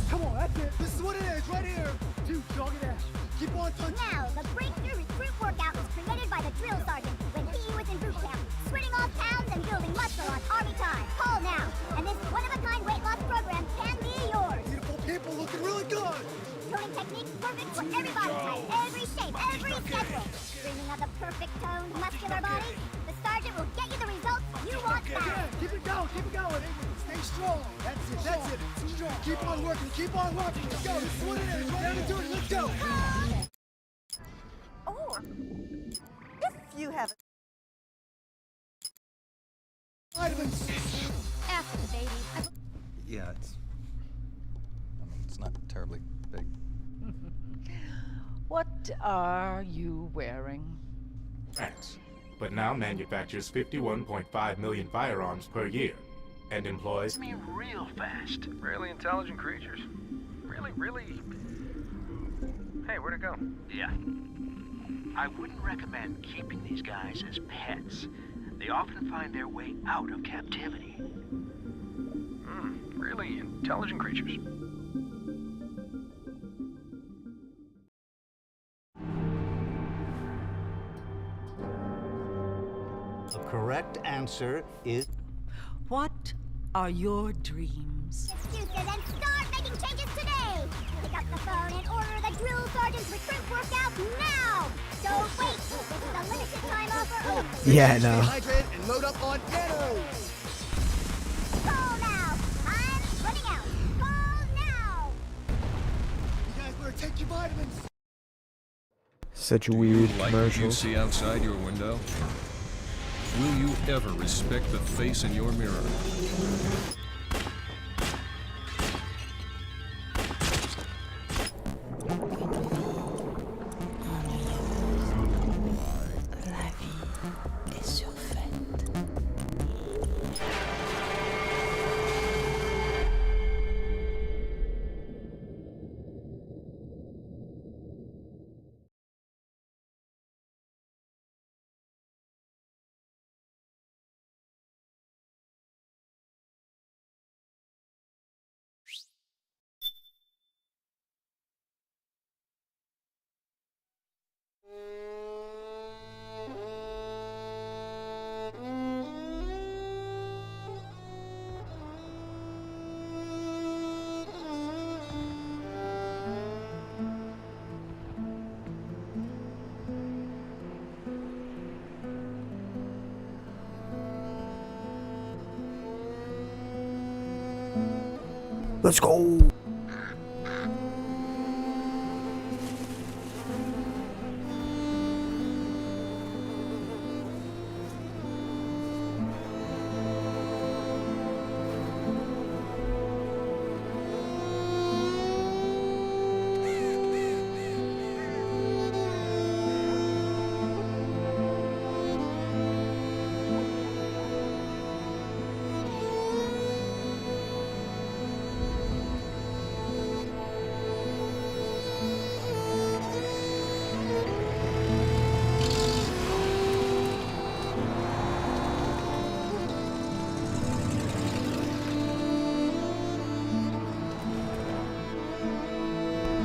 Come on, that's it. This is what it is, right here. Dude, dog and dash. Keep on punching. Now, the breakthrough recruit workout was created by the drill sergeant when he was in boot camp, sweating off pounds and building muscle on army time. Call now, and this one-of-a-kind weight loss program can be yours. Beautiful people looking really good. Toning technique perfect for every body type, every shape, every schedule. Dreaming of the perfect toned, muscular body? The sergeant will get you the results you want fast. Yeah, keep it going, keep it going. Stay strong. That's it, that's it. Strong. Keep on working, keep on working. Let's go. This is what it is. Right to do it. Let's go. Or, if you have Vitamins. After the baby. Yeah, it's not terribly big. What are you wearing? Thanks. But now manufactures 51.5 million firearms per year and employs real fast. Really intelligent creatures. Really. Hey, where'd it go? Yeah. I wouldn't recommend keeping these guys as pets. They often find their way out of captivity. Really intelligent creatures. The correct answer is... What are your dreams? Excuses and start making changes today. Pick up the phone and order the drill sergeant's recruit workout now. Don't wait. This is a limited time offer only. Yeah, no. Stay hydrated and load up on Nano's. Call now. I'm running out. Call now. You guys better take your vitamins. Such a weird Like what commercial. you see outside your window? Will you ever respect the face in your mirror? Let's go.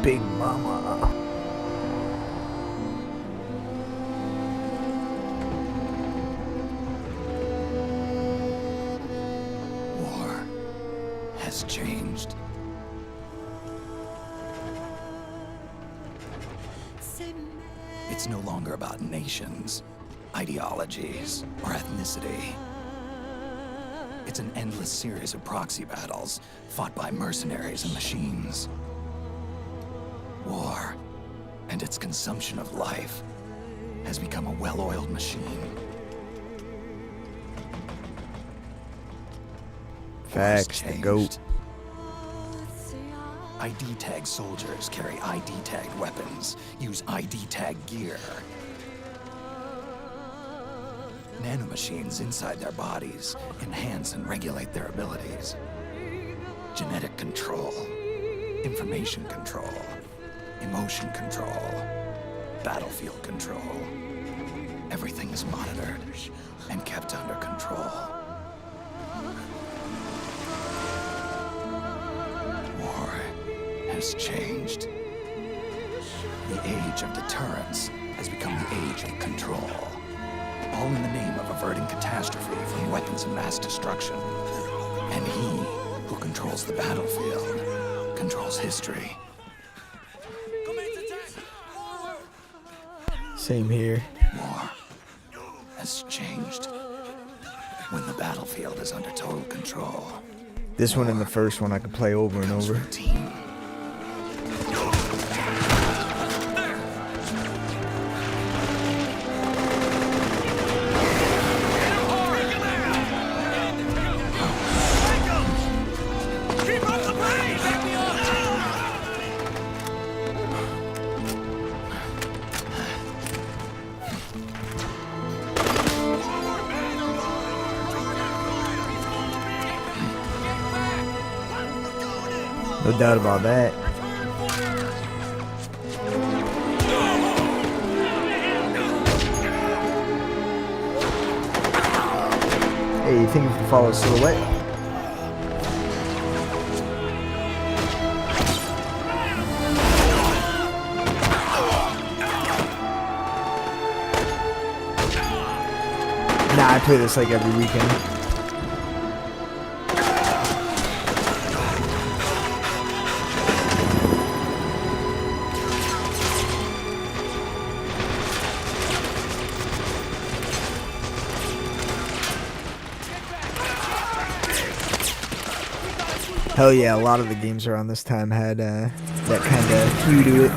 Big Mama. War has changed. It's no longer about nations, ideologies, or ethnicity. It's an endless series of proxy battles fought by mercenaries and machines. War and its consumption of life has become a well-oiled machine. Facts, the GOAT. ID-tagged soldiers carry ID-tagged weapons, use ID-tagged gear. Nanomachines inside their bodies enhance and regulate their abilities. Genetic control, information control, emotion control, battlefield control. Everything is monitored and kept under control. has changed. The age of deterrence has become the age of control. All in the name of averting catastrophe from weapons of mass destruction. And he who controls the battlefield controls history. Same here. War has changed when the battlefield is under total control. This one and the first one I could play over and over. Routine. No doubt about that. Hey, you think you can follow a silhouette? Nah, I play this like every weekend. Hell yeah, a lot of the games around this time had that kind of hue to it.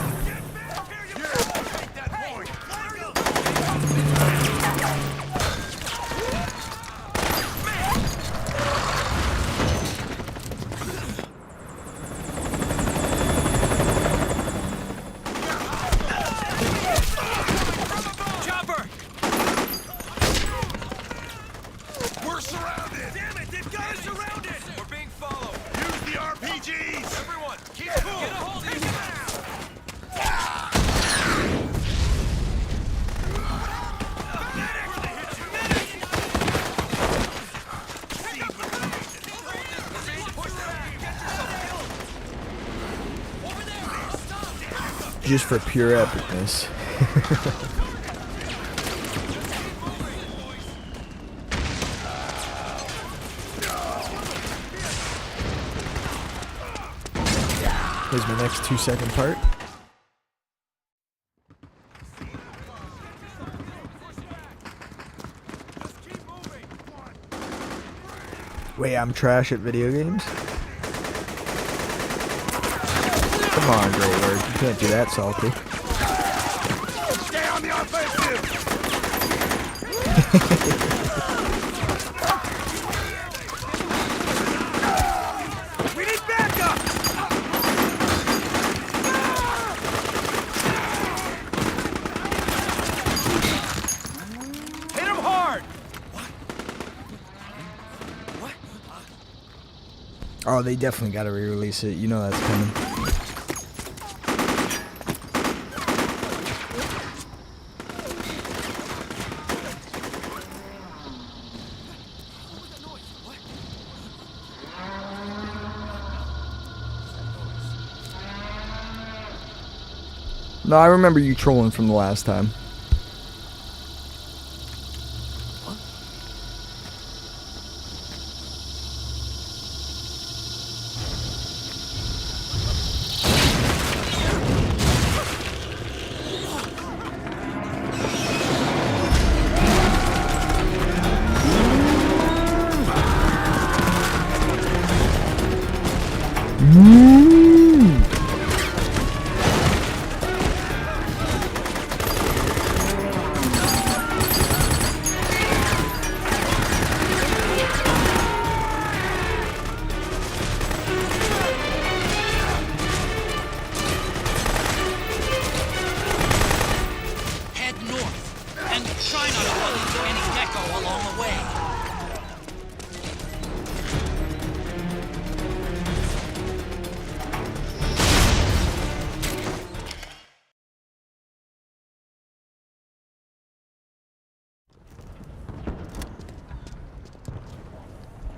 We're surrounded! Damn it, they've got us surrounded! We're being followed! Use the RPGs! Everyone, keep cool! Get a hold of him! Just for pure epicness. Here's my next 2-second part. Wait, I'm trash at video games? Come on, Great Word. You can't do that, Salty. Stay on the offensive! We need backup! Hit him hard! What? Oh, they definitely gotta re-release it. You know that's coming. No, I remember you trolling from the last time.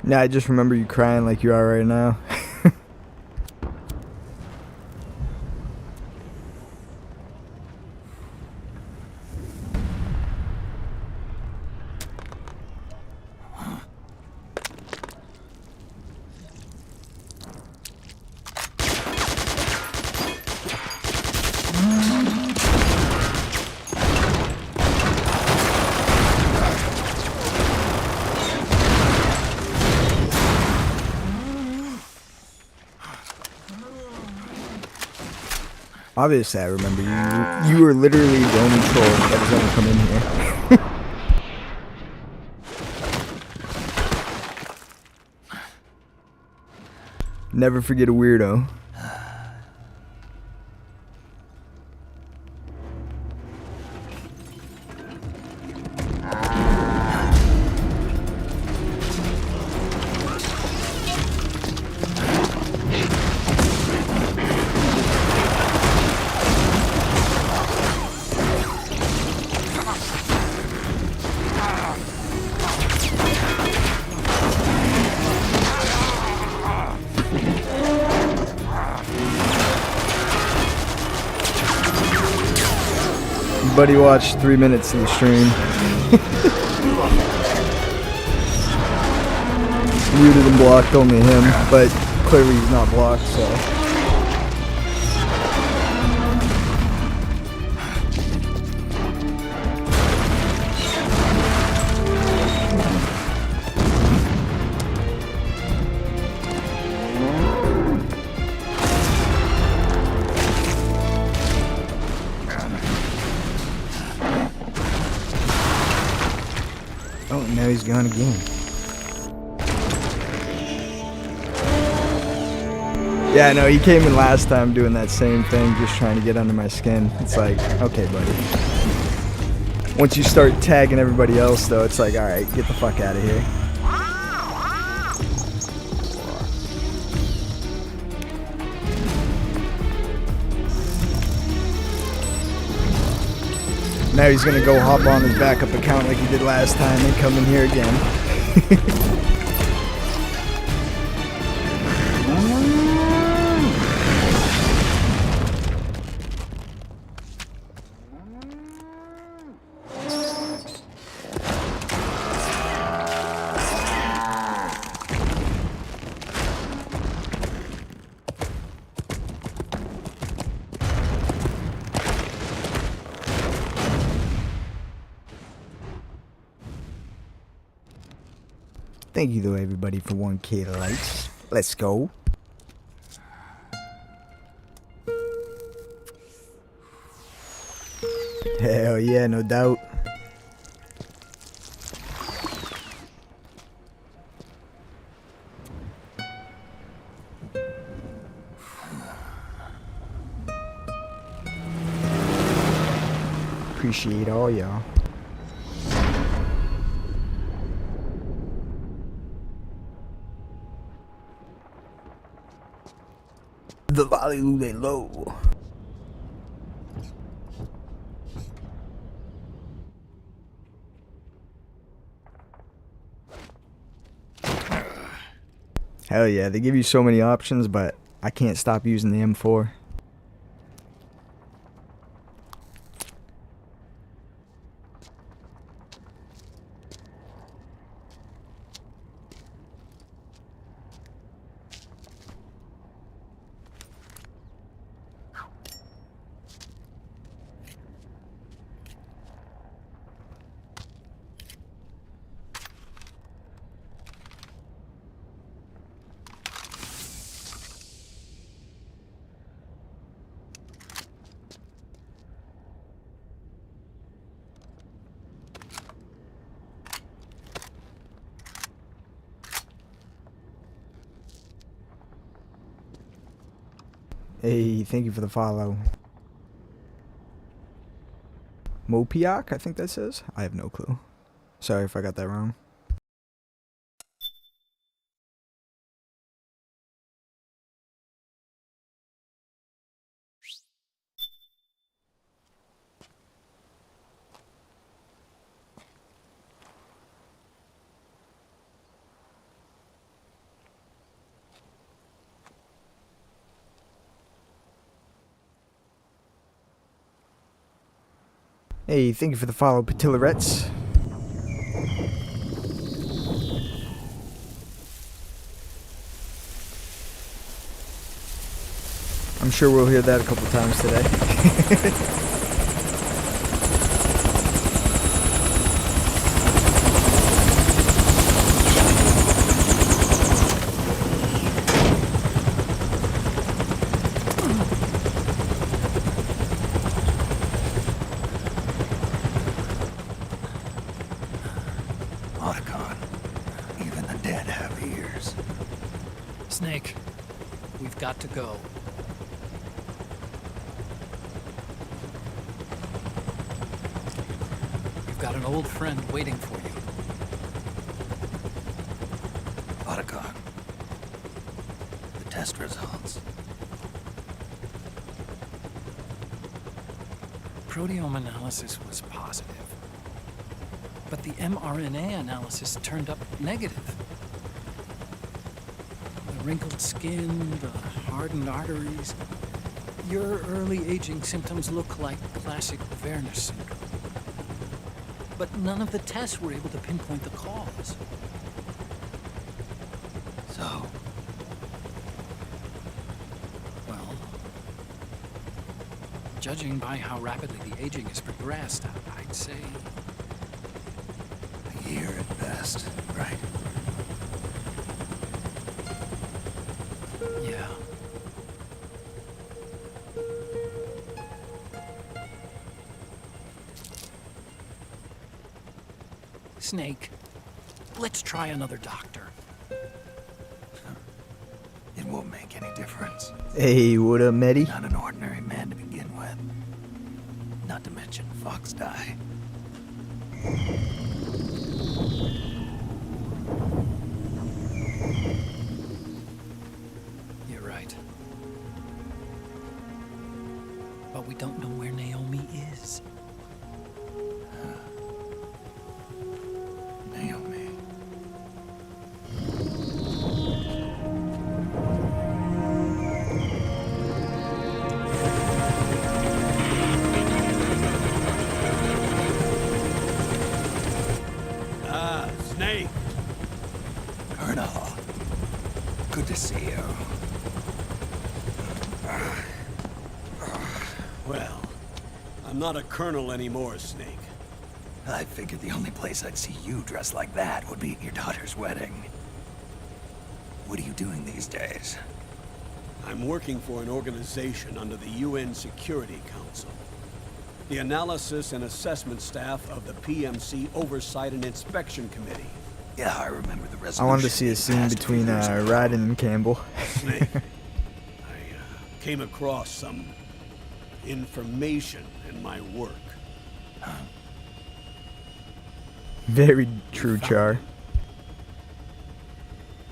Nah, I just remember you crying like you are right now. Obviously, I remember you. You were literally the only troll that has ever come in here. Never forget a weirdo. Buddy watched 3 minutes of the stream. Muted and blocked only him, but clearly he's not blocked, so. Oh, now he's gone again. Yeah, no, he came in last time doing that same thing, just trying to get under my skin. It's like, okay, buddy. Once you start tagging everybody else, though, it's like, alright, get the fuck out of here. Now he's gonna go hop on his backup account like he did last time and come in here again. Thank you though everybody for 1K likes. Let's go. Hell yeah, no doubt. Appreciate all y'all. The volley low. Hell yeah, they give you so many options, but I can't stop using the M4. Hey, thank you for the follow. Mopiak, I think that says. I have no clue. Sorry if I got that wrong. Hey, thank you for the follow, Patillarettes. I'm sure we'll hear that a couple times today. Snake, we've got to go. You've got an old friend waiting for you. Otacon. The test results. Proteome analysis was positive, but the mRNA analysis turned up negative. The wrinkled skin, the hardened arteries. Your early aging symptoms look like classic Werner syndrome. But none of the tests were able to pinpoint the cause. So, Well, judging by how rapidly the aging has progressed, I'd say a year at best, right? yeah. Snake, let's try another doctor. It won't make any difference. Hey, what up, Medi? Not an ordinary man to begin with. Not to mention Fox die. You're right. But we don't know where Naomi is. Naomi. Snake. Colonel. Good to see you. Well, I'm not a colonel anymore, Snake. I figured the only place I'd see you dressed like that would be at your daughter's wedding. What are you doing these days? I'm working for an organization under the UN Security Council. The Analysis and Assessment Staff of the PMC Oversight and Inspection Committee. Yeah, I remember the resolution. I wanted to see a scene between Raiden and Campbell. Snake, I came across some information in my work. Very true, Char.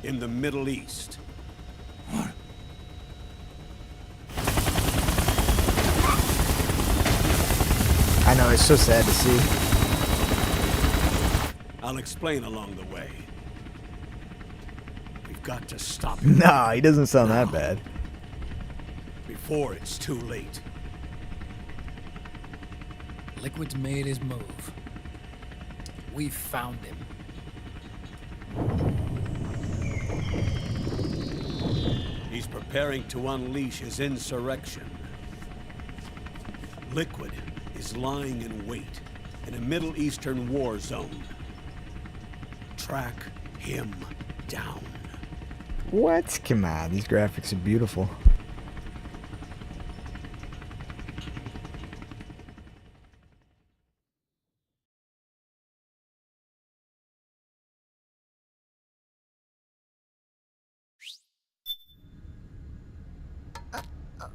In the Middle East. What? I know, it's so sad to see. I'll explain along the way. We've got to stop it Nah, he doesn't sound that bad. before it's too late. Liquid's made his move. We've found him. He's preparing to unleash his insurrection. Liquid is lying in wait in a Middle Eastern war zone. Track him down. What? Come on, these graphics are beautiful.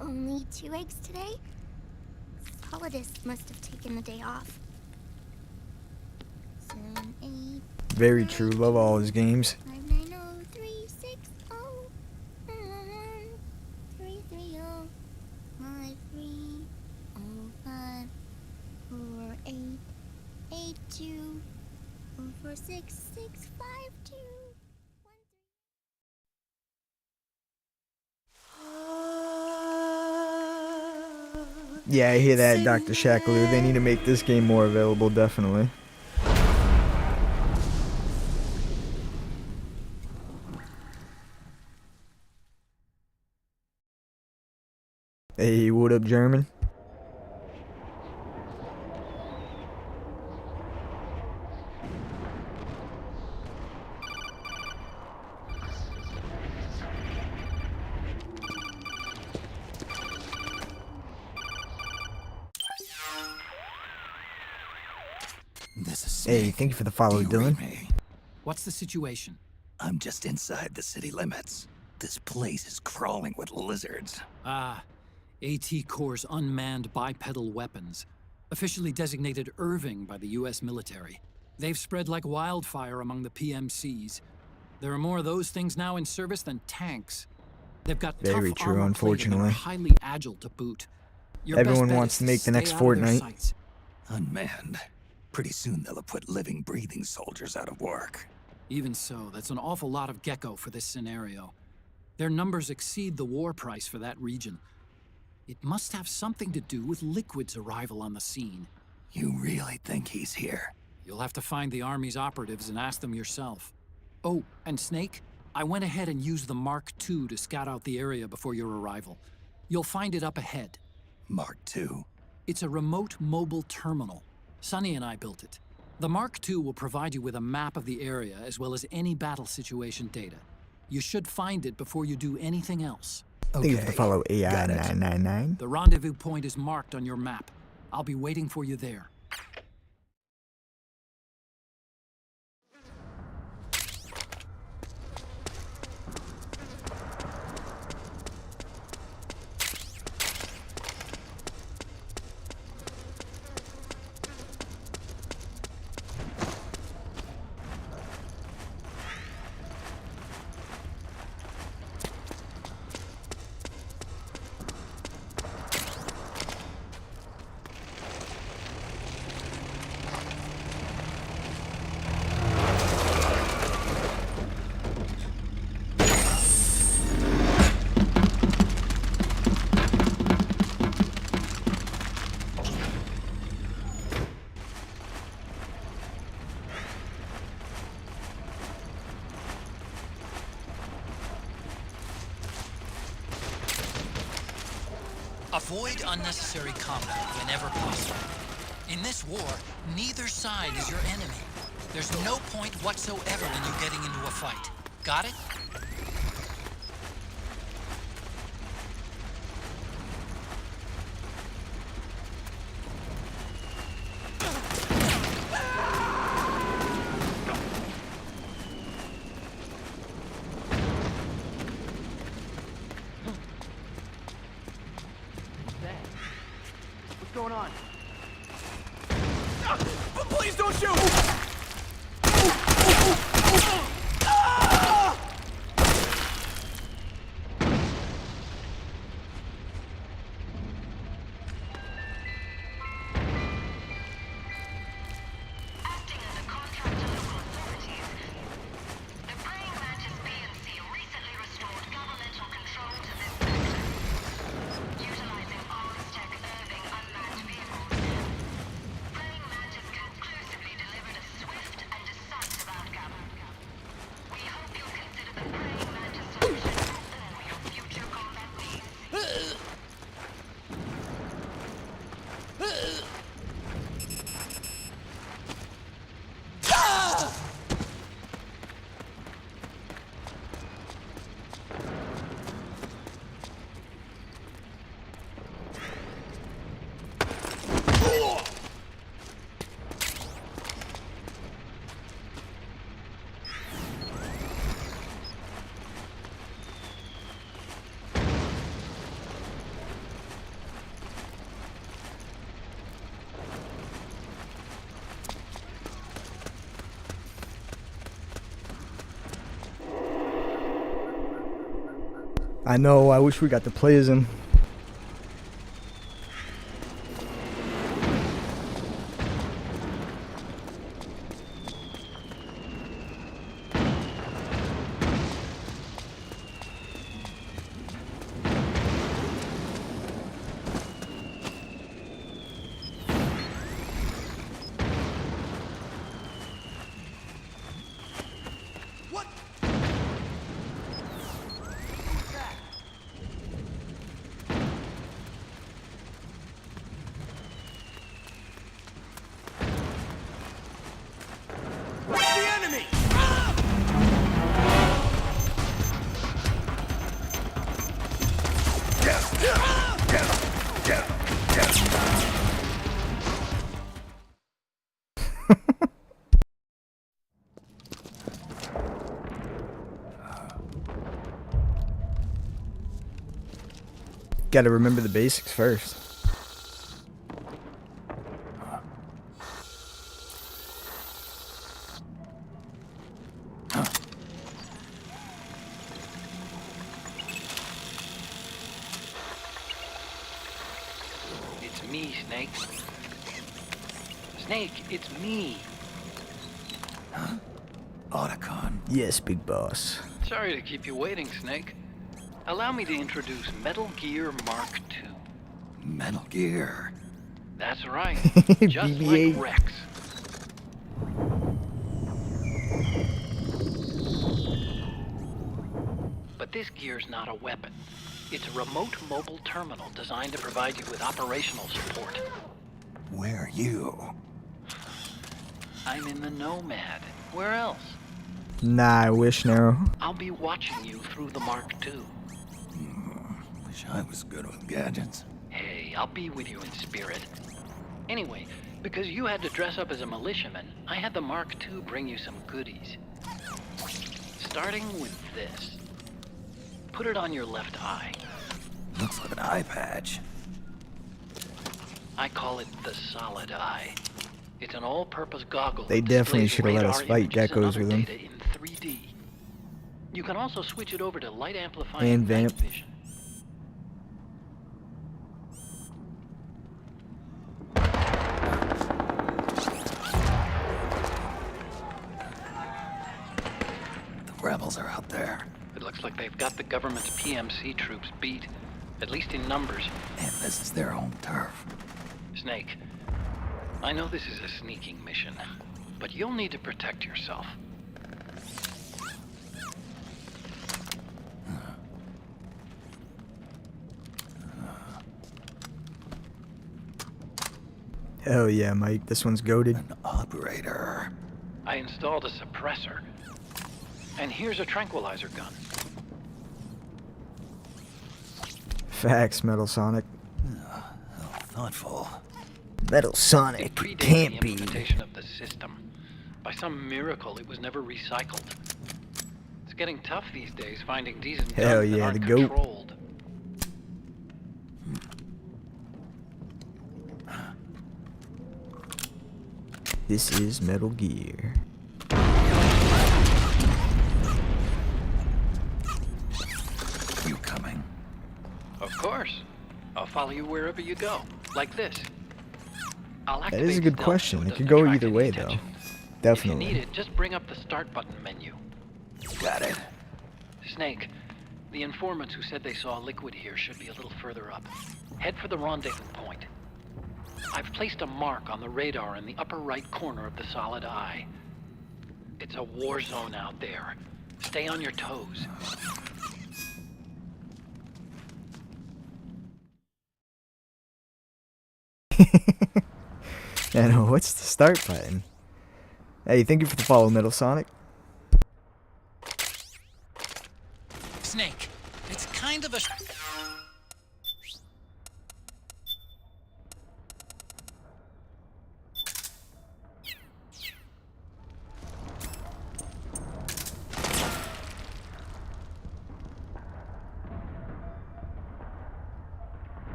Only 2 eggs today? Solidus must have taken the day off. 7, 8, Very true. Love all his games. 5, 9, 0, 3, 6, 0, 3, 3, 0, 5, 3, 0, 5, 4, 8, 8, 2, 4, 4, 6, 6, 5, 2, 1, 3. Yeah, I hear that, Dr. Shakaloo. They need to make this game more available, definitely. Hey, what up, German? This is Hey, Snake. thank you for the follow, Do you read Dylan. me? What's the situation? I'm just inside the city limits. This place is crawling with lizards. Ah, AT Corps' unmanned bipedal weapons, officially designated Irving by the U.S. military. They've spread like wildfire among the PMCs. There are more of those things now in service than tanks. They've got Very tough true, armor plating and are unfortunately. highly agile to boot. Your Everyone best bet wants is to make the stay next out of their Fortnite. sights. Unmanned. Pretty soon they'll have put living, breathing soldiers out of work. Even so, that's an awful lot of gecko for this scenario. Their numbers exceed the war price for that region. It must have something to do with Liquid's arrival on the scene. You really think he's here? You'll have to find the Army's operatives and ask them yourself. Oh, and Snake, I went ahead and used the Mark II to scout out the area before your arrival. You'll find it up ahead. Mark II? It's a remote mobile terminal. Sonny and I built it. The Mark II will provide you with a map of the area as well as any battle situation data. You should find it before you do anything else. I think you have to follow AI 999. The rendezvous point is marked on your map. I'll be waiting for you there. Avoid unnecessary combat whenever possible. In this war, neither side is your enemy. There's no point whatsoever in you getting into a fight. Got it? What's going on? Please don't shoot! Acting as a contract to local authorities, the Praying Mantis PMC recently restored governmental control to this sector. Utilizing Armstech Irving unmanned vehicles, Praying Mantis conclusively delivered a swift and decisive outcome. We hope you'll consider the Praying Mantis solution for all your future combat needs. I know, I wish we got to play as him. Gotta remember the basics first. It's me, Snake. Snake, it's me. Otacon. Yes, big boss. Sorry to keep you waiting, Snake. Allow me to introduce Metal Gear Mark II. Metal Gear. That's right. Just BB-8. like Rex. But this gear's not a weapon. It's a remote mobile terminal designed to provide you with operational support. Where are you? I'm in the Nomad. Where else? Nah, I wish no. I'll be watching you through the Mark II. Wish I was good with gadgets. Hey, I'll be with you in spirit. Anyway, because you had to dress up as a militiaman, I had the Mark II bring you some goodies. Starting with this. Put it on your left eye. Looks like an eye patch. I call it the Solid Eye. It's an all-purpose goggle. They that definitely displays should have let us radar fight images and geckos other with them. data in 3D. You can also switch it over to light amplifying And night vamp. vision. The rebels are out there. It looks like they've got the government's PMC troops beat, at least in numbers. And this is their home turf. Snake, I know this is a sneaking mission, but you'll need to protect yourself. Hell yeah, Mike. This one's goated. An operator. I installed a suppressor. And here's a tranquilizer gun. Facts, Metal Sonic. How thoughtful. Metal Sonic. It predated Can't the be. implementation of the system. By some miracle, it was never recycled. It's getting tough these days finding decent Hell guns that yeah, aren't the goat. controlled. This is Metal Gear. You coming? Of course. I'll follow you wherever you go. Like this. I'll That is a activate good stealth question. so It doesn't could go attract either any way, attention. though. Definitely. If you need it, just bring up the start button menu. Got it. Snake, the informants who said they saw liquid here should be a little further up. Head for the rendezvous point. I've placed a mark on the radar in the upper right corner of the Solid Eye. It's a war zone out there. Stay on your toes. And what's the start button? Hey, thank you for the follow, Metal Sonic. Snake, it's kind of a...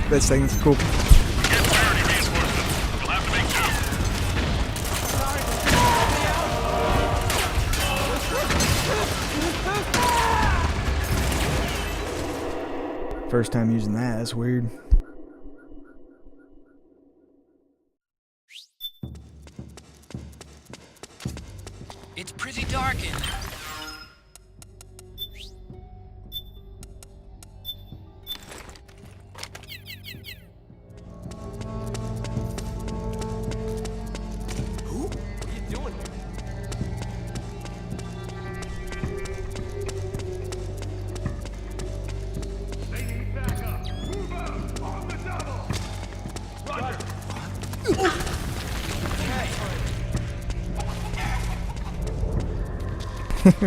This thing's cool. First time using that, that's weird. It's pretty dark in there.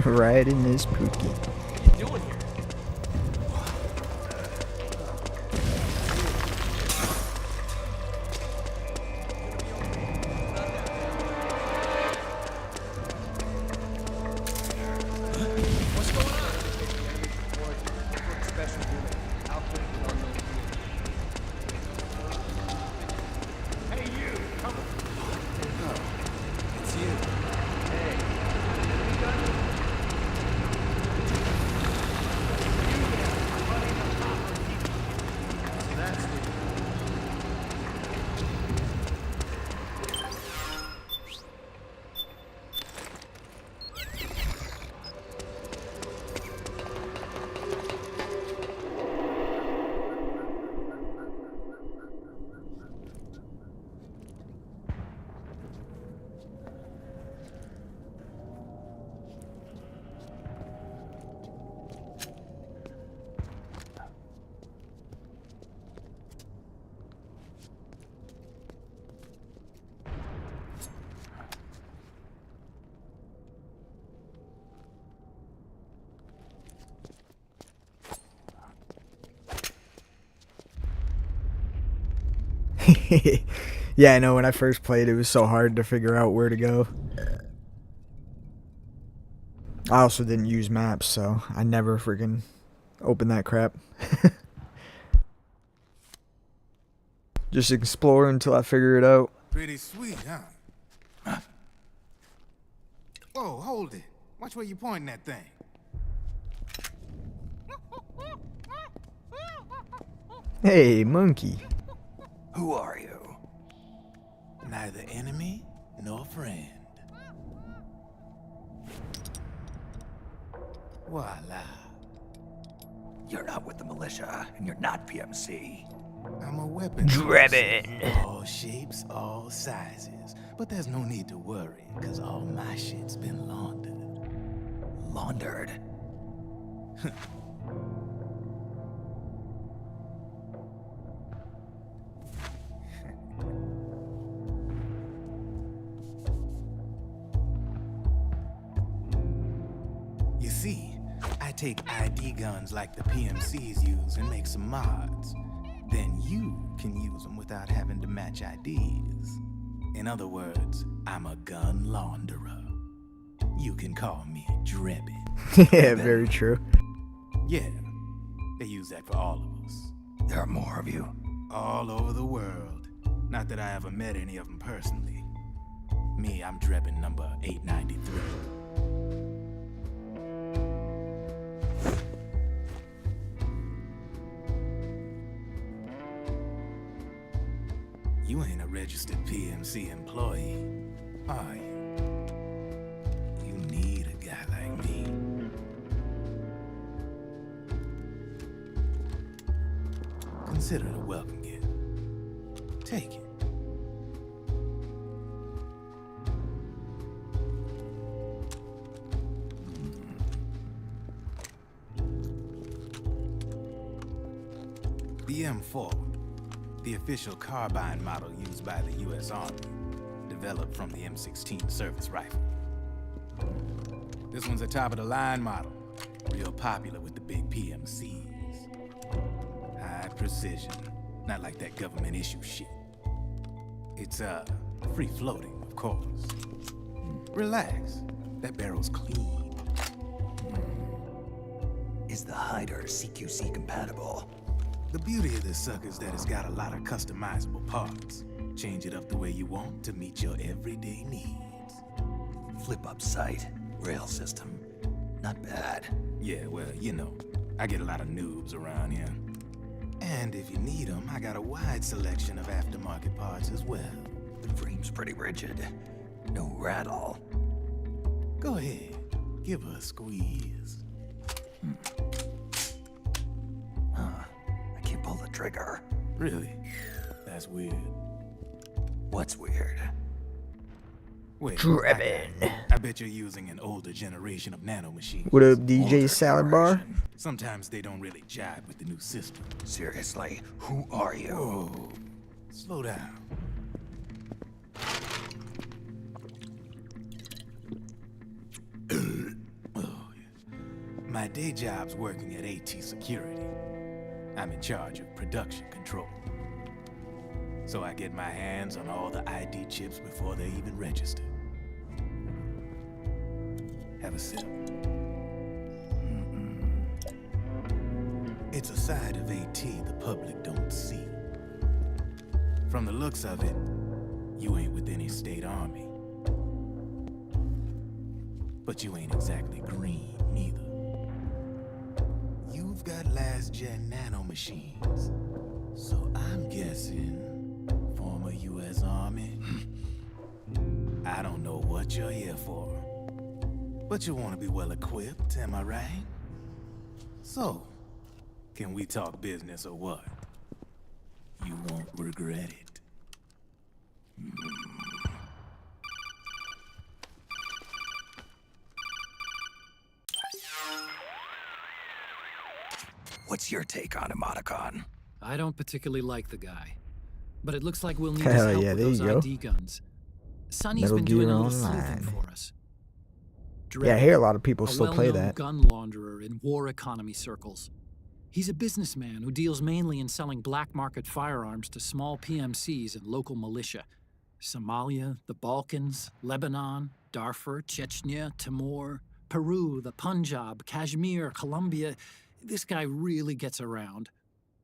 Right in this pookie. What are you doing here? What's going on? Hey, you! Come on. It's you. Yeah, I know when I first played it was so hard to figure out where to go. I also didn't use maps, so I never freaking opened that crap. Just explore until I figure it out. Pretty sweet, huh? Whoa, hold it. Watch where you pointing that thing. Hey, monkey. Who are you? Neither enemy nor friend. Voila. You're not with the militia, and you're not PMC. I'm a weapon. Drebin. All shapes, all sizes. But there's no need to worry, because all my shit's been laundered. Laundered? You see, I take ID guns like the PMCs use and make some mods. Then you can use them without having to match IDs. In other words, I'm a gun launderer. You can call me Drebin. Yeah, very true. Yeah, they use that for all of us. There are more of you. All over the world. Not that I ever met any of them personally. Me, I'm Drebin number 893. You ain't a registered PMC employee, are you? You need a guy like me. Consider it a welcome gift. Take it. The M4, the official carbine model used by the U.S. Army, developed from the M16 service rifle. This one's a top-of-the-line model, real popular with the big PMCs. High precision, not like that government issue shit. It's, free-floating, of course. Relax, that barrel's clean. Is the hider CQC compatible? The beauty of this sucker is that it's got a lot of customizable parts. Change it up the way you want to meet your everyday needs. Flip-up sight, rail system. Not bad. Yeah, well, you know, I get a lot of noobs around here. And if you need them, I got a wide selection of aftermarket parts as well. The frame's pretty rigid. No rattle. Go ahead, give her a squeeze. I can't pull the trigger. Really? That's weird. What's weird? Wait, Drebin. I bet you're using an older generation of nanomachines. What up, DJ Salad Bar? Sometimes they don't really jive with the new system. Seriously, who are you? Whoa. Slow down. My day job's working at AT Security. I'm in charge of production control. So I get my hands on all the ID chips before they even register. Have a sip. It's a side of AT the public don't see. From the looks of it, you ain't with any state army. But you ain't exactly green, neither. You've got last-gen nanomachines. So I'm guessing former U.S. Army. I don't know what you're here for. But you want to be well-equipped, am I right? So, can we talk business or what? You won't regret it. What's your take on Emoticon? I don't particularly like the guy. But it looks like we'll need Hell his help yeah, with there those you go. ID guns. Sonny's Metal been doing Gear a little Online. sleuthing for us. Yeah, I hear a lot of people a still play well-known that. gun launderer in war economy circles. He's a businessman who deals mainly in selling black market firearms to small PMCs and local militia. Somalia, the Balkans, Lebanon, Darfur, Chechnya, Timor, Peru, the Punjab, Kashmir, Colombia. This guy really gets around.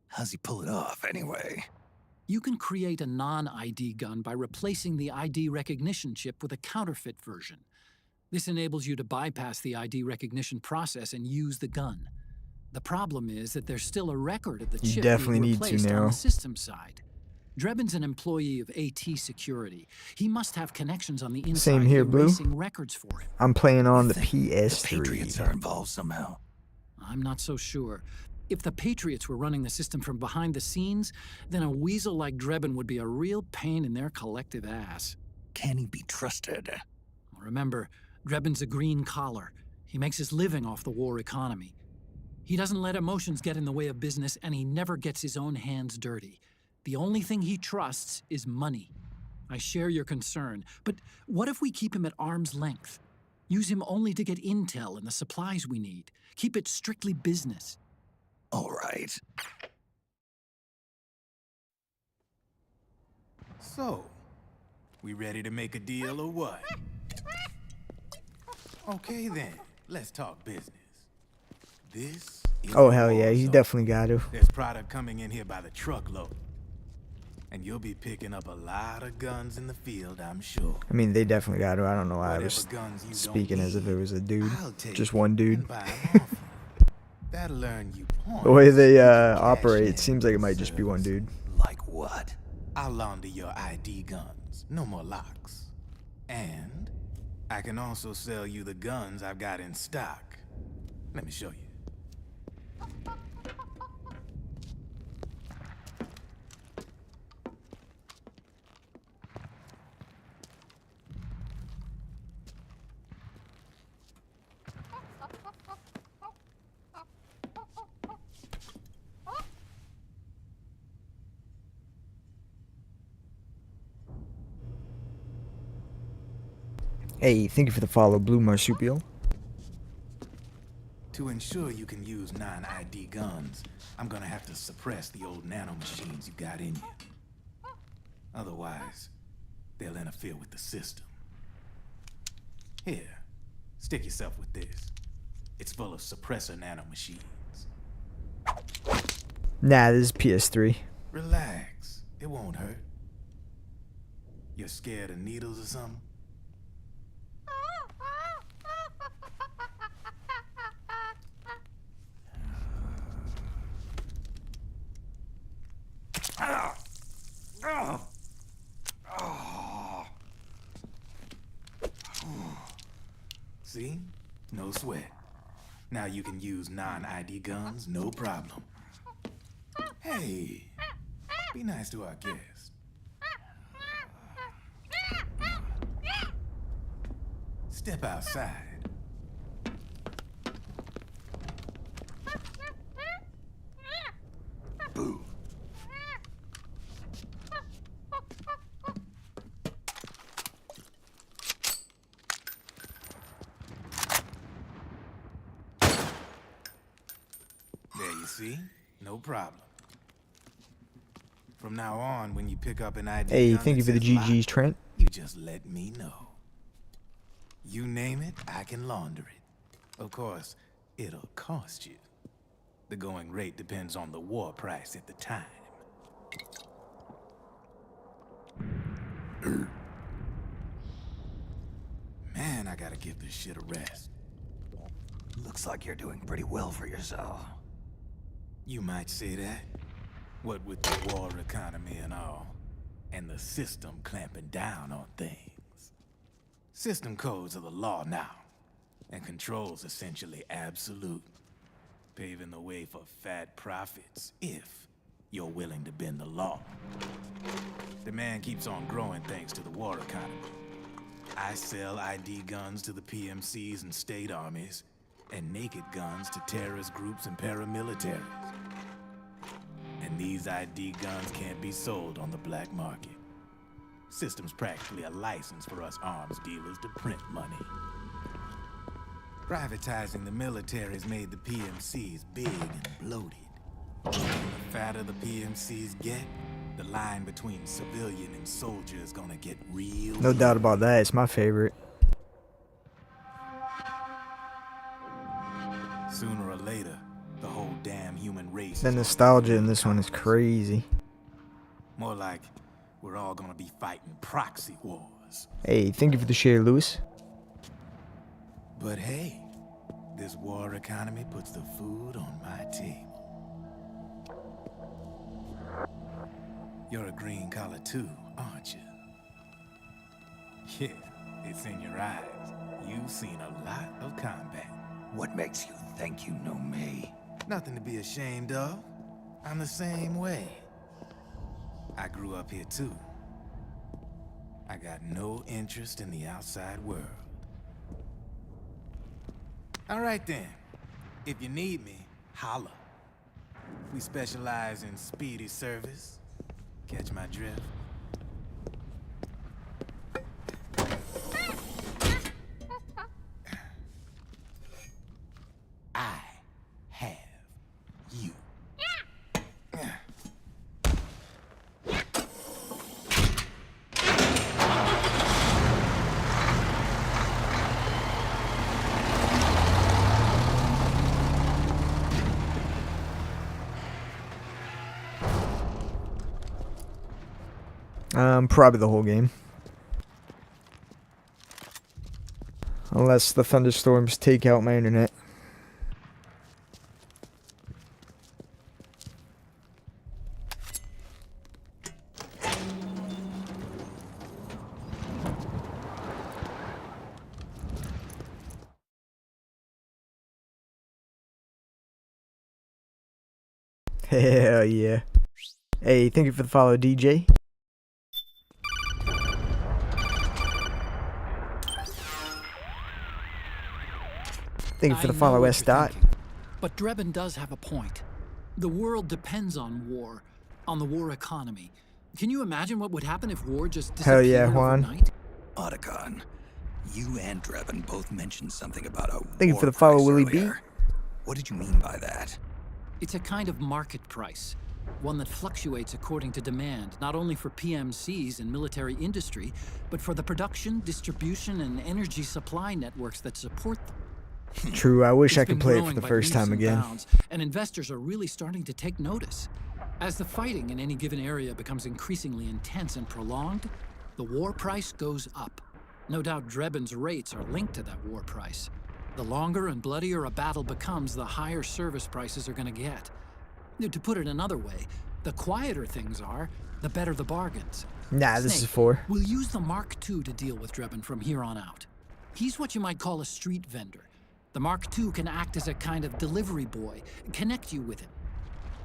How's he pull it off, anyway? You can create a non-ID gun by replacing the ID recognition chip with a counterfeit version. This enables you to bypass the ID recognition process and use the gun. The problem is that there's still a record of the You chip definitely being need to replaced on now. the system side. Drebin's an employee of AT Security. He must have connections on the inside Same here, Blue. erasing records for him. I'm playing on the The PS3. Patriots are involved somehow. I'm not so sure. If the Patriots were running the system from behind the scenes, then a weasel like Drebin would be a real pain in their collective ass. Can he be trusted? Remember, Drebin's a green collar. He makes his living off the war economy. He doesn't let emotions get in the way of business, and he never gets his own hands dirty. The only thing he trusts is money. I share your concern, but what if we keep him at arm's length? Use him only to get intel and the supplies we need. Keep it strictly business. All right. So, we ready to make a deal or what? Okay then, let's talk business. This is Oh, a hell war yeah, he's zone. definitely got to. There's product coming in here by the truckload. And you'll be picking up a lot of guns in the field, I'm sure. I mean, they definitely got to. I don't know why I Whatever was guns you don't speaking as if need, it was a dude. I'll take Just it one dude. and buy 'em off you. That'll earn you points. The way they you can cash operate, in it seems like it might just be one service. dude. Like what? I'll launder your ID guns. No more locks. And I can also sell you the guns I've got in stock. Let me show you. Hey, thank you for the follow, Blue Marsupial. To ensure you can use non-ID guns, I'm gonna have to suppress the old nanomachines you got in you. Otherwise, they'll interfere with the system. Here, stick yourself with this. It's full of suppressor nanomachines. Nah, this is PS3. Relax, it won't hurt. You're scared of needles or something? see? No sweat. Now you can use non-ID guns, no problem. Hey, be nice to our guest. Step outside. Boo. There you see? No problem. From now on, when you pick up an ID Hey, gun thank you that for the says GGs, lock, Trent. you just let me know. You name it, I can launder it. Of course, it'll cost you. The going rate depends on the war price at the time. Man, I gotta give this shit a rest. Looks like you're doing pretty well for yourself. You might say that. What with the war economy and all, and the system clamping down on things. System codes are the law now, and control's essentially absolute, paving the way for fat profits if you're willing to bend the law. Demand keeps on growing thanks to the war economy. I sell ID guns to the PMCs and state armies, and naked guns to terrorist groups and paramilitaries. And these ID guns can't be sold on the black market. System's practically a license for us arms dealers to print money. Privatizing the military's made the PMCs big and bloated. The fatter the PMCs get, the line between civilian and soldier is gonna get real. No doubt about that. It's my favorite. Sooner or later, the whole damn human race. The nostalgia in this one is crazy. More like we're all gonna be fighting proxy wars. Hey, thank you for the share, Lewis. But hey, this war economy puts the food on my table. You're a green collar too, aren't you? Yeah, it's in your eyes. You've seen a lot of combat. What makes you think you know me? Nothing to be ashamed of. I'm the same way. I grew up here too. I got no interest in the outside world. All right then. If you need me, holla. We specialize in speedy service. Catch my drift? I have you. Probably the whole game. Unless the thunderstorms take out my internet. Hell yeah. Hey, thank you for the follow, DJ. Thank you for the follow, S. Dot. But Drebin does have a point. The world depends on war, on the war economy. Can you imagine what would happen if war just disappeared overnight? Otacon, you and Drebin both mentioned something about a Thank you for the follow, Willie B. What did you mean by that? It's a kind of market price, one that fluctuates according to demand, not only for PMCs and military industry, but for the production, distribution, and energy supply networks that support them. True, I wish It's I could been play it growing for the by first time leaps and again. bounds, and investors are really starting to take notice. As the fighting in any given area becomes increasingly intense and prolonged, the war price goes up. No doubt Drebin's rates are linked to that war price. The longer and bloodier a battle becomes, the higher service prices are going to get. To put it another way, the quieter things are, the better the bargains. Nah, this Snake, is 4. we'll use the Mark II to deal with Drebin from here on out. He's what you might call a street vendor. The Mark II can act as a kind of delivery boy, connect you with it.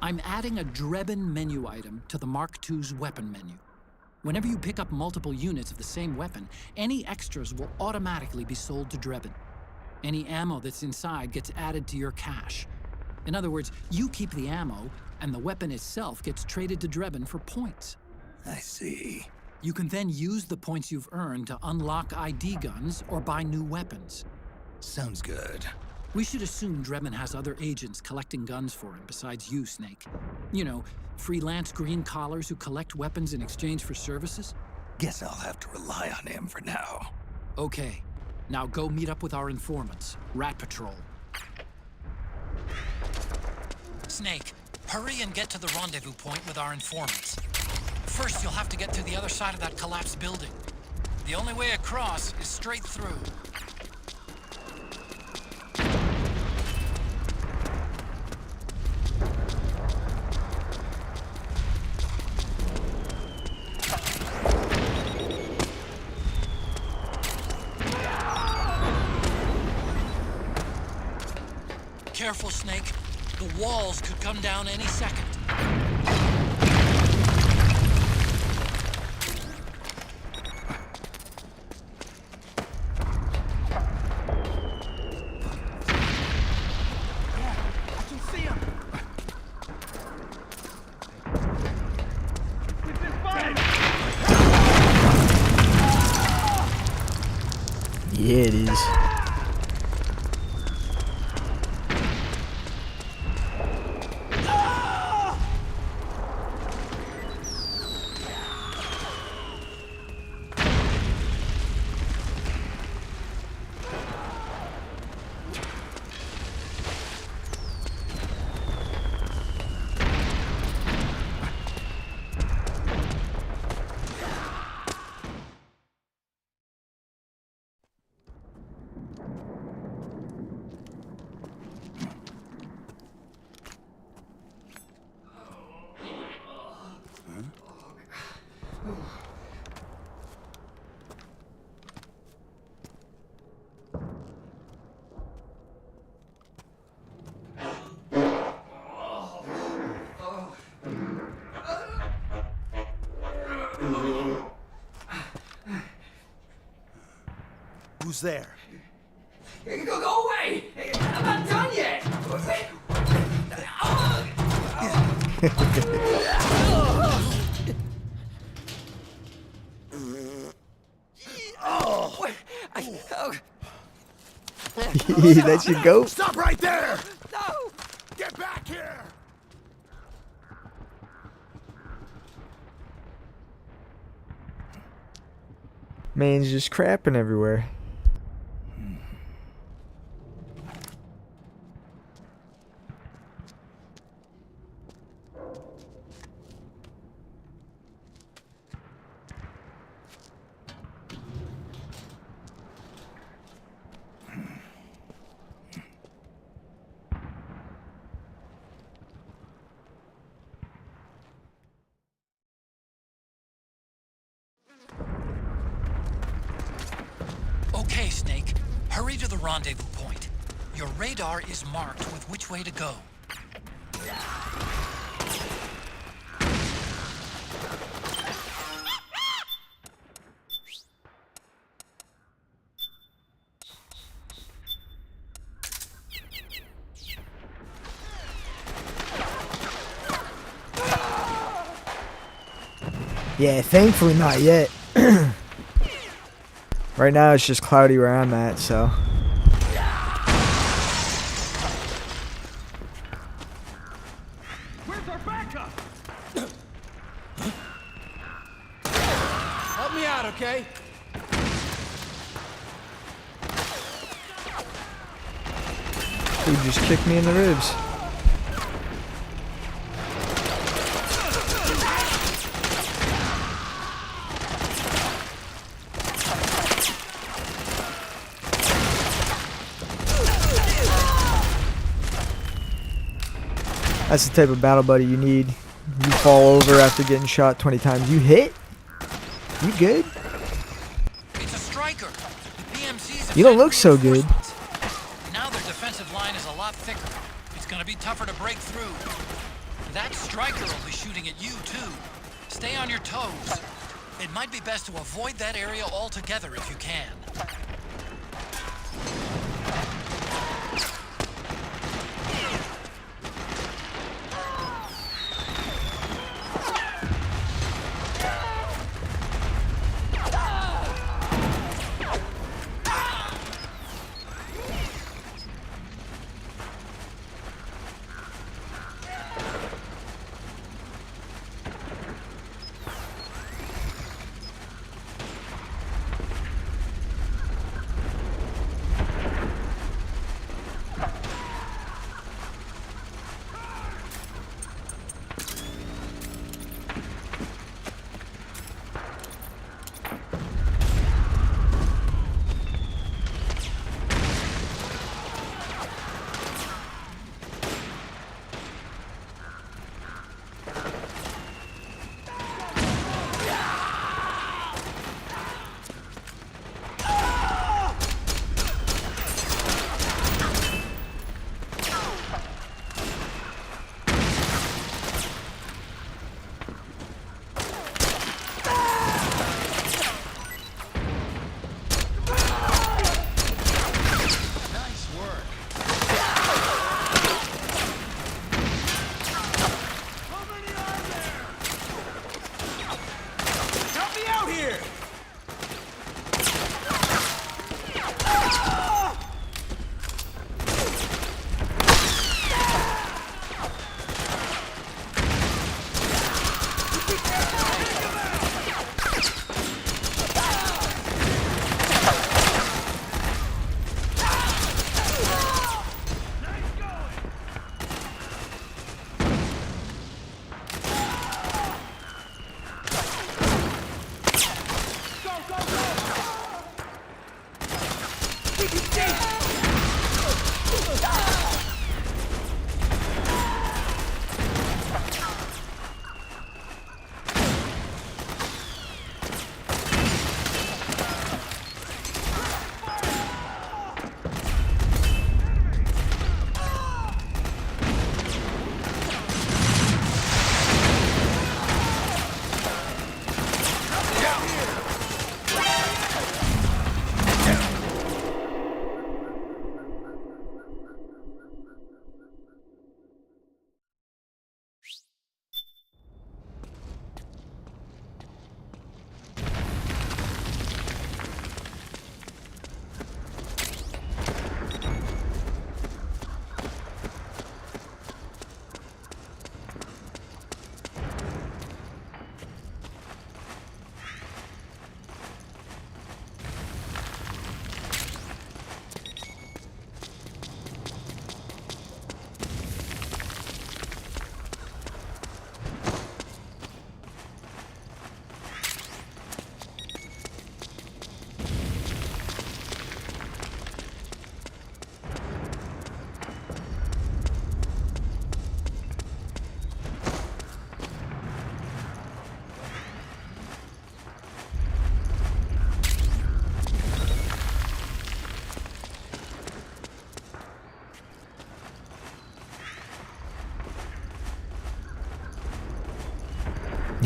I'm adding a Drebin menu item to the Mark II's weapon menu. Whenever you pick up multiple units of the same weapon, any extras will automatically be sold to Drebin. Any ammo that's inside gets added to your cache. In other words, you keep the ammo, and the weapon itself gets traded to Drebin for points. I see. You can then use the points you've earned to unlock ID guns or buy new weapons. Sounds good. We should assume Drebin has other agents collecting guns for him besides you, Snake. You know, freelance green collars who collect weapons in exchange for services? Guess I'll have to rely on him for now. Okay. Now go meet up with our informants, Rat Patrol. Snake, hurry and get to the rendezvous point with our informants. First, you'll have to get to the other side of that collapsed building. The only way across is straight through. Careful, Snake. The walls could come down any second. Yeah, it is. Who's there? Go away! I'm not done yet! He lets you go? Stop right there! No! Get back here! Man's just crapping everywhere. Okay, Snake. Hurry to the rendezvous point. Your radar is marked with which way to go. Yeah, thankfully not yet. Right now it's just cloudy where I'm at, so. Where's our backup? Help me out, okay? Dude just kicked me in the ribs. That's the type of battle buddy you need. You fall over after getting shot 20 times. You hit? You good? It's a striker. The PMC's You don't look so good. Now their defensive line is a lot thicker. It's gonna be tougher to break through. That striker will be shooting at you, too. Stay on your toes. It might be best to avoid that area altogether if you can.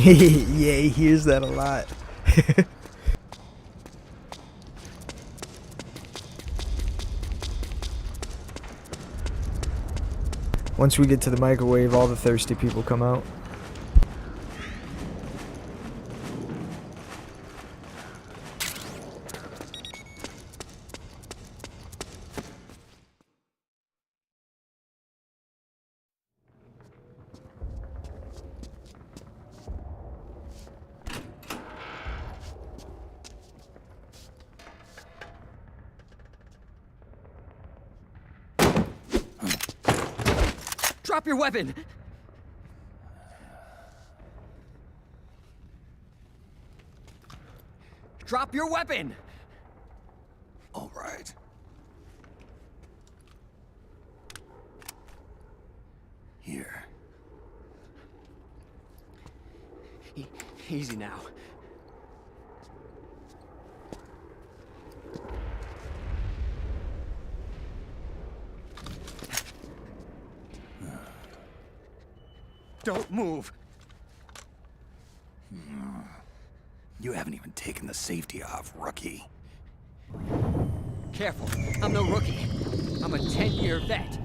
Yeah, he hears that a lot. Once we get to the microwave, all the thirsty people come out. Drop your weapon! Drop your weapon! All right. Here. Easy now. Don't move. You haven't even taken the safety off, rookie. Careful. I'm no rookie. I'm a 10-year vet.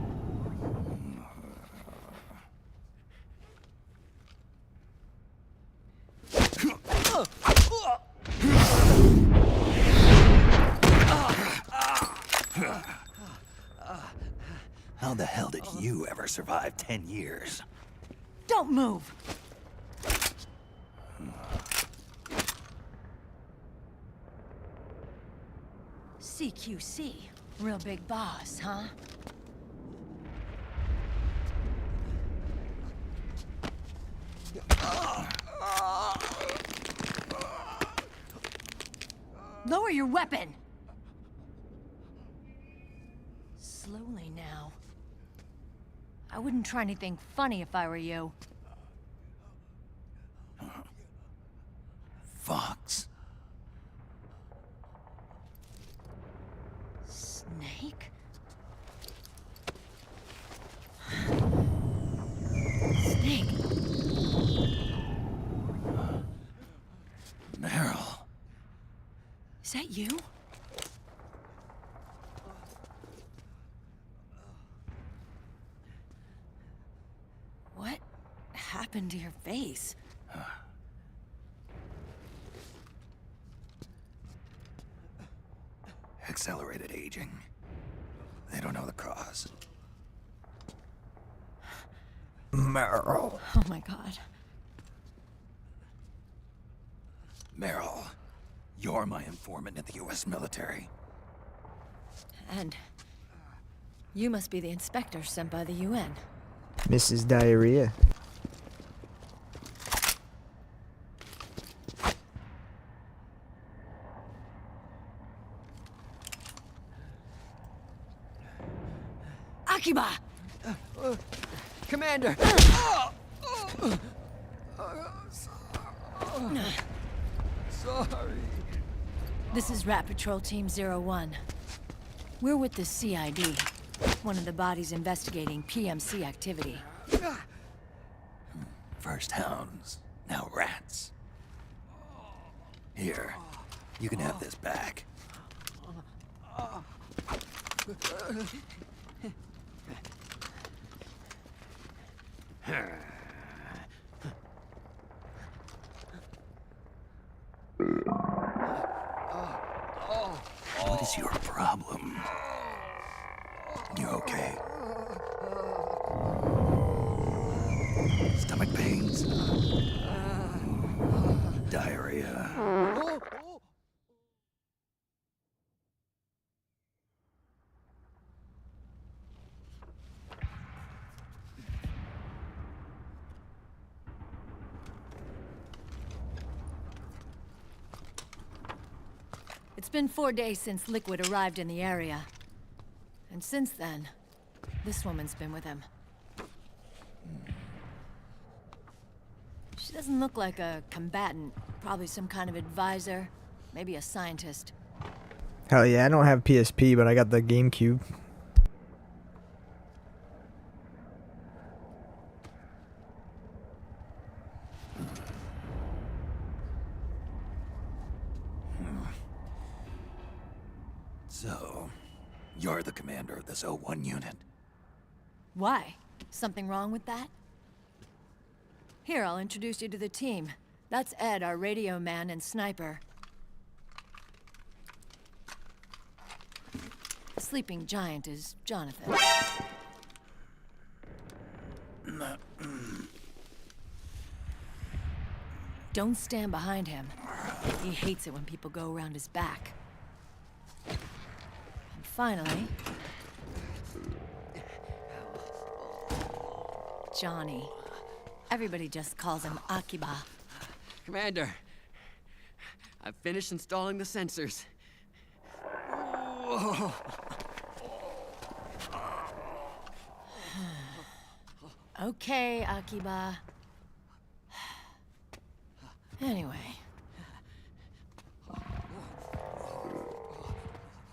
How the hell did you ever survive 10 years? Don't move! CQC. Real big boss, huh? Lower your weapon! Slowly now. I wouldn't try anything funny if I were you. Fox. Snake? Snake? Meryl. Is that you? What happened to your face? Accelerated aging. They don't know the cause. Meryl. Oh my god. Meryl, you're my informant in the U.S. military. And you must be the inspector sent by the UN. Mrs. Diarrhea. Akiba! Commander! Sorry. This is Rat Patrol Team 01. We're with the CID, one of the bodies investigating PMC activity. First hounds, now rats. Here, you can have this back. What is your problem? You okay? Stomach pains? Diarrhea? It's been 4 days since Liquid arrived in the area. And since then, this woman's been with him. She doesn't look like a combatant. Probably some kind of advisor. Maybe a scientist. Hell yeah, I don't have PSP, but I got the GameCube. So, you're the commander of this 01 unit. Why? Something wrong with that? Here, I'll introduce you to the team. That's Ed, our radio man and sniper. The sleeping giant is Jonathan. Don't stand behind him. He hates it when people go around his back. And finally... Johnny. Everybody just calls him Akiba. Commander, I've finished installing the sensors. Okay, Akiba. Anyway.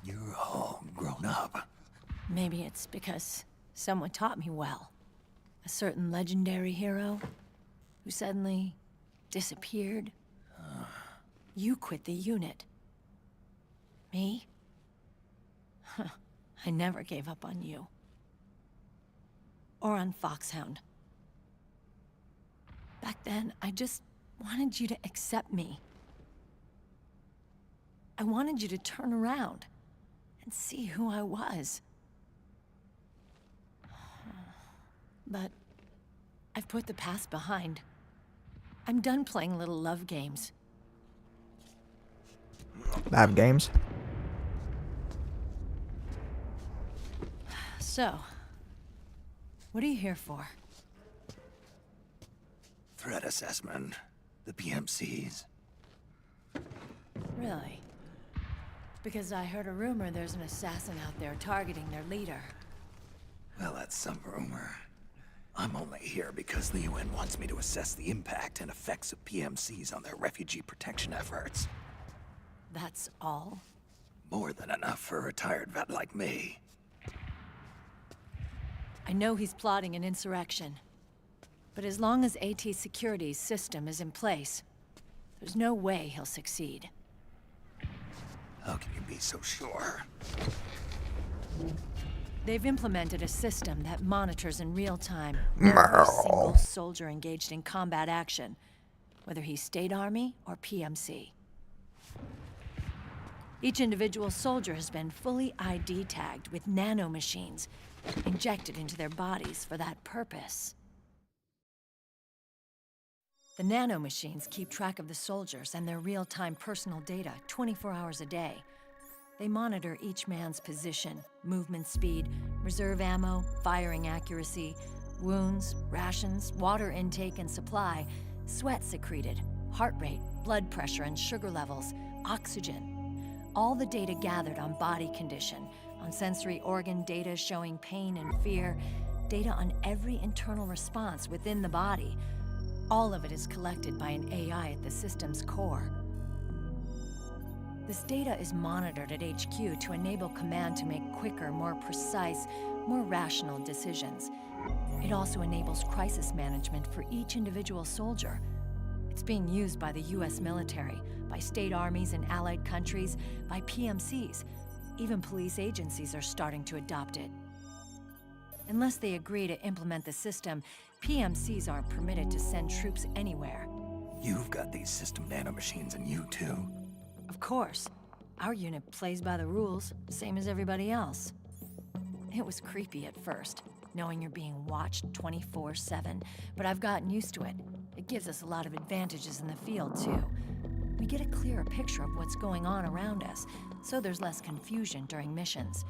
You're all grown up. Maybe it's because someone taught me well. A certain legendary hero. who suddenly disappeared. You quit the unit. Me? I never gave up on you. Or on Foxhound. Back then, I just wanted you to accept me. I wanted you to turn around and see who I was. But I've put the past behind. I'm done playing little love games. Love games? So, what are you here for? Threat assessment. The PMCs. Really? Because I heard a rumor there's an assassin out there targeting their leader. Well, that's some rumor. I'm only here because the UN wants me to assess the impact and effects of PMCs on their refugee protection efforts. That's all? More than enough for a retired vet like me. I know he's plotting an insurrection. But as long as AT Security's system is in place, there's no way he'll succeed. How can you be so sure? They've implemented a system that monitors in real time every single soldier engaged in combat action, whether he's State Army or PMC. Each individual soldier has been fully ID tagged with nanomachines injected into their bodies for that purpose. The nanomachines keep track of the soldiers and their real-time personal data 24 hours a day. They monitor each man's position, movement speed, reserve ammo, firing accuracy, wounds, rations, water intake and supply, sweat secreted, heart rate, blood pressure and sugar levels, oxygen. All the data gathered on body condition, on sensory organ data showing pain and fear, data on every internal response within the body. All of it is collected by an AI at the system's core. This data is monitored at HQ to enable command to make quicker, more precise, more rational decisions. It also enables crisis management for each individual soldier. It's being used by the US military, by state armies in allied countries, by PMCs. Even police agencies are starting to adopt it. Unless they agree to implement the system, PMCs aren't permitted to send troops anywhere. You've got these system nanomachines in you too. Of course. Our unit plays by the rules, same as everybody else. It was creepy at first, knowing you're being watched 24/7, but I've gotten used to it. It gives us a lot of advantages in the field, too. We get a clearer picture of what's going on around us, so there's less confusion during missions.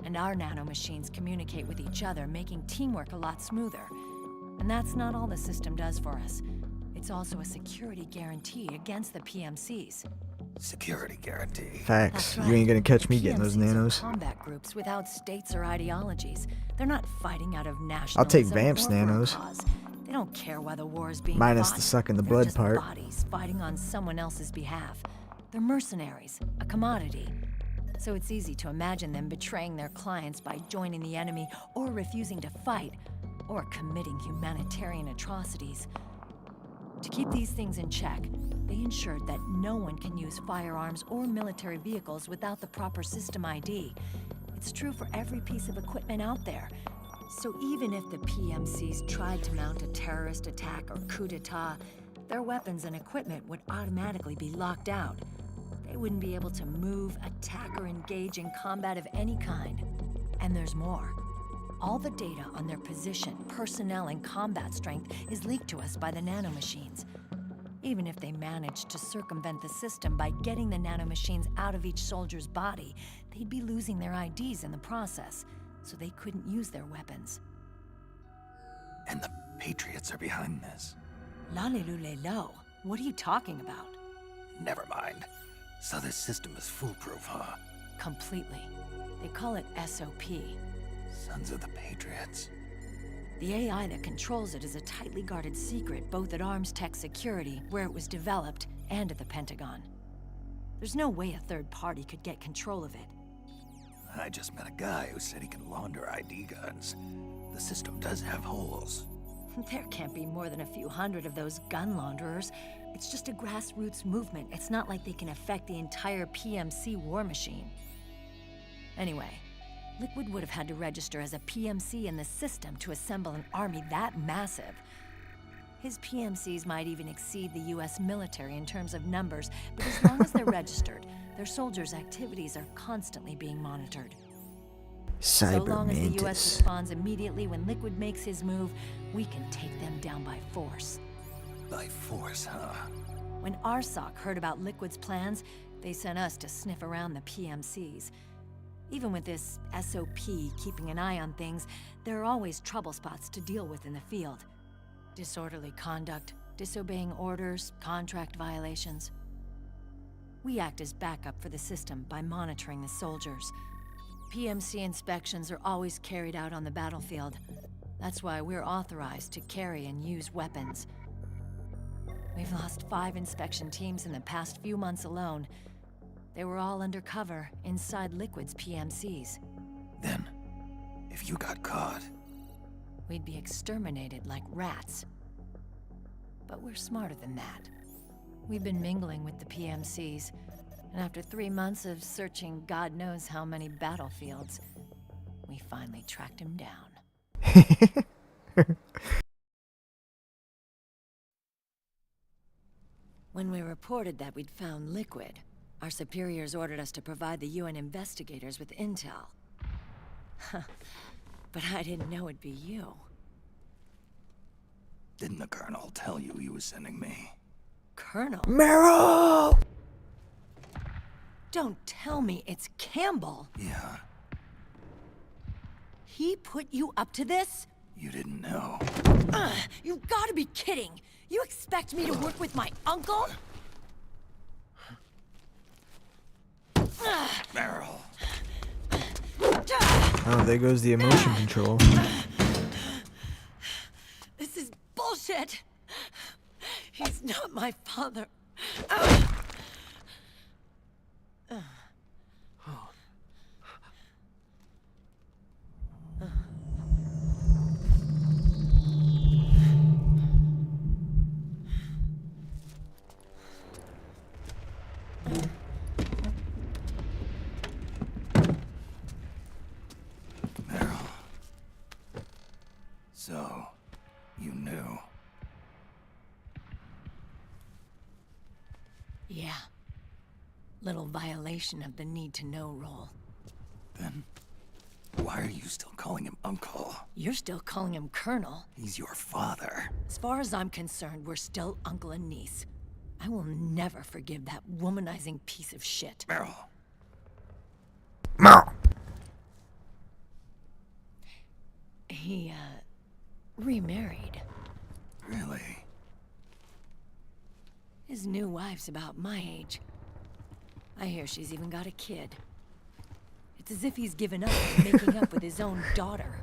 And our nanomachines communicate with each other, making teamwork a lot smoother. And that's not all the system does for us. It's also a security guarantee against the PMCs. Security guarantee. Facts. That's You ain't gonna catch me PMCs getting those are nanos. combat groups without states or ideologies. They're not fighting out of nationalism. I'll take Vamp's or for a nanos. cause. They don't care why the war is being Minus fought. the sucking the They're blood just part. bodies fighting on someone else's behalf. They're mercenaries, a commodity. So it's easy to imagine them betraying their clients by joining the enemy or refusing to fight or committing humanitarian atrocities. To keep these things in check, they ensured that no one can use firearms or military vehicles without the proper system ID. It's true for every piece of equipment out there. So even if the PMCs tried to mount a terrorist attack or coup d'etat, their weapons and equipment would automatically be locked out. They wouldn't be able to move, attack, or engage in combat of any kind. And there's more. All the data on their position, personnel, and combat strength is leaked to us by the nanomachines. Even if they managed to circumvent the system by getting the nanomachines out of each soldier's body, they'd be losing their IDs in the process, so they couldn't use their weapons. And the Patriots are behind this. Lalilulelo, what are you talking about? Never mind. So this system is foolproof, huh? Completely. They call it SOP. Sons of the Patriots. The AI that controls it is a tightly guarded secret, both at Arms Tech Security, where it was developed, and at the Pentagon. There's no way a third party could get control of it. I just met a guy who said he can launder ID guns. The system does have holes. There can't be more than a few hundred of those gun launderers. It's just a grassroots movement. It's not like they can affect the entire PMC war machine. Anyway, Liquid would have had to register as a PMC in the system to assemble an army that massive. His PMCs might even exceed the US military in terms of numbers, but as long as they're registered, their soldiers' activities are constantly being monitored. So long as the US responds immediately when Liquid makes his move, we can take them down by force. By force, huh? When RSOC heard about Liquid's plans, they sent us to sniff around the PMCs. Even with this SOP keeping an eye on things, there are always trouble spots to deal with in the field. Disorderly conduct, disobeying orders, contract violations. We act as backup for the system by monitoring the soldiers. PMC inspections are always carried out on the battlefield. That's why we're authorized to carry and use weapons. We've lost 5 inspection teams in the past few months alone. They were all undercover inside Liquid's PMCs. Then, if you got caught, we'd be exterminated like rats. But we're smarter than that. We've been mingling with the PMCs, and after 3 months of searching God knows how many battlefields, we finally tracked him down. When we reported that we'd found Liquid, our superiors ordered us to provide the UN investigators with intel. But I didn't know it'd be you. didn't the Colonel tell you he was sending me? Colonel? Meryl! Don't tell me it's Campbell. Yeah. He put you up to this? You didn't know. You gotta be kidding! You expect me to work with my uncle? Meryl. Oh, there goes the emotion control. This is bullshit! He's not my father. So, you knew. Yeah. Little violation of the need-to-know rule. Then, why are you still calling him Uncle? You're still calling him Colonel. He's your father. As far as I'm concerned, we're still uncle and niece. I will never forgive that womanizing piece of shit. Meryl. Meryl! He, remarried. Really? His new wife's about my age. I hear she's even got a kid. It's as if he's given up on making up with his own daughter.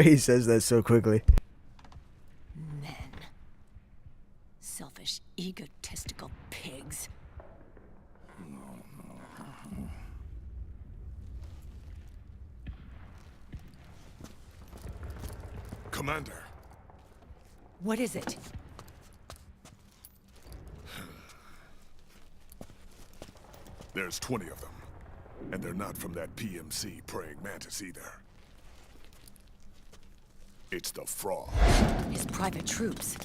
He says that so quickly. Men. Selfish, egotistical pigs. Commander. What is it? There's 20 of them. And they're not from that PMC praying mantis either. It's the Frog. His private troops.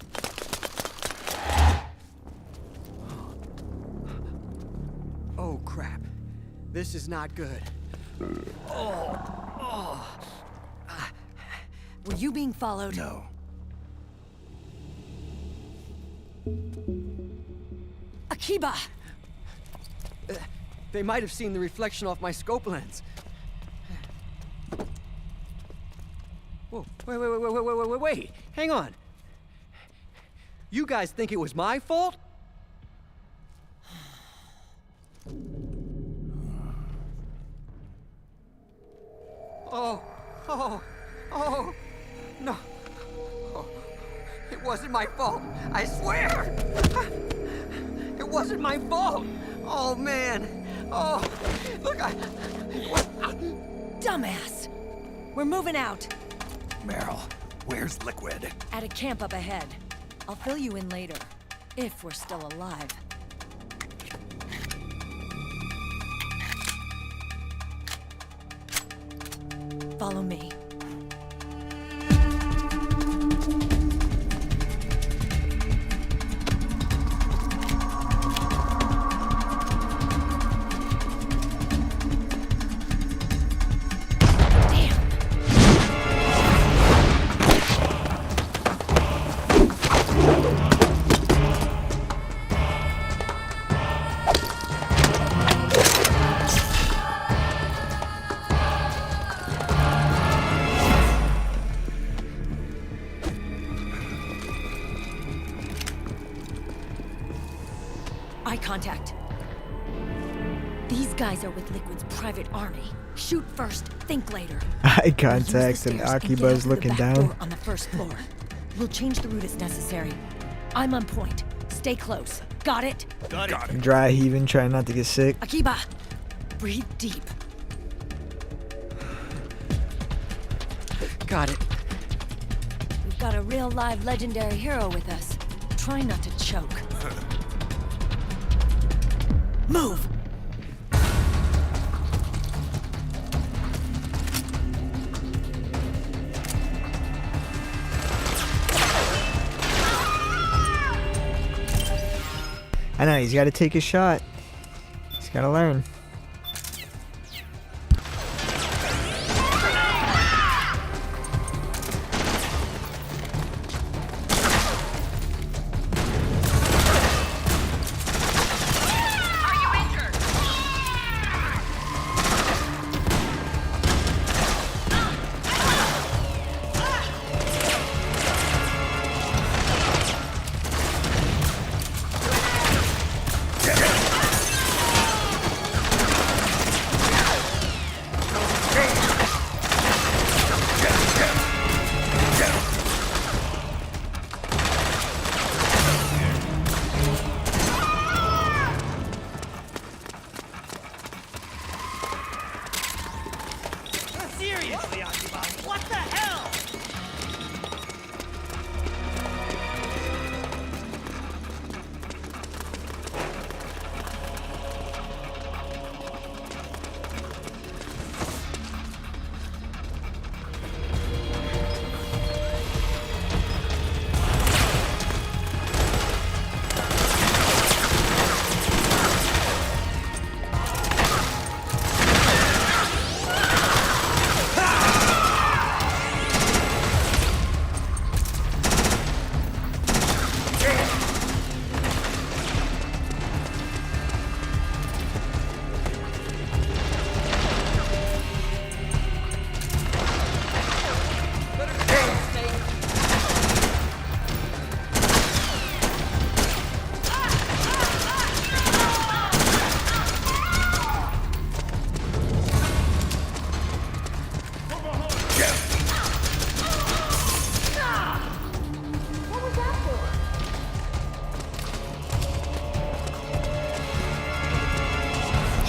Oh, crap. This is not good. Were you being followed? No. Akiba! They might have seen the reflection off my scope lens. Whoa, wait. Hang on. You guys think it was my fault? Oh, no. Oh, it wasn't my fault, I swear! It wasn't my fault! Oh, man. Oh, look, Dumbass! We're moving out. Meryl, Where's Liquid? At a camp up ahead. I'll fill you in later. If we're still alive. Follow me. Eye contact. These guys are with Liquid's private army. Shoot first, think later. Eye contact and Akiba's looking down. On the first floor. We'll change the route as necessary. I'm on point. Stay close. Got it? Got it. Dry heaving, trying not to get sick. Akiba, breathe deep. Got it. We've got a real live legendary hero with us. Try not to choke. Move! I know, he's got to take a shot. He's got to learn.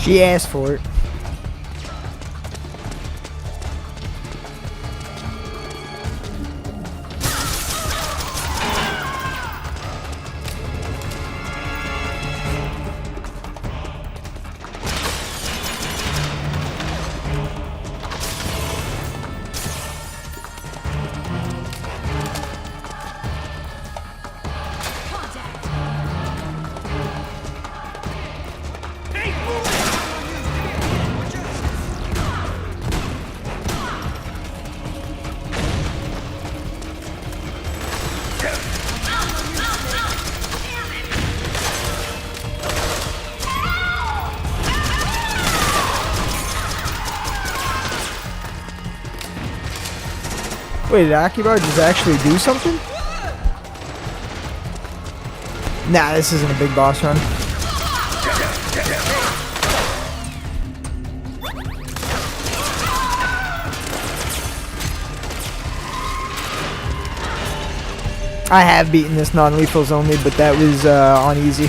She asked for it. Wait, did Akibar just actually do something? Nah, this isn't a big boss run. I have beaten this non-lethals only, but that was on easy.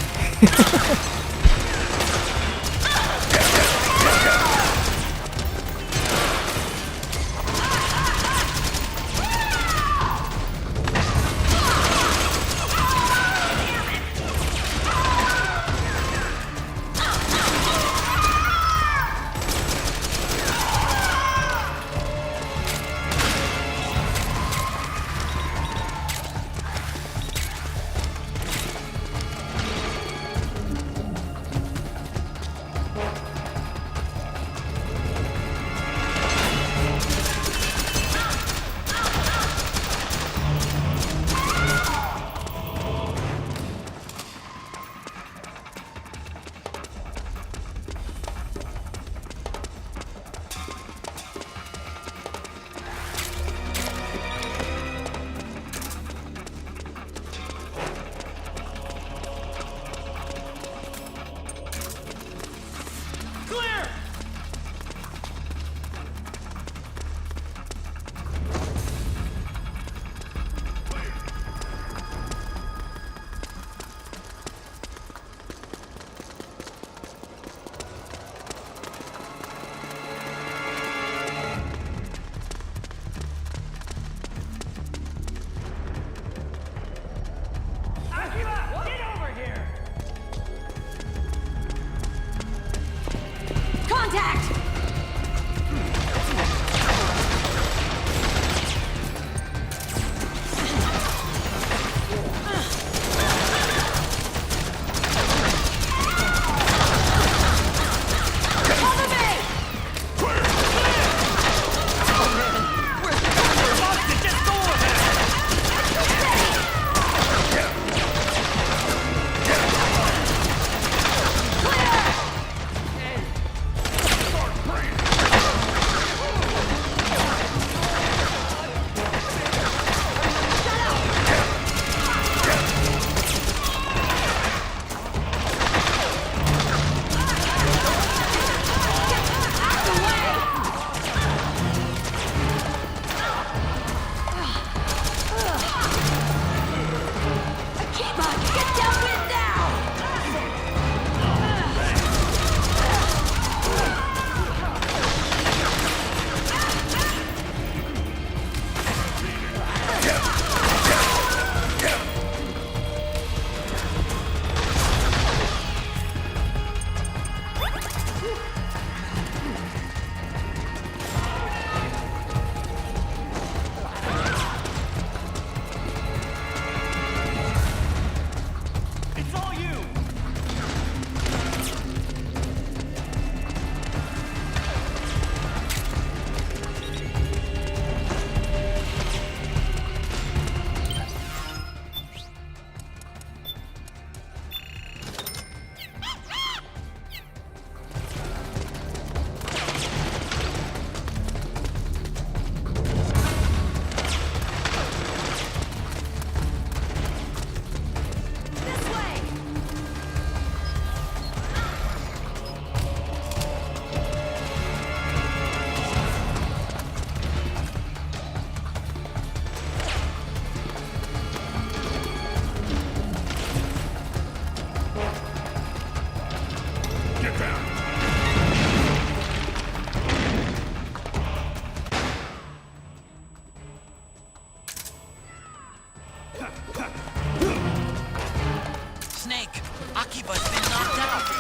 Akiba's been knocked out.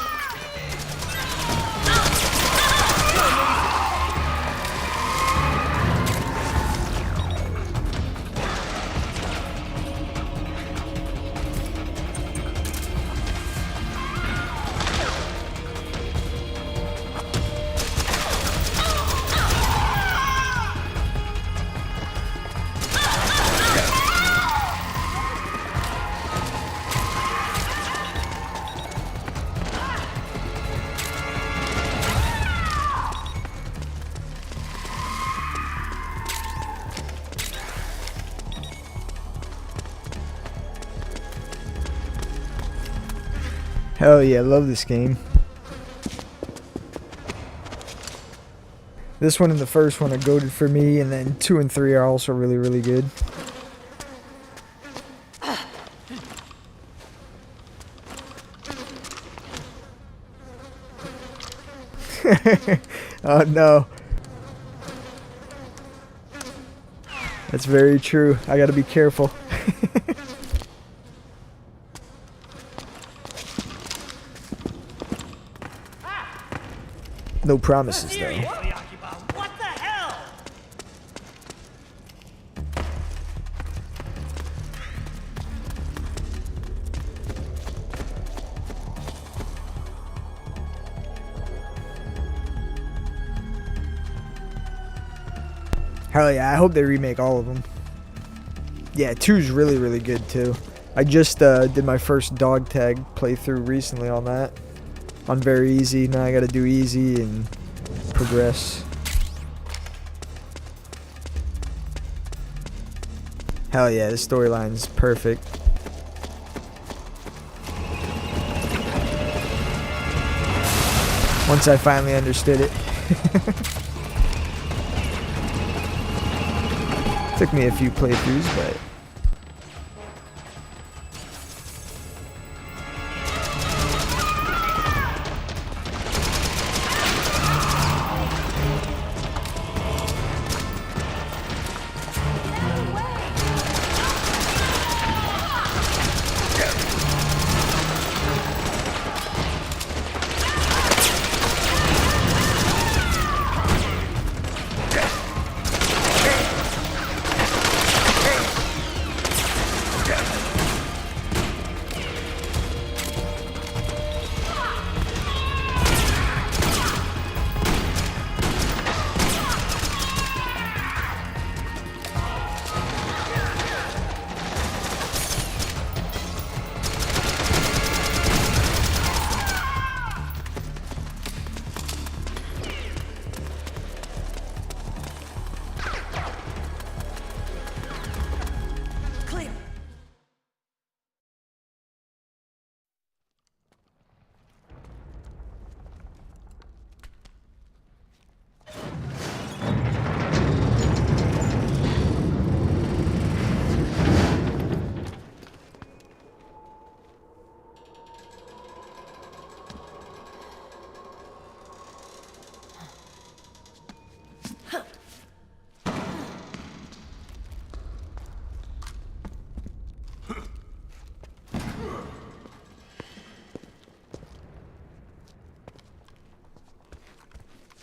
Hell yeah, I love this game. This one and the first one are goated for me, and then 2 and 3 are also really, really good. Oh no. That's very true. I gotta be careful. No promises, though. What the hell? Hell yeah, I hope they remake all of them. Yeah, 2's really, really good, too. I just did my first dog tag playthrough recently on that. On very easy. Now I gotta do easy and progress. Hell yeah, this storyline's perfect. Once I finally understood it. Took me a few playthroughs, but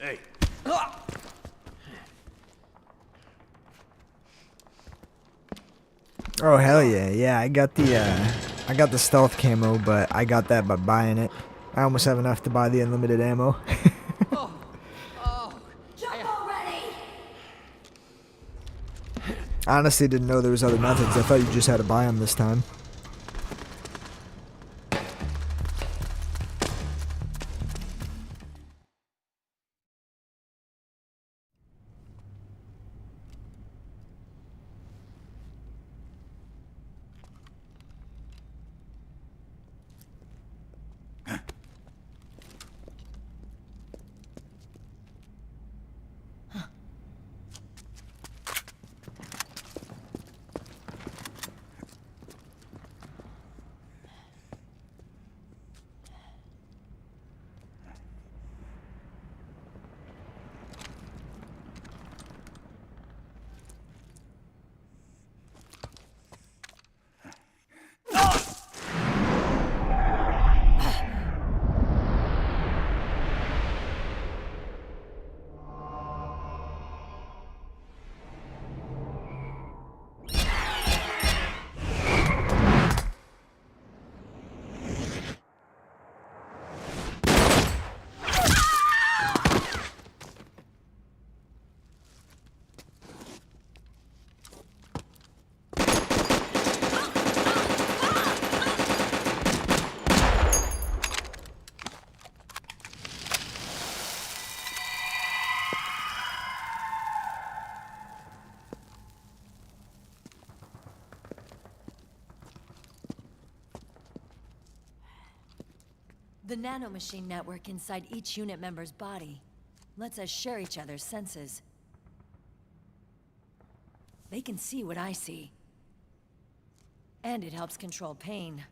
Hey. oh hell yeah, yeah. I got the stealth camo, but I got that by buying it. I almost have enough to buy the unlimited ammo. I honestly didn't know there was other methods. I thought you just had to buy them this time. The nanomachine network inside each unit member's body lets us share each other's senses. They can see what I see. And it helps control pain.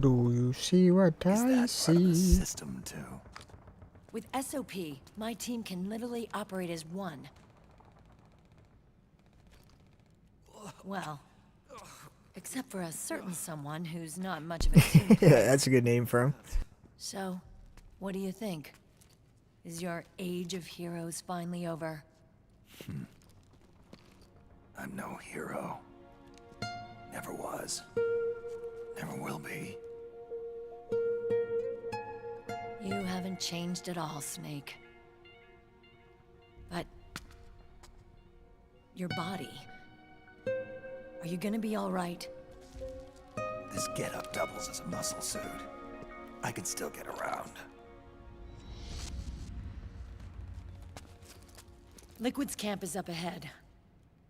Do you see what I Is that part of the see? system, too? With SOP, my team can literally operate as one. Well, except for a certain someone who's not much of a team Yeah, player. that's a good name for him. So, what do you think? Is your age of heroes finally over? I'm no hero. Never was. Never will be. You haven't changed at all, Snake. But... your body... are you gonna be all right? This getup doubles as a muscle suit. I can still get around. Liquid's camp is up ahead.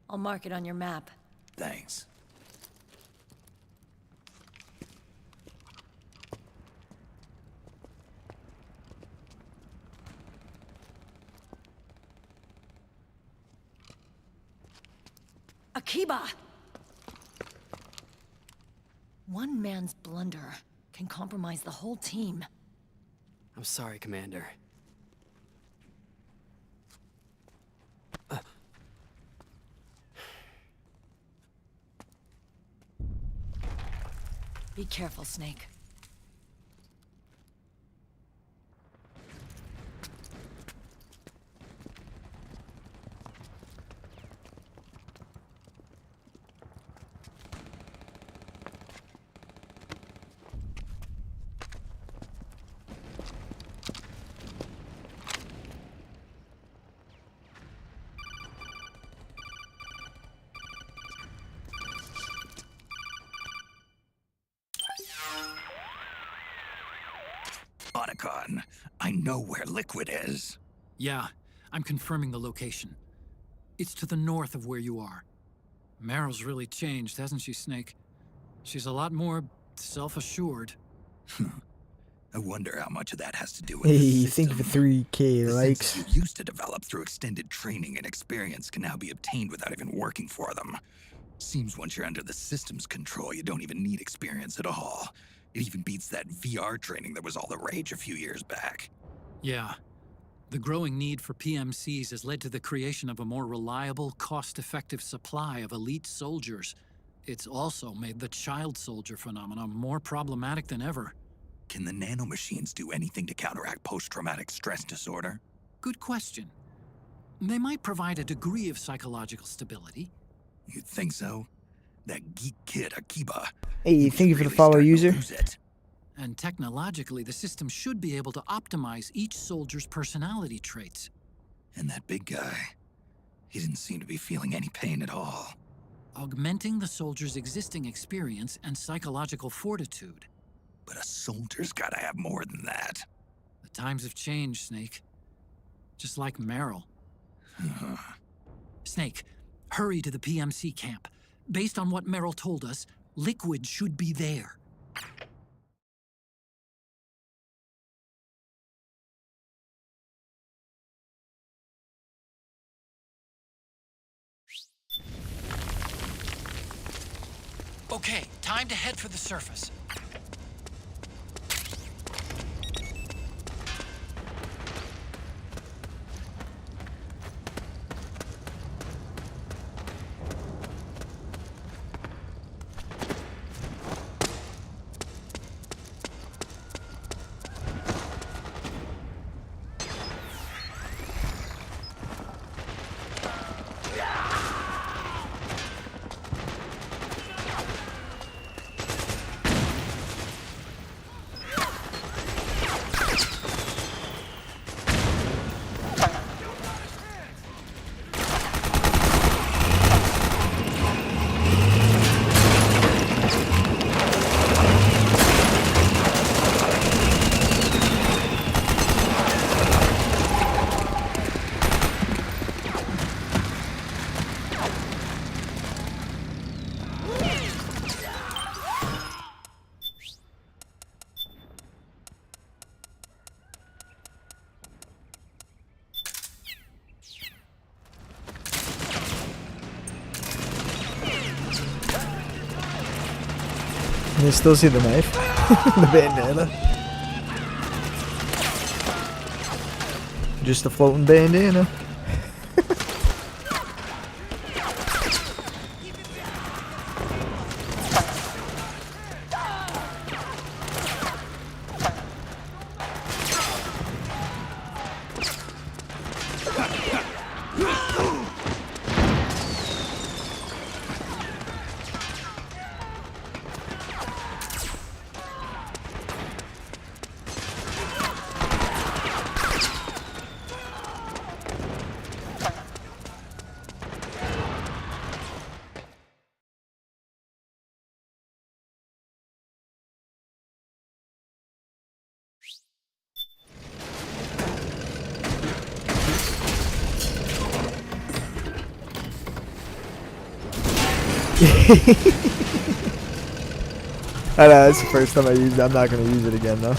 I'll mark it on your map. Thanks. Akiba! One man's blunder can compromise the whole team. I'm sorry, Commander. Be careful, Snake. Otacon, I know where Liquid is. Yeah, I'm confirming the location. It's to the north of where you are. Meryl's really changed, hasn't she, Snake? She's a lot more self-assured. I wonder how much of that has to do with Hey, the thank you system. for 3K The likes. senses you used to develop through extended training and experience can now be obtained without even working for them. Seems once you're under the system's control, you don't even need experience at all. It even beats that VR training that was all the rage a few years back. Yeah. The growing need for PMCs has led to the creation of a more reliable, cost-effective supply of elite soldiers. It's also made the child soldier phenomenon more problematic than ever. Can the nanomachines do anything to counteract post-traumatic stress disorder? Good question. They might provide a degree of psychological stability. You'd think so? That geek kid, Akiba. Hey, thank you for the follow, user. And technologically, the system should be able to optimize each soldier's personality traits. And that big guy, he didn't seem to be feeling any pain at all. Augmenting the soldier's existing experience and psychological fortitude. But a soldier's gotta have more than that. The times have changed, Snake. Just like Meryl. Snake, hurry to the PMC camp. Based on what Meryl told us, Liquid should be there. Okay, time to head for the surface. Can you still see the knife? The bandana. Just a floating bandana. I know, that's the first time I used it. I'm not going to use it again, though.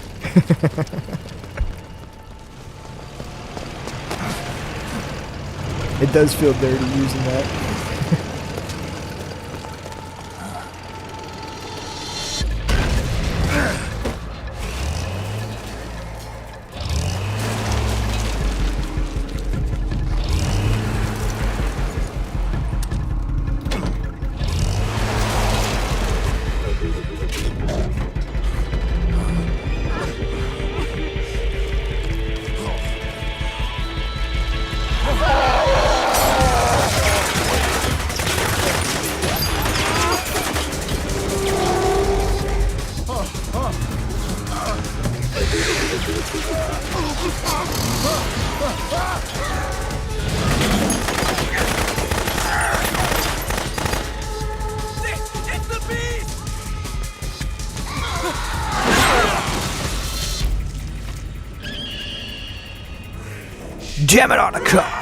It does feel dirty using that. Jam it on the car.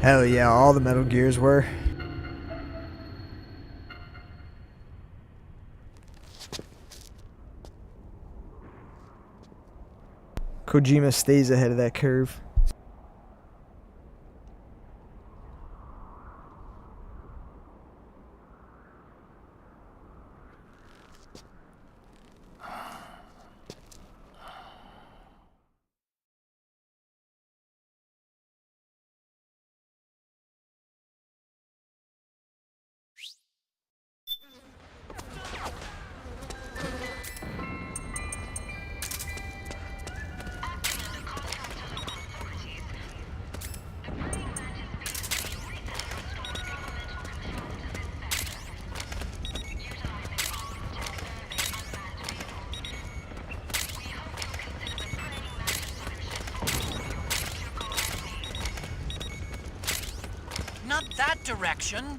Hell yeah, all the Metal Gears were. Kojima stays ahead of that curve. direction.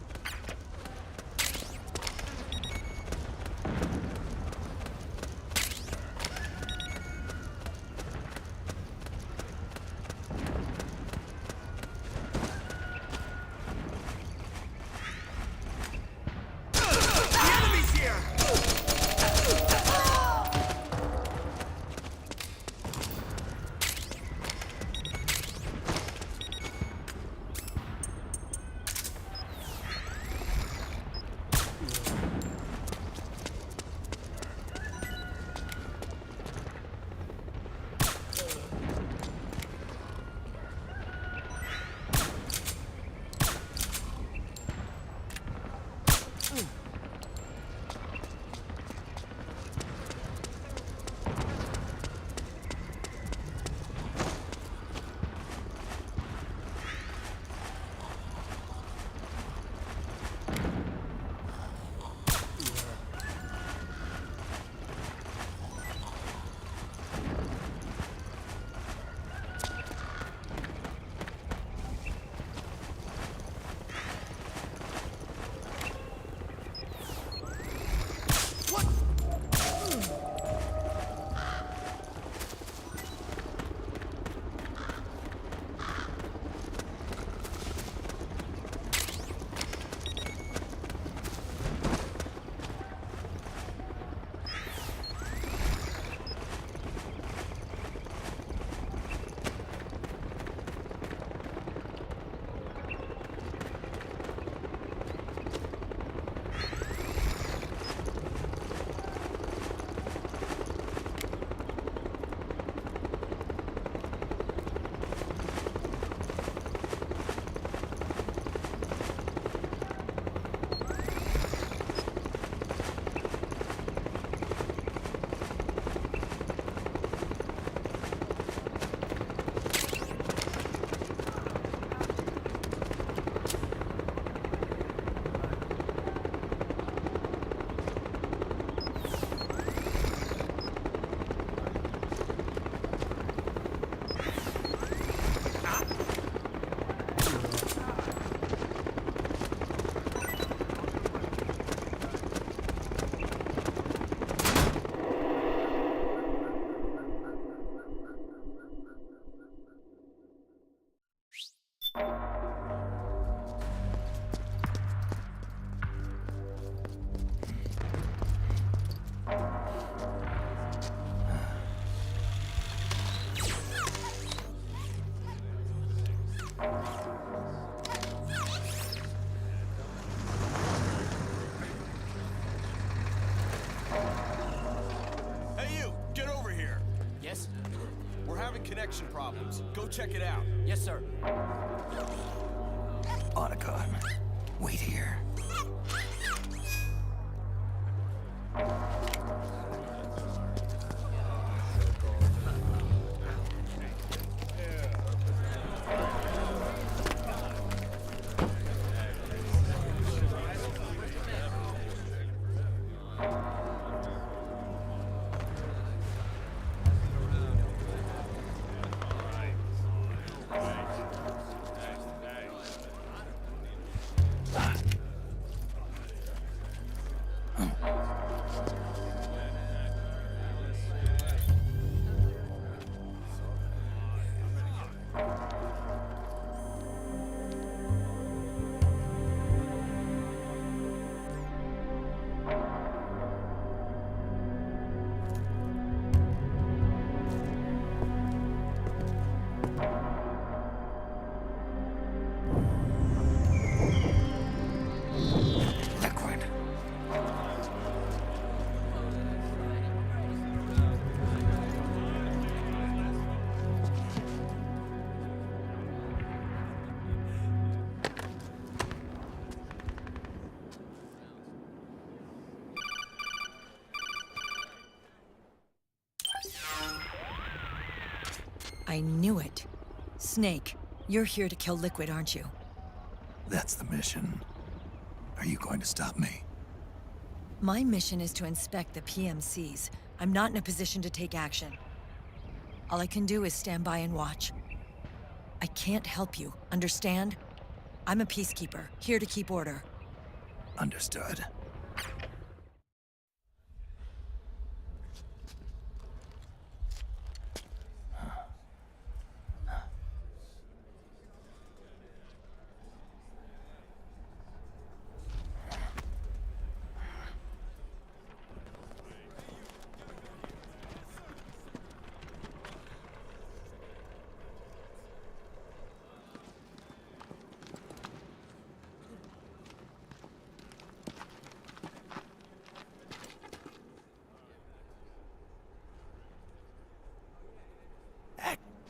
Connection problems. Go check it out. Yes, sir. Otacon, wait here. I knew it. Snake, you're here to kill Liquid, aren't you? That's the mission. Are you going to stop me? My mission is to inspect the PMCs. I'm not in a position to take action. All I can do is stand by and watch. I can't help you, understand? I'm a peacekeeper, here to keep order. Understood.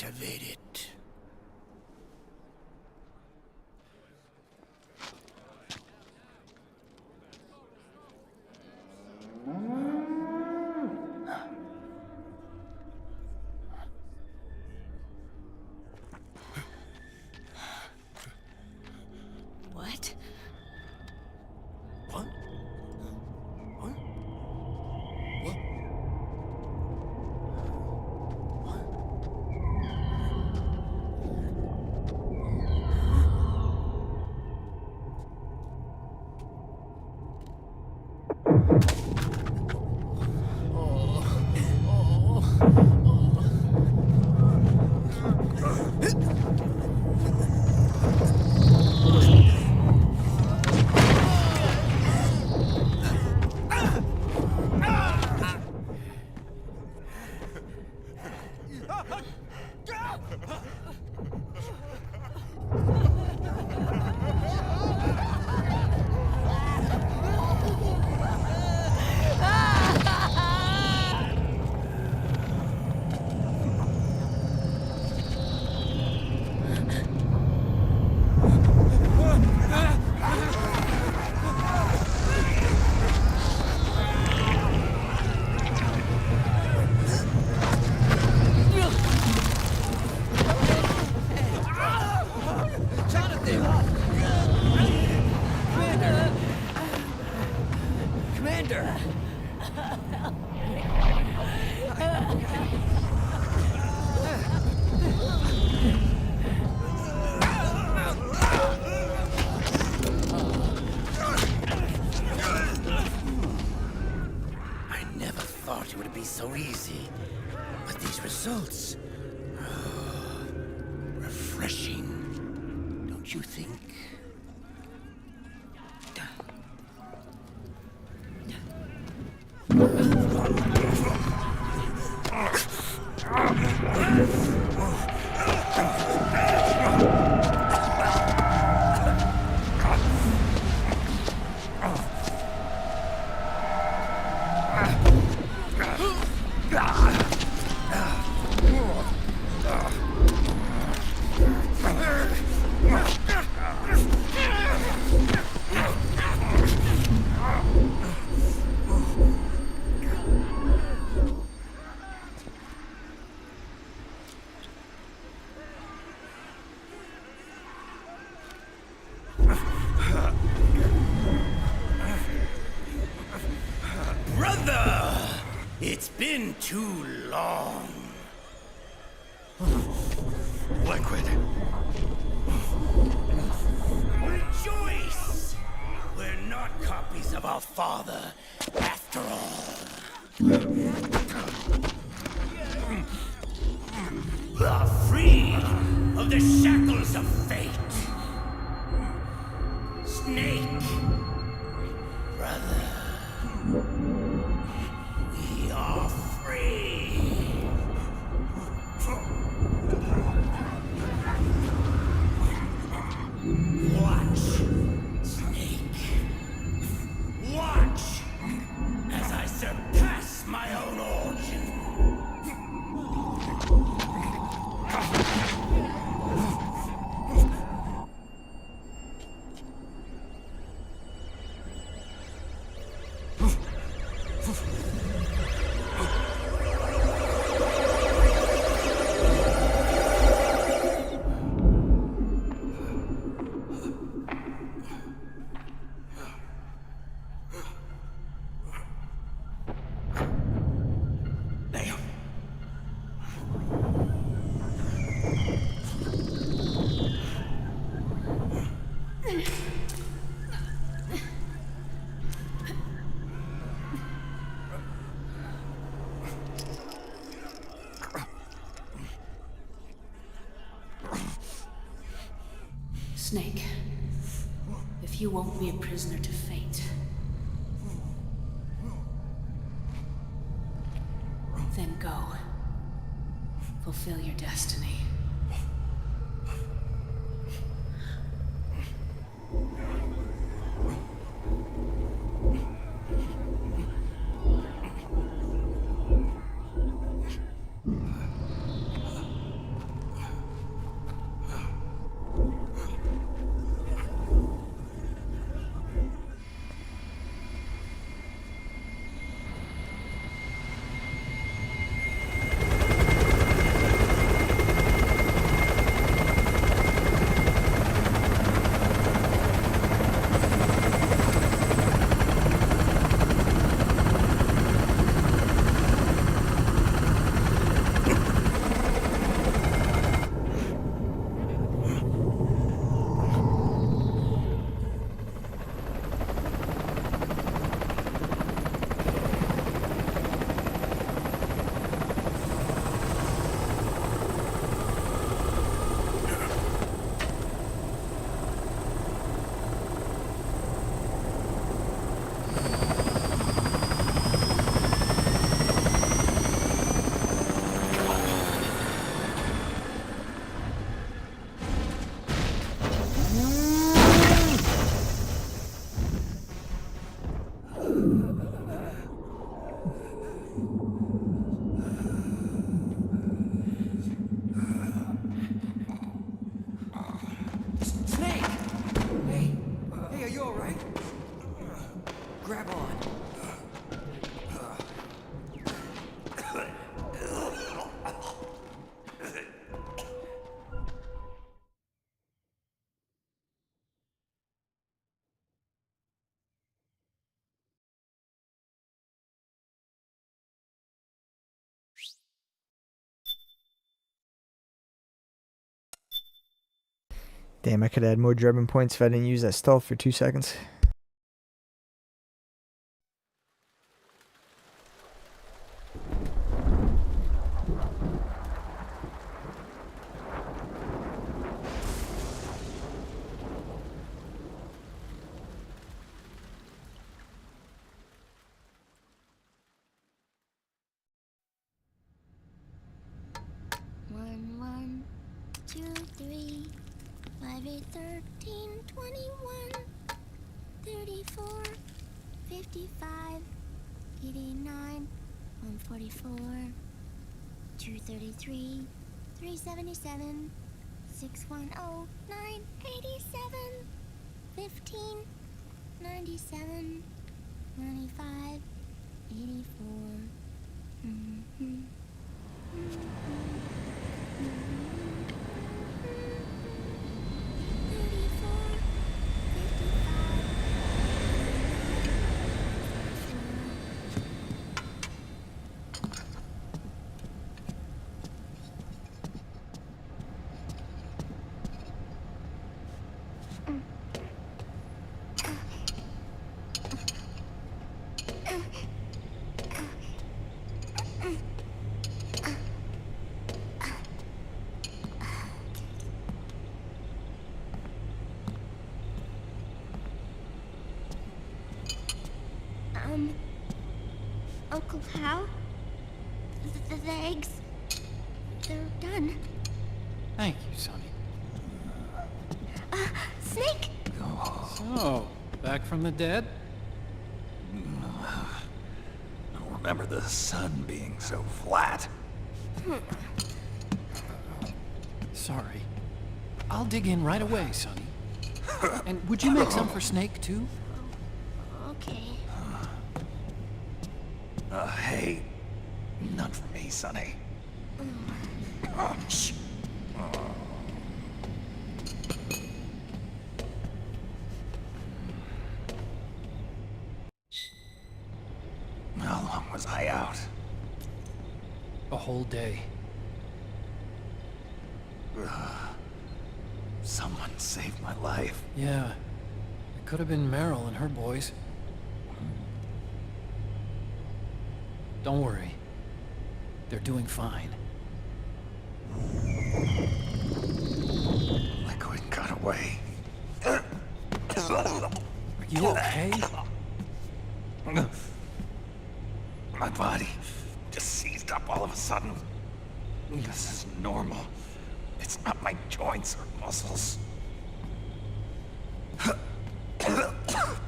Activate it. What? What? What? What? Commander! I never thought it would be so easy. But these results... refreshing, don't you think? Brother! It's been too long. Liquid. Rejoice! We're not copies of our father, after all. Are free of the shackles of fate. Snake, brother. We are free. Watch, Snake. Watch as I surpass my own origin. Snake, if you won't be a prisoner to fate, then go. Fulfill your destiny. Grab on. Damn, I could add more Drebin points if I didn't use that stealth for 2 seconds. One, 1, 2, 3, 5, 8, 13, 21, 34, 55, 89, 144, 233, 377, 610, 987, 15, 97, 95, 84. Uncle Hal? The eggs? They're done. Thank you, Sonny. Snake! So, back from the dead? I don't remember the sun being so flat. Sorry. I'll dig in right away, Sonny. And would you make some for Snake, too? Okay. Hey, none for me, Sonny. Shh. How long was I out? A whole day. Someone saved my life. Yeah. It could have been Meryl and her boys. Don't worry. They're doing fine. Liquid got away. You okay? My body just seized up all of a sudden. This is normal. It's not my joints or muscles.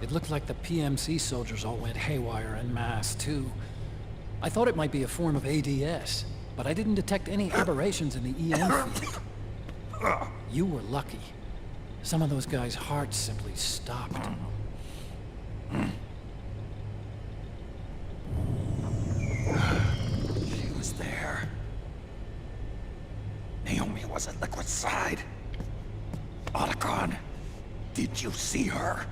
It looked like the PMC soldiers all went haywire en masse, too. I thought it might be a form of ADS, but I didn't detect any aberrations in the EM field. You were lucky. Some of those guys' hearts simply stopped. She was there. Naomi was at Liquid's side. Otacon, did you see her?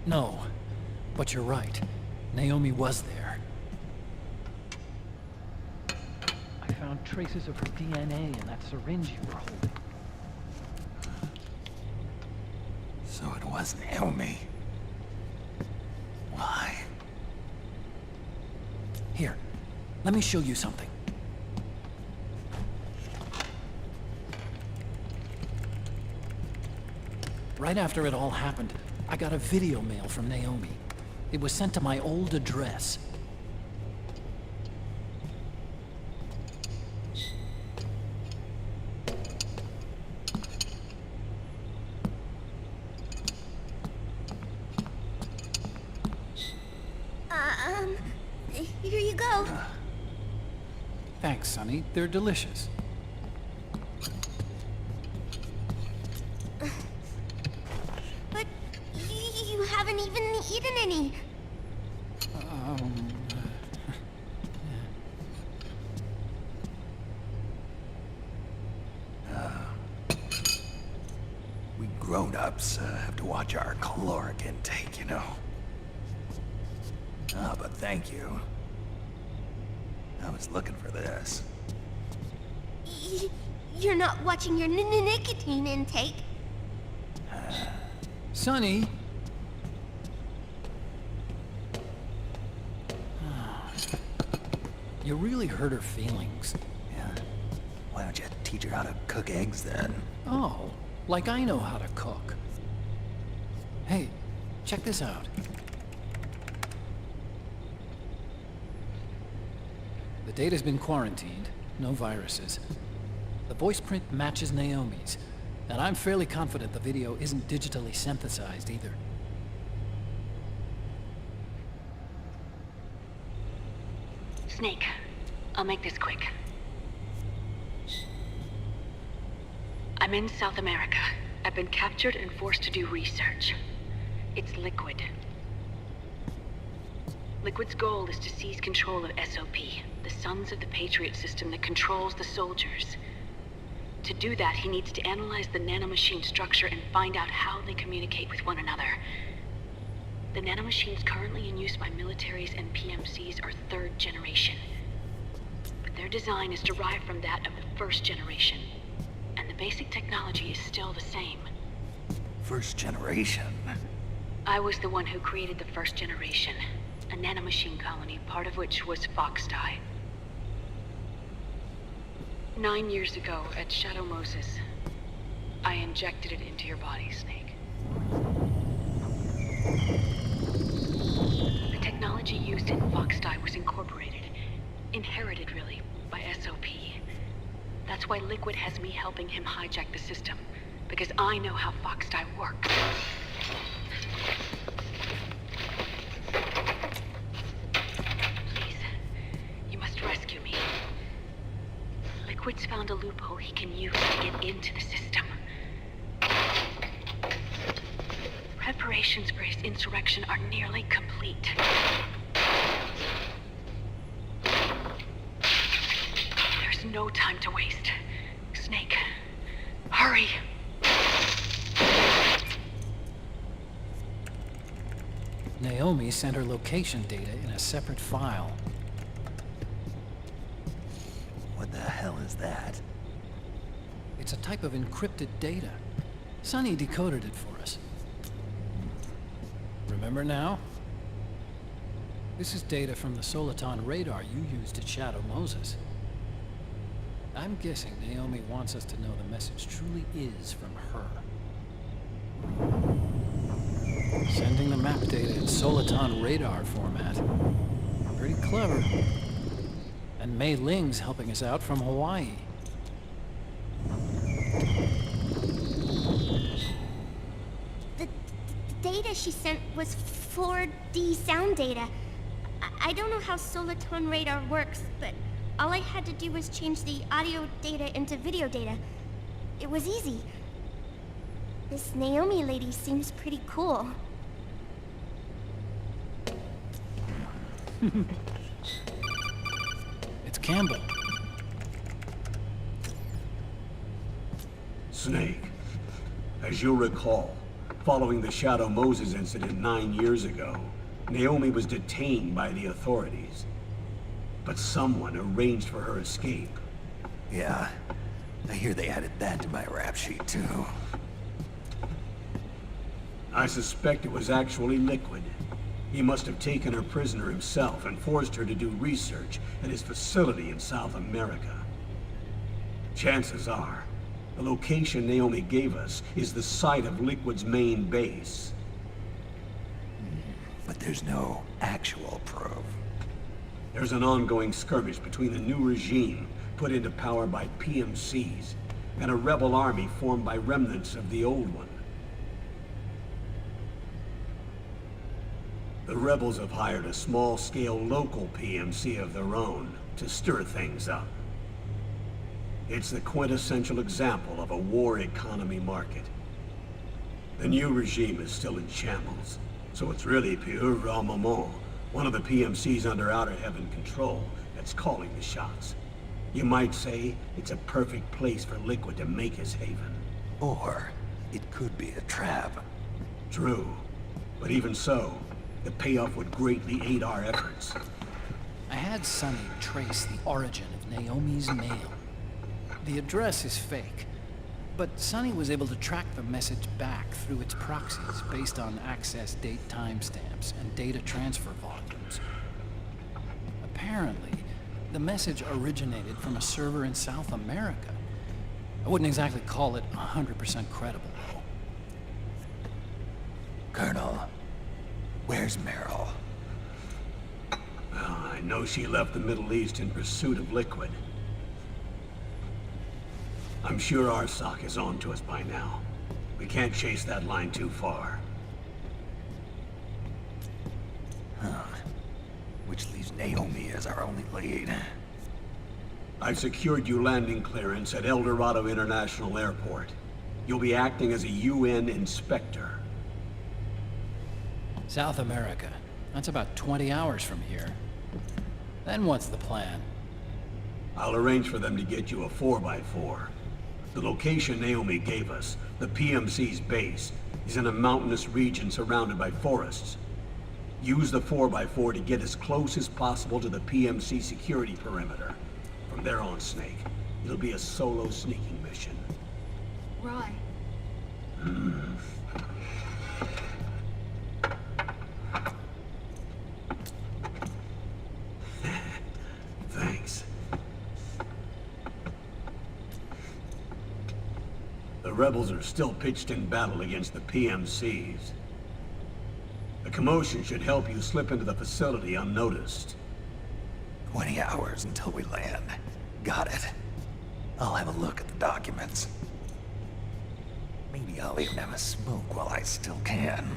No, but you're right. Naomi was there. I found traces of her DNA in that syringe you were holding. So it was Naomi. Why? Here, let me show you something. Right after it all happened, I got a video mail from Naomi. It was sent to my old address. Here you go. Thanks, Sonny. They're delicious. But you haven't even eaten any. We grown-ups have to watch our caloric intake, you know. Ah, but thank you. I was looking for this. You're not watching your nicotine intake. Sonny! You really hurt her feelings. Yeah. Why don't you teach her how to cook eggs then? Oh, like I know how to cook. Hey, check this out. The data's been quarantined, no viruses. The voice print matches Naomi's, and I'm fairly confident the video isn't digitally synthesized either. Snake, I'll make this quick. I'm in South America. I've been captured and forced to do research. It's Liquid. Liquid's goal is to seize control of SOP, the Sons of the Patriot system that controls the soldiers. To do that, he needs to analyze the nanomachine structure and find out how they communicate with one another. The nanomachines currently in use by militaries and PMCs are third generation. But their design is derived from that of the first generation. And the basic technology is still the same. First generation? I was the one who created the first generation. A nanomachine colony, part of which was Foxdie. 9 years ago, at Shadow Moses, I injected it into your body, Snake. The technology used in Foxdie was incorporated, inherited really, by SOP. That's why Liquid has me helping him hijack the system, because I know how Foxdie works. Rescue me. Liquid's found a loophole he can use to get into the system. Preparations for his insurrection are nearly complete. There's no time to waste. Snake, hurry! Naomi sent her location data in a separate file. What the hell is that? It's a type of encrypted data. Sonny decoded it for us. Remember now? This is data from the Soliton radar you used at Shadow Moses. I'm guessing Naomi wants us to know the message truly is from her. Sending the map data in soliton radar format. Pretty clever. And Mei Ling's helping us out from Hawaii. The data she sent was 4D sound data. I don't know how soliton radar works, but all I had to do was change the audio data into video data. It was easy. This Naomi lady seems pretty cool. It's Campbell. Snake, as you'll recall, following the Shadow Moses incident 9 years ago, Naomi was detained by the authorities. But someone arranged for her escape. Yeah, I hear they added that to my rap sheet too. I suspect it was actually Liquid. He must have taken her prisoner himself and forced her to do research at his facility in South America. Chances are, the location Naomi gave us is the site of Liquid's main base. But there's no actual proof. There's an ongoing skirmish between the new regime put into power by PMCs and a rebel army formed by remnants of the old one. The rebels have hired a small-scale local PMC of their own to stir things up. It's the quintessential example of a war economy market. The new regime is still in shambles, so it's really pure armament, one of the PMCs under Outer Heaven control, that's calling the shots. You might say it's a perfect place for Liquid to make his haven. Or it could be a trap. True, but even so, the payoff would greatly aid our efforts. I had Sonny trace the origin of Naomi's mail. The address is fake, but Sonny was able to track the message back through its proxies based on access date timestamps and data transfer volumes. Apparently, the message originated from a server in South America. I wouldn't exactly call it 100% credible, though. Colonel, where's Meryl? Well, I know she left the Middle East in pursuit of Liquid. I'm sure Arsak is on to us by now. We can't chase that line too far. Huh. Which leaves Naomi as our only lead. I've secured you landing clearance at El Dorado International Airport. You'll be acting as a UN inspector. South America. That's about 20 hours from here. Then what's the plan? I'll arrange for them to get you a 4x4. The location Naomi gave us, the PMC's base, is in a mountainous region surrounded by forests. Use the 4x4 to get as close as possible to the PMC security perimeter. From there on, Snake, it'll be a solo sneaking mission. Right. Thanks. The rebels are still pitched in battle against the PMCs. The commotion should help you slip into the facility unnoticed. 20 hours until we land. Got it. I'll have a look at the documents. Maybe I'll even have a smoke while I still can.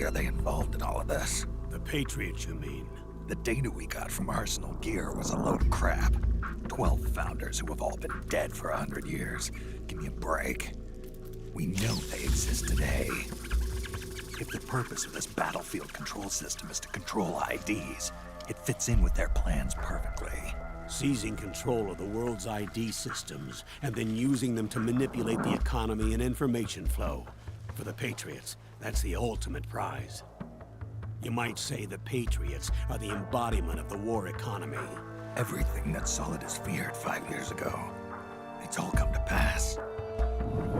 are they involved in all of this? The Patriots, you mean? The data we got from Arsenal Gear was a load of crap. 12 founders who have all been dead for 100 years. Give me a break. We know they exist today. If the purpose of this battlefield control system is to control IDs, it fits in with their plans perfectly. Seizing control of the world's ID systems and then using them to manipulate the economy and information flow. For the Patriots, that's the ultimate prize. You might say the Patriots are the embodiment of the war economy. Everything that Solidus feared 5 years ago, it's all come to pass.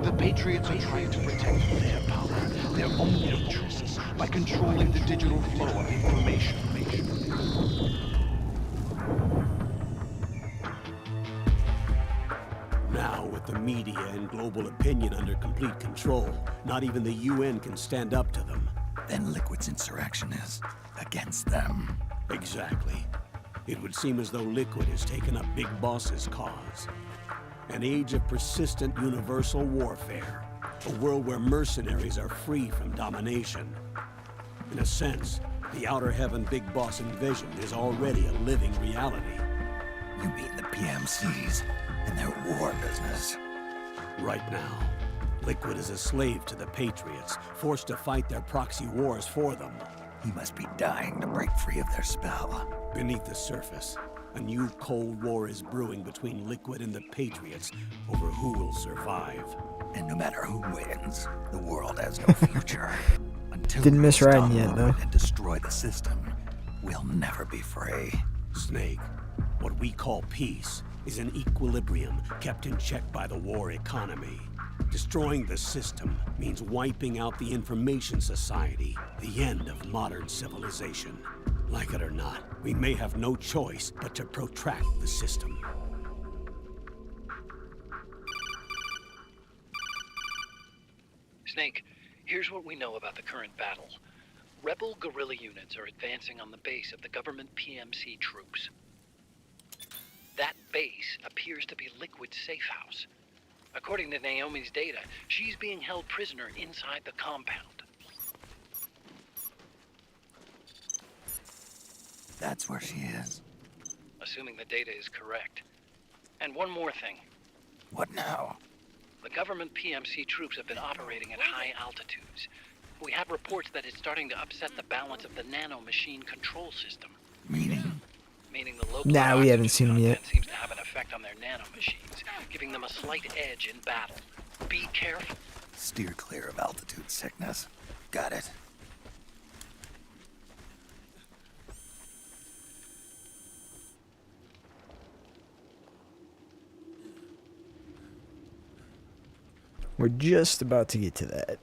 The Patriots are trying to protect their power, their omnivorous, by controlling the digital flow of information. Now, with the media and global opinion under complete control, not even the UN can stand up to them. Then Liquid's insurrection is against them. Exactly. It would seem as though Liquid has taken up Big Boss's cause. An age of persistent universal warfare. A world where mercenaries are free from domination. In a sense, the Outer Heaven Big Boss envisioned is already a living reality. You mean the PMCs and their war business? Right now, Liquid is a slave to the Patriots, forced to fight their proxy wars for them. He must be dying to break free of their spell. Beneath the surface, a new Cold War is brewing between Liquid and the Patriots over who will survive. And no matter who wins, the world has no future. Until Didn't miss we riding stop yet, though. and destroy the system, we'll never be free. Snake, what we call peace is an equilibrium kept in check by the war economy. Destroying the system means wiping out the information society, the end of modern civilization. Like it or not, we may have no choice but to protract the system. Snake, here's what we know about the current battle. Rebel guerrilla units are advancing on the base of the government PMC troops. That base appears to be Liquid's safe house. According to Naomi's data, she's being held prisoner inside the compound. That's where she is. Assuming the data is correct. And one more thing. What now? The government PMC troops have been operating at high altitudes. We have reports that it's starting to upset the balance of the nanomachine control system. Meaning? Meaning the local Nah, we haven't seen him yet. seems to have an effect on their nanomachines, giving them a slight edge in battle. Be careful. Steer clear of altitude sickness. Got it. We're just about to get to that.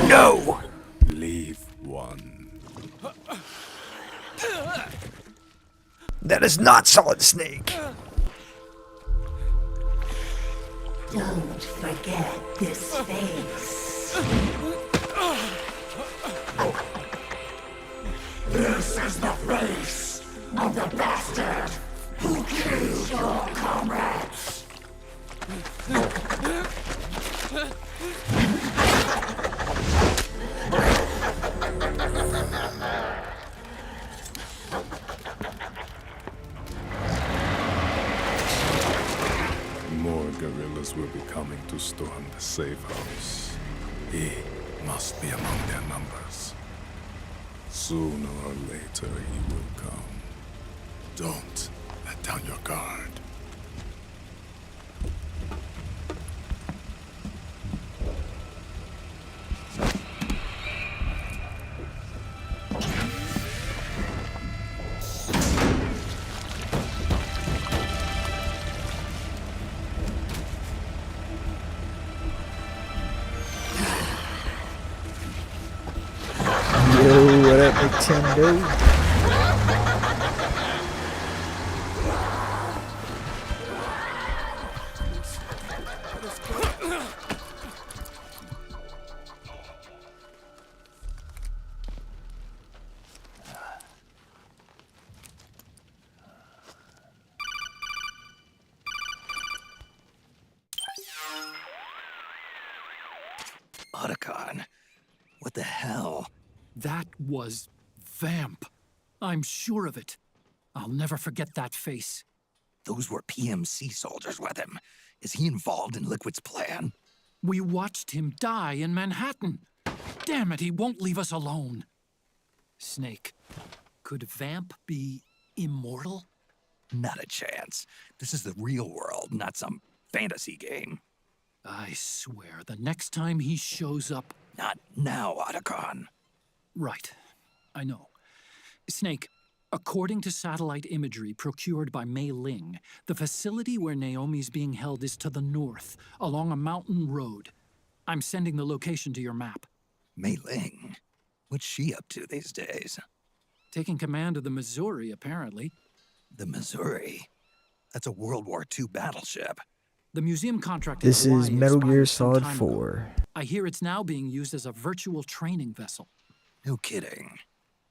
No! Leave one. That is not Solid Snake. Don't forget this face. This is the face of the bastard who killed your comrades. More guerrillas will be coming to storm the safe house. He must be among their numbers. Sooner or later, he will come. Don't let down your guard. Yo, what up, Nintendo? Otacon, what the hell? That was Vamp. I'm sure of it. I'll never forget that face. Those were PMC soldiers with him. Is he involved in Liquid's plan? We watched him die in Manhattan. Damn it, he won't leave us alone. Snake, could Vamp be immortal? Not a chance. This is the real world, not some fantasy game. I swear, the next time he shows up... Not now, Otacon. Right. I know. Snake, according to satellite imagery procured by Mei Ling, the facility where Naomi's being held is to the north, along a mountain road. I'm sending the location to your map. Mei Ling? What's she up to these days? Taking command of the Missouri, apparently. The Missouri? That's a World War II battleship. The museum contract This in is Hawaii Metal Gear expired some Solid time 4. ago. I hear it's now being used as a virtual training vessel. No kidding.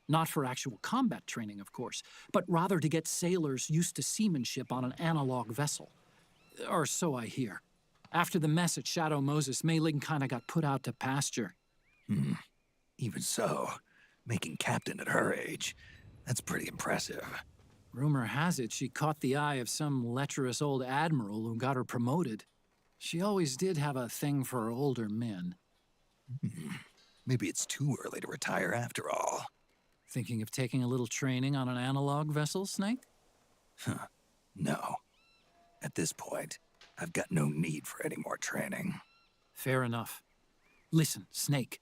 Not for actual combat training, of course, but rather to get sailors used to seamanship on an analog vessel. Or so I hear. After the mess at Shadow Moses, Mei Ling kinda got put out to pasture. Even so, making captain at her age, that's pretty impressive. Rumor has it she caught the eye of some lecherous old admiral who got her promoted. She always did have a thing for older men. Maybe it's too early to retire after all. Thinking of taking a little training on an analog vessel, Snake? No. At this point, I've got no need for any more training. Fair enough. Listen, Snake.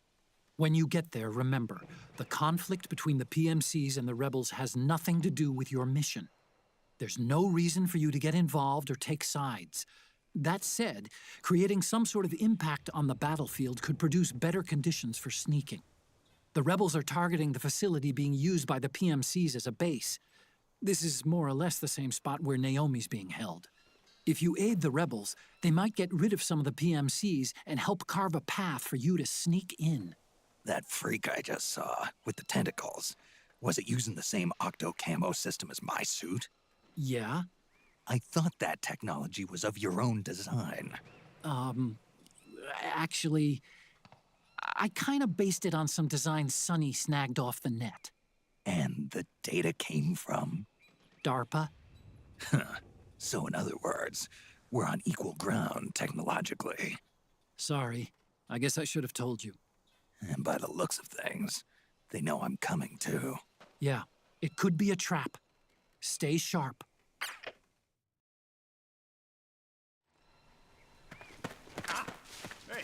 When you get there, remember, the conflict between the PMCs and the rebels has nothing to do with your mission. There's no reason for you to get involved or take sides. That said, creating some sort of impact on the battlefield could produce better conditions for sneaking. The rebels are targeting the facility being used by the PMCs as a base. This is more or less the same spot where Naomi's being held. If you aid the rebels, they might get rid of some of the PMCs and help carve a path for you to sneak in. That freak I just saw, with the tentacles, was it using the same octo-camo system as my suit? Yeah? I thought that technology was of your own design. Actually, I kinda based it on some design Sonny snagged off the net. And the data came from? DARPA? So in other words, we're on equal ground technologically. Sorry. I guess I should have told you. And by the looks of things, they know I'm coming too. Yeah, it could be a trap. Stay sharp.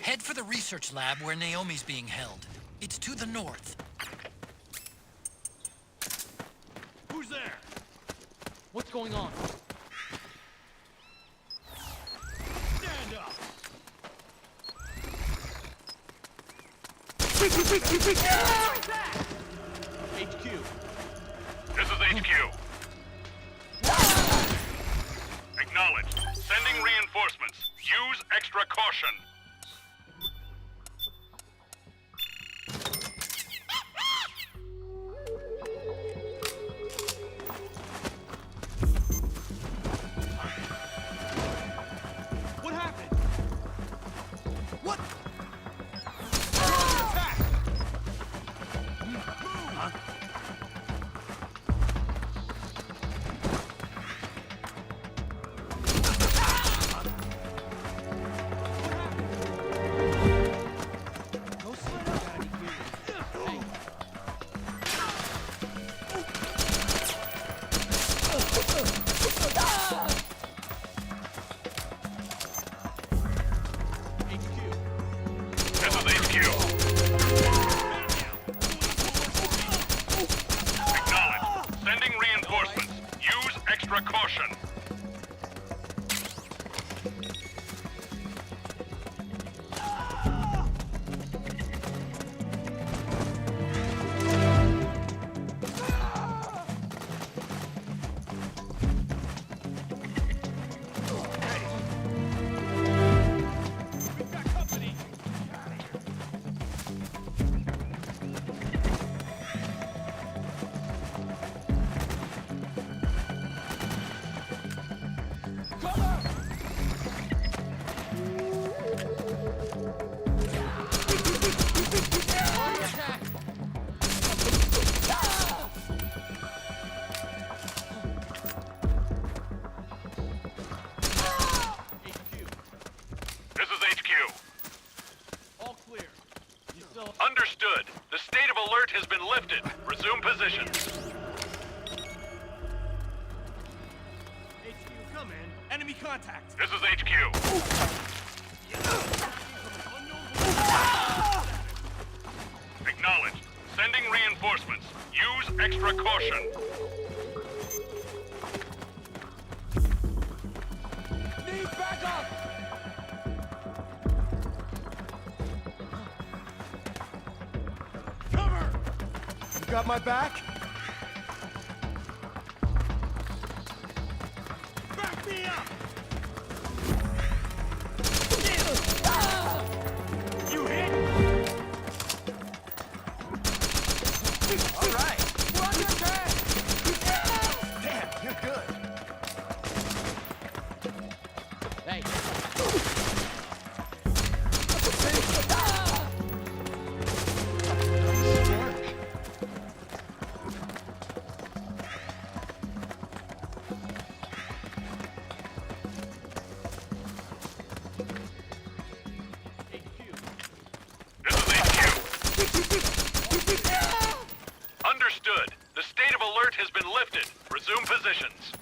Head for the research lab where Naomi's being held. It's to the north. Who's there? What's going on? Stand up! HQ. This is HQ. Acknowledged. Sending reinforcements. Use extra caution. What happened? HQ. Acknowledged. Sending reinforcements. Use extra caution. This is HQ. All clear. You still... Understood. The state of alert has been lifted. Resume position. HQ, come in. Enemy contact. This is HQ. Acknowledged. Sending reinforcements. Use extra caution. Need backup! Cover! You got my back? Back me up! You hit? All right. We're on your track. Damn, you're good. Hey. Understood. The state of alert has been lifted. Resume positions.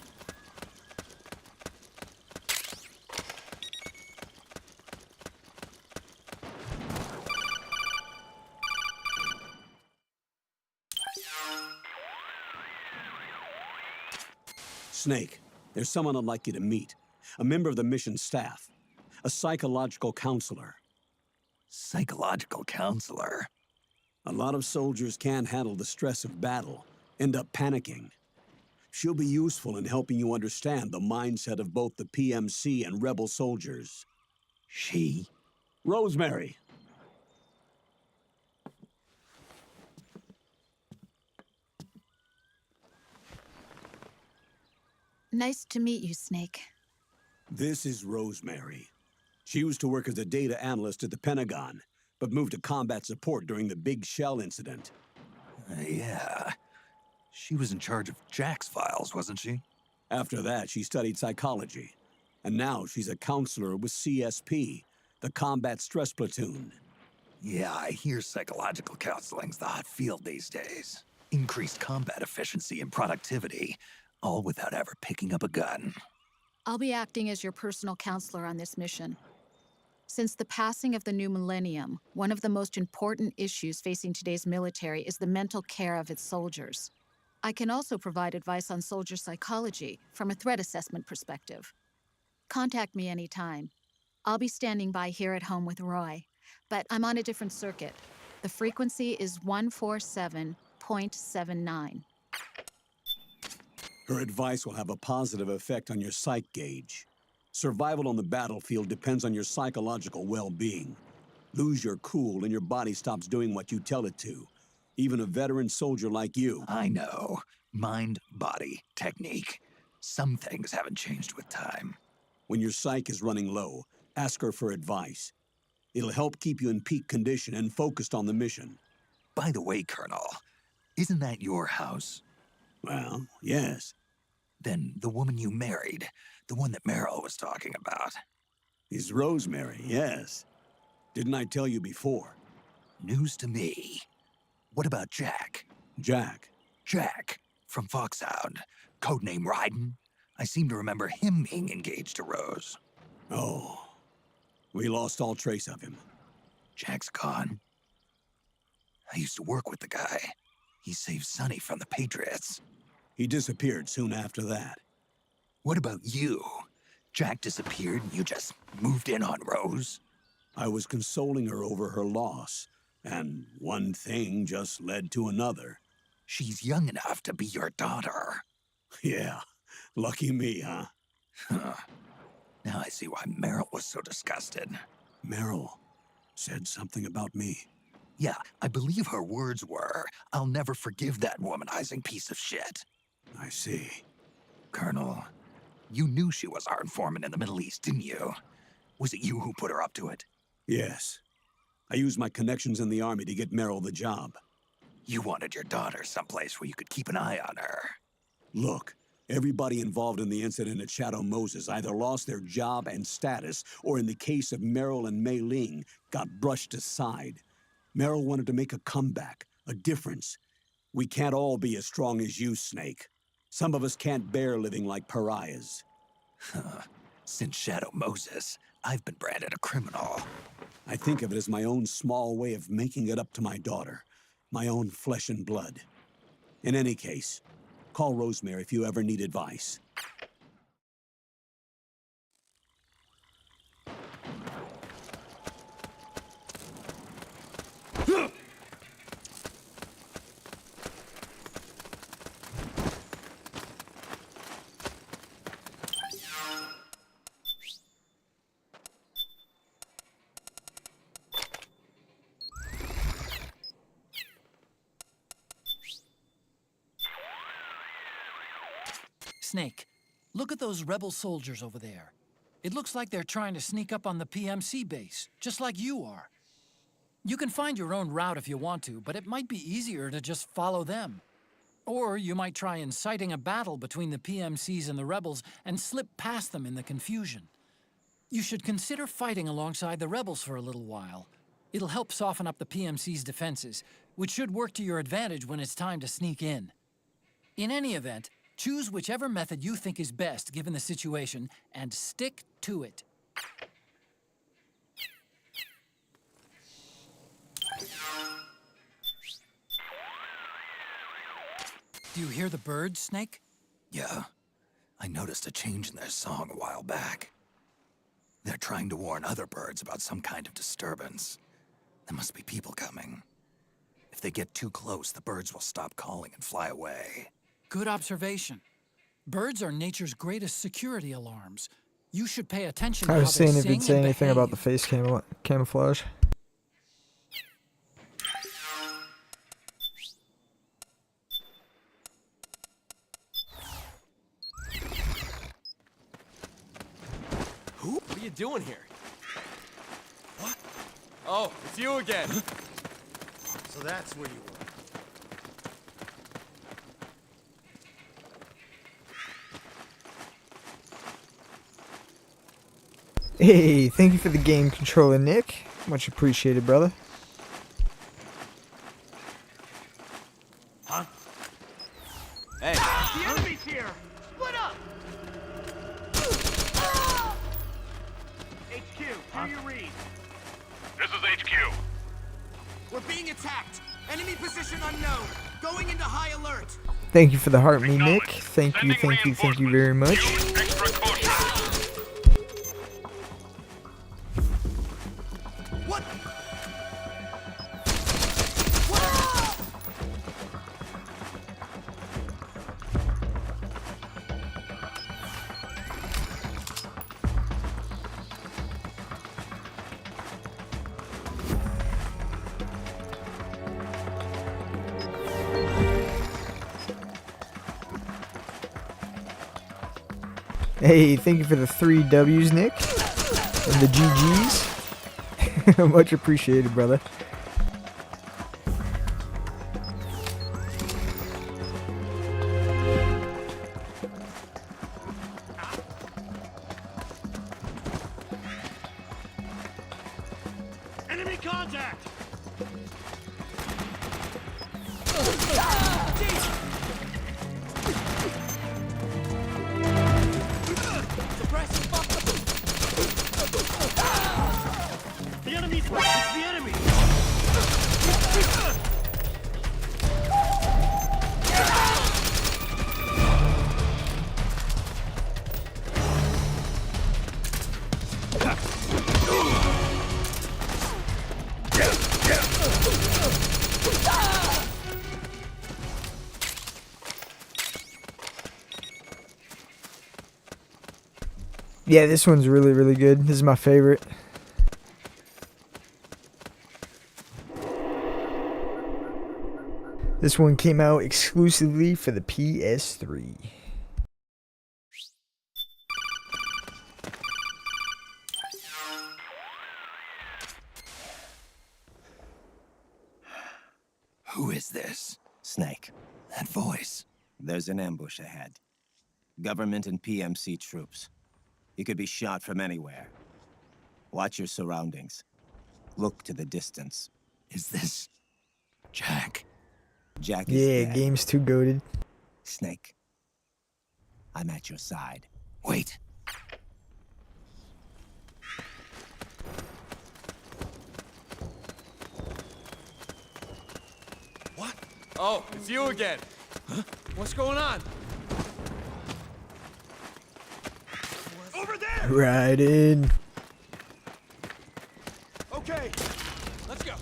Snake, there's someone I'd like you to meet. A member of the mission staff. A psychological counselor. Psychological counselor? A lot of soldiers can't handle the stress of battle, end up panicking. She'll be useful in helping you understand the mindset of both the PMC and rebel soldiers. She? Rosemary. Nice to meet you, Snake. This is Rosemary. She used to work as a data analyst at the Pentagon, but moved to combat support during the Big Shell incident. Yeah. She was in charge of Jack's files, wasn't she? After that, she studied psychology. And now she's a counselor with CSP, the Combat Stress Platoon. Yeah, I hear psychological counseling's the hot field these days. Increased combat efficiency and productivity, all without ever picking up a gun. I'll be acting as your personal counselor on this mission. Since the passing of the new millennium, one of the most important issues facing today's military is the mental care of its soldiers. I can also provide advice on soldier psychology from a threat assessment perspective. Contact me anytime. I'll be standing by here at home with Roy, but I'm on a different circuit. The frequency is 147.79. Her advice will have a positive effect on your psych gauge. Survival on the battlefield depends on your psychological well-being. Lose your cool and your body stops doing what you tell it to. Even a veteran soldier like you. I know. Mind, body, technique. Some things haven't changed with time. When your psyche is running low, ask her for advice. It'll help keep you in peak condition and focused on the mission. By the way, Colonel, isn't that your house? Well, yes. Then the woman you married, the one that Meryl was talking about. Is Rosemary, yes. Didn't I tell you before? News to me. What about Jack? Jack? Jack, from Foxhound. Codename Ryden. I seem to remember him being engaged to Rose. Oh. We lost all trace of him. Jack's gone. I used to work with the guy. He saved Sonny from the Patriots. He disappeared soon after that. What about you? Jack disappeared and you just moved in on Rose? I was consoling her over her loss, and one thing just led to another. She's young enough to be your daughter. Yeah, lucky me, huh? Now I see why Meryl was so disgusted. Meryl said something about me. Yeah, I believe her words were, "I'll never forgive that womanizing piece of shit." I see. Colonel, you knew she was our informant in the Middle East, didn't you? Was it you who put her up to it? Yes. I used my connections in the army to get Meryl the job. You wanted your daughter someplace where you could keep an eye on her. Look, everybody involved in the incident at Shadow Moses either lost their job and status, or in the case of Meryl and Mei Ling, got brushed aside. Meryl wanted to make a comeback, a difference. We can't all be as strong as you, Snake. Some of us can't bear living like pariahs. Since Shadow Moses, I've been branded a criminal. I think of it as my own small way of making it up to my daughter, my own flesh and blood. In any case, call Rosemary if you ever need advice. Snake, look at those rebel soldiers over there. It looks like they're trying to sneak up on the PMC base, just like you are. You can find your own route if you want to, but it might be easier to just follow them. Or you might try inciting a battle between the PMCs and the rebels and slip past them in the confusion. You should consider fighting alongside the rebels for a little while. It'll help soften up the PMC's defenses, which should work to your advantage when it's time to sneak in. In any event, choose whichever method you think is best given the situation, and stick to it. Do you hear the birds, Snake? Yeah, I noticed a change in their song a while back. They're trying to warn other birds about some kind of disturbance. There must be people coming. If they get too close, the birds will stop calling and fly away. Good observation. Birds are nature's greatest security alarms. You should pay attention to I how was they seeing if sing it'd say and anything behave. about the face camouflage. What are you doing here? What? Oh, it's you again. So that's where you were. Hey, thank you for the game controller, Nick. Much appreciated, brother. Huh? Hey. The enemy's here! Split up! HQ, do your read. This is HQ. We're being attacked. Enemy position unknown. Going into high alert. Thank you for the heart, me, Nick. Thank you very much. Extra caution. What? Hey, thank you for the 3 W's, Nick. And the GG's. Much appreciated, brother. Enemy contact! The enemy's right! It's the enemy! Yeah, this one's really, really good. This is my favorite. This one came out exclusively for the PS3. Who is this? Snake. That voice. There's an ambush ahead. Government and PMC troops. You could be shot from anywhere. Watch your surroundings. Look to the distance. Is this Jack? Jack is Yeah, dead. game's too goated. Snake. I'm at your side. Wait. What? Oh, it's you again. Huh? What's going on? Over there! Right in. Okay, let's go.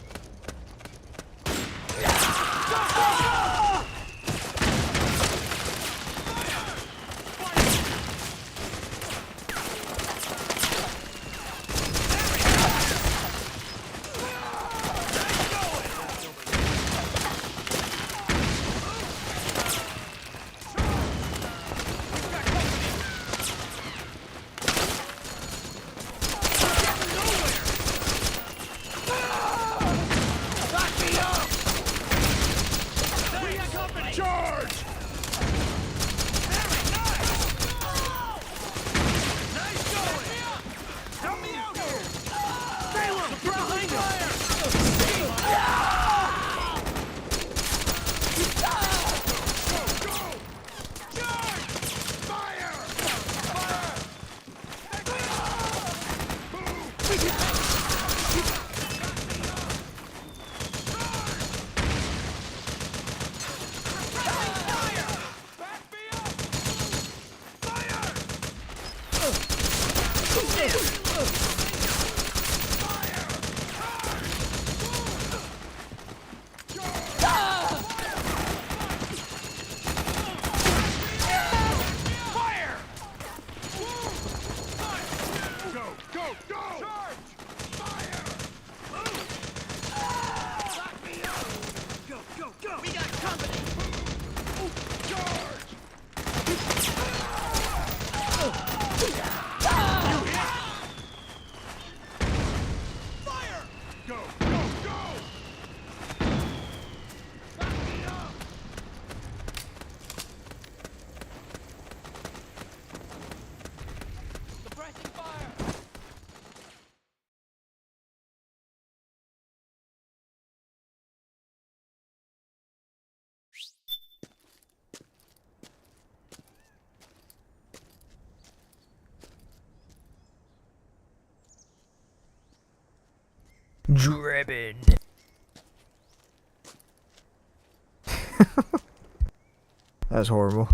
Driven. That's horrible.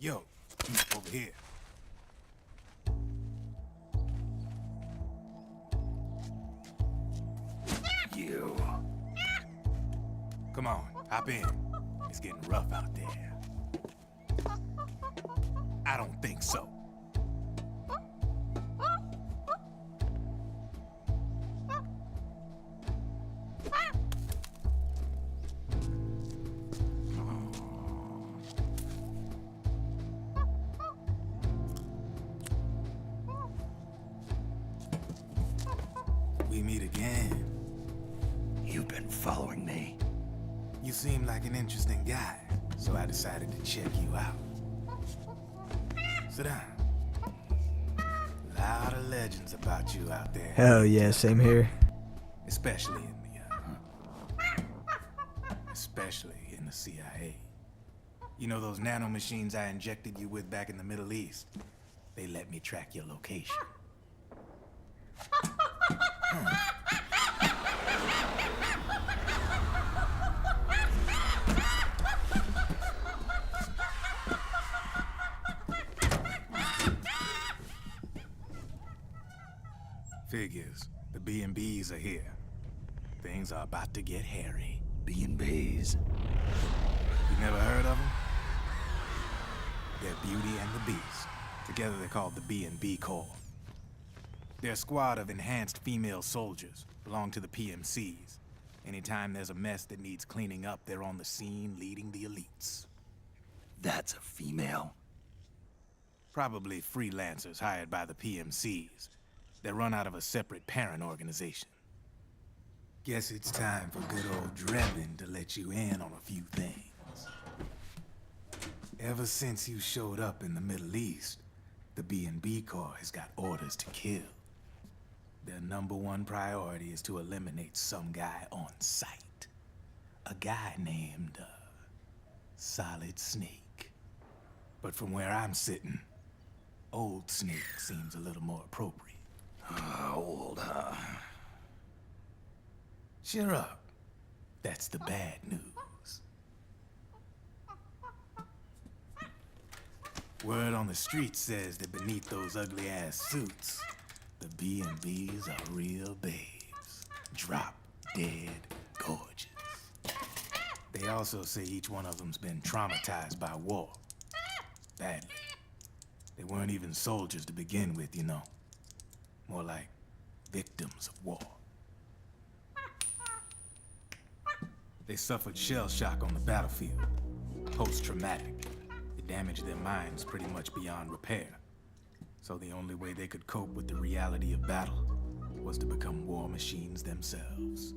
Yo, over here. You. Come on, hop in. It's getting rough out there. I don't think so. We meet again. You've been following me. You seem like an interesting guy, so I decided to check you out. Sit down. A lot of legends about you out there. Hell yeah, same here. Especially in the CIA. You know those nanomachines I injected you with back in the Middle East? They let me track your location. Figures. The B&Bs are here. Things are about to get hairy. B&Bs. You never heard of them? They're Beauty and the Beast. Together they're called the B&B Corps. They're a squad of enhanced female soldiers, belong to the PMCs. Anytime there's a mess that needs cleaning up, they're on the scene leading the elites. That's a female? Probably freelancers hired by the PMCs. They're run out of a separate parent organization. Guess it's time for good old Drebin to let you in on a few things. Ever since you showed up in the Middle East, the B&B Corps has got orders to kill. Their #1 priority is to eliminate some guy on sight. A guy named, Solid Snake. But from where I'm sitting, Old Snake seems a little more appropriate. Old, huh? Cheer up. That's the bad news. Word on the street says that beneath those ugly-ass suits, the B&Bs are real babes. Drop dead gorgeous. They also say each one of them's been traumatized by war. Badly. They weren't even soldiers to begin with, you know. More like victims of war. They suffered shell shock on the battlefield. Post-traumatic. It damaged their minds pretty much beyond repair. So the only way they could cope with the reality of battle was to become war machines themselves.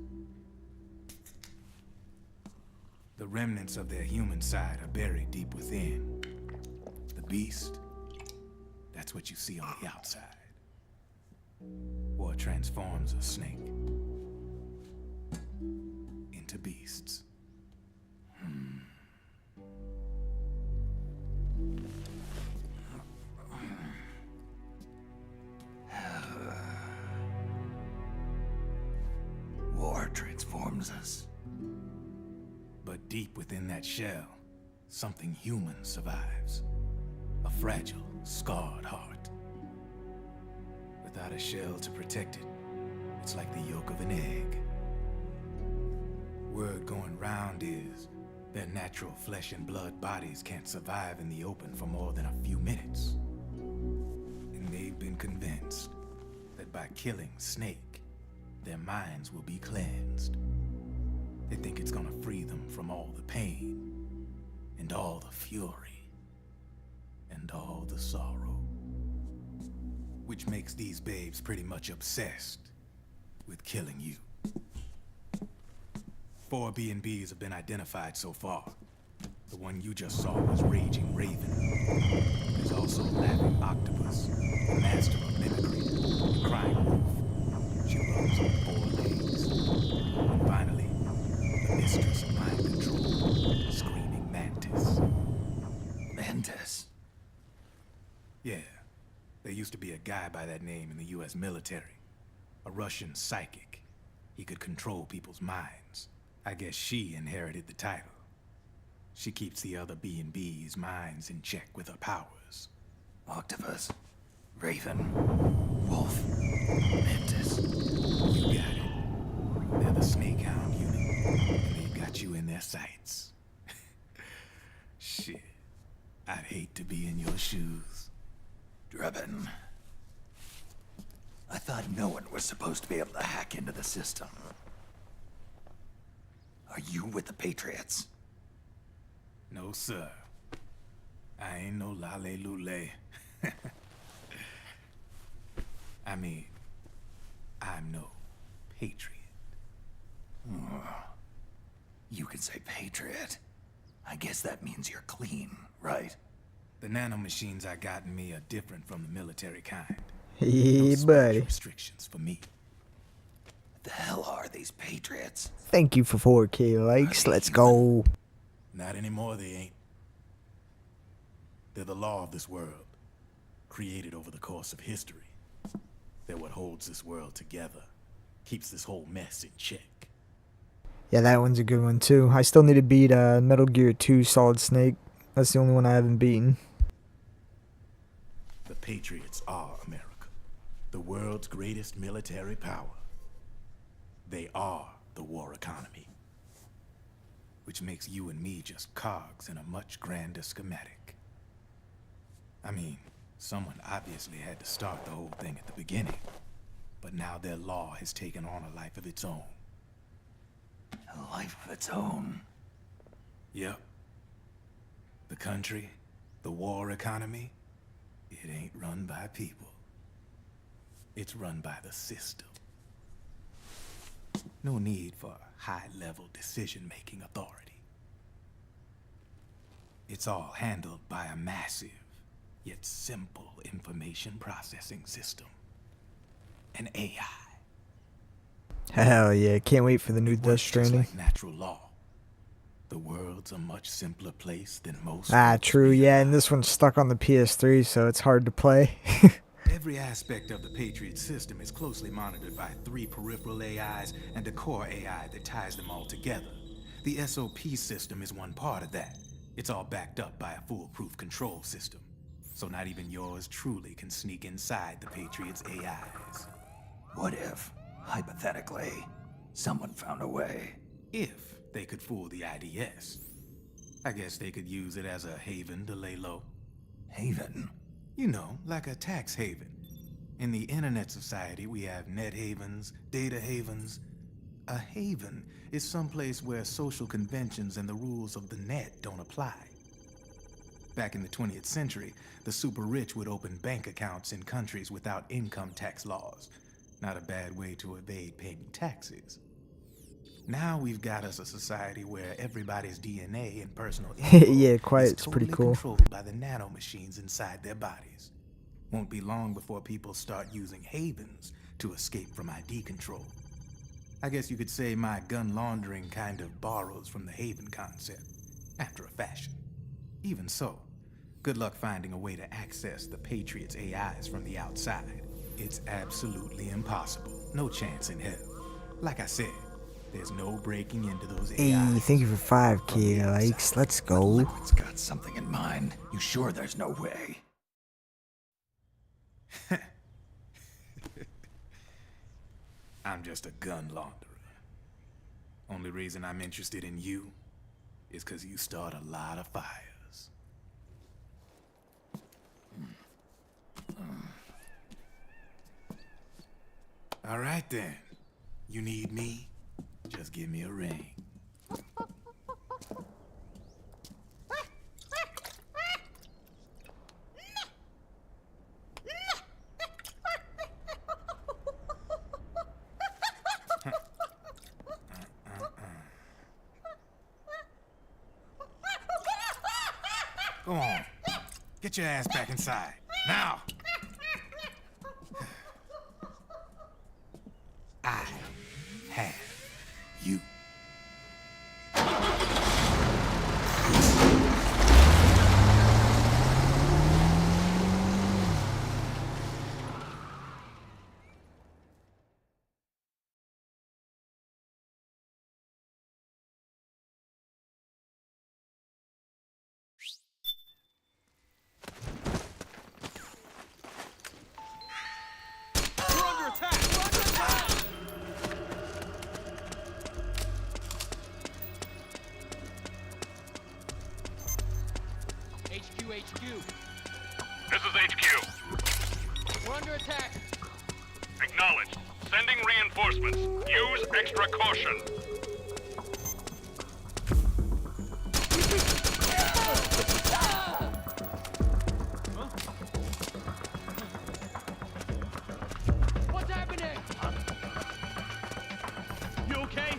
The remnants of their human side are buried deep within. The beast, that's what you see on the outside. War transforms a snake into beasts. War transforms us. But deep within that shell, something human survives. A fragile, scarred heart. Without a shell to protect it, it's like the yolk of an egg. Word going round is their natural flesh and blood bodies can't survive in the open for more than a few minutes. And they've been convinced that by killing Snake, their minds will be cleansed. They think it's gonna free them from all the pain, and all the fury, and all the sorrow. Which makes these babes pretty much obsessed with killing you. 4 B&Bs have been identified so far. The one you just saw was Raging Raven. There's also Laughing Octopus, the master of mimicry, the Crying Wolf. She runs on 4 legs. And finally, the mistress of mind control, Screaming Mantis. Mantis? Yeah. There used to be a guy by that name in the US military. A Russian psychic. He could control people's minds. I guess she inherited the title. She keeps the other B&B's minds in check with her powers. Octopus. Raven. Wolf. Mantis. You got it. They're the Snake Hound unit. And they've got you in their sights. Shit. I'd hate to be in your shoes. Drebin. I thought no one was supposed to be able to hack into the system. Are you with the Patriots? No, sir. I ain't no lale-lule. I mean, I'm no patriot. You can say patriot. I guess that means you're clean, right? The nanomachines I got in me are different from the military kind. Yeah, no buddy. restrictions for me. What the hell are these Patriots? Thank you for 4K likes. Let's go. Not anymore, they ain't. They're the law of this world, created over the course of history. They're what holds this world together, keeps this whole mess in check. Yeah, that one's a good one too. I still need to beat Metal Gear 2 Solid Snake. That's the only one I haven't beaten. The Patriots are America, the world's greatest military power. They are the war economy, which makes you and me just cogs in a much grander schematic. I mean, someone obviously had to start the whole thing at the beginning, but now their law has taken on a life of its own. A life of its own? Yep. The country, the war economy, it ain't run by people. It's run by the system. No need for high-level decision-making authority. It's all handled by a massive, yet simple information processing system. An AI. Hell yeah, can't wait for the new Death Stranding. Like natural law. The world's a much simpler place than most. True, yeah, and this one's stuck on the PS3, so it's hard to play. Every aspect of the Patriot system is closely monitored by 3 peripheral AIs and a core AI that ties them all together. The SOP system is one part of that. It's all backed up by a foolproof control system. So not even yours truly can sneak inside the Patriots' AIs. What if, hypothetically, someone found a way? If they could fool the IDS. I guess they could use it as a haven to lay low. Haven? You know, like a tax haven. In the internet society, we have net havens, data havens. A haven is someplace where social conventions and the rules of the net don't apply. Back in the 20th century, the super rich would open bank accounts in countries without income tax laws. Not a bad way to evade paying taxes. Now we've got us a society where everybody's DNA and personal info yeah, is it's totally pretty cool. controlled by the nanomachines inside their bodies. Won't be long before people start using havens to escape from ID control. I guess you could say my gun laundering kind of borrows from the haven concept, after a fashion. Even so, good luck finding a way to access the Patriots' AIs from the outside. It's absolutely impossible. No chance in hell. Like I said, there's no breaking into those AIs. Hey, thank you for 5K likes. Let's go. Liquid's got something in mind. You sure there's no way? I'm just a gun launderer. Only reason I'm interested in you is because you start a lot of fires. All right then. You need me? Just give me a ring. Go on. Get your ass back inside. Now! I have you. We're under attack! We're under attack! HQ. This is HQ. We're under attack. Acknowledged. Sending reinforcements. Use extra caution. What's happening? You okay?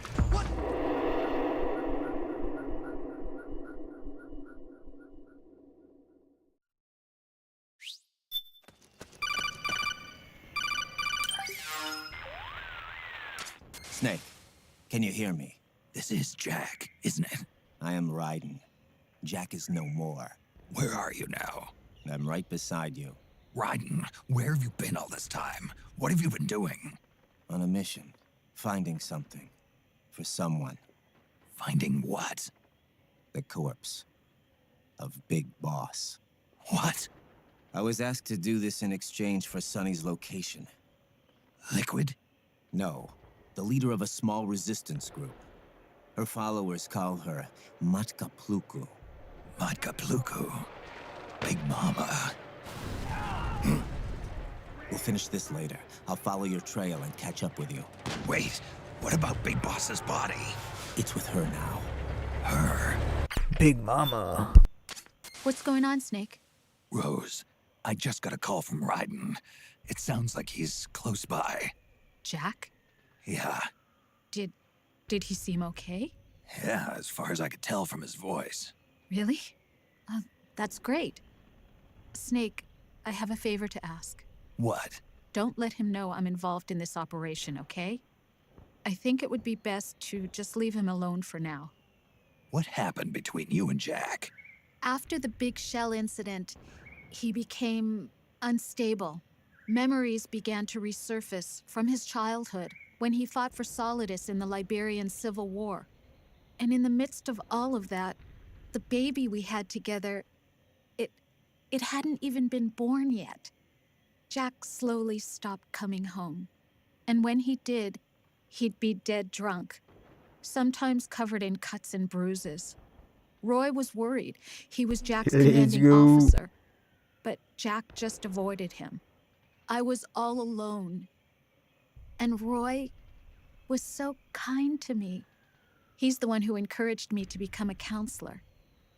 Snake, can you hear me? This is Jack, isn't it? I am Raiden. Jack is no more. Where are you now? I'm right beside you. Raiden, where have you been all this time? What have you been doing? On a mission. Finding something. For someone. Finding what? The corpse. Of Big Boss. What? I was asked to do this in exchange for Sonny's location. Liquid? No. The leader of a small resistance group. Her followers call her Matka Pluku. Matka Pluku? Big Mama. We'll finish this later. I'll follow your trail and catch up with you. Wait, what about Big Boss's body? It's with her now. Her? Big Mama. What's going on, Snake? Rose, I just got a call from Raiden. It sounds like he's close by. Jack? Yeah. Did he seem okay? Yeah, as far as I could tell from his voice. Really? That's great. Snake, I have a favor to ask. What? Don't let him know I'm involved in this operation, okay? I think it would be best to just leave him alone for now. What happened between you and Jack? After the Big Shell incident, he became unstable. Memories began to resurface from his childhood when he fought for Solidus in the Liberian Civil War. And in the midst of all of that, the baby we had together, it hadn't even been born yet. Jack slowly stopped coming home. And when he did, he'd be dead drunk, sometimes covered in cuts and bruises. Roy was worried. He was Jack's commanding officer. But Jack just avoided him. I was all alone. And Roy was so kind to me. He's the one who encouraged me to become a counselor.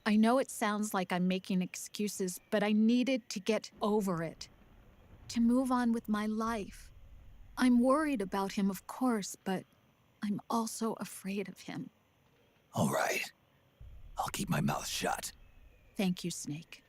I know it sounds like I'm making excuses, but I needed to get over it. To move on with my life. I'm worried about him, of course, but I'm also afraid of him. All right. I'll keep my mouth shut. Thank you, Snake.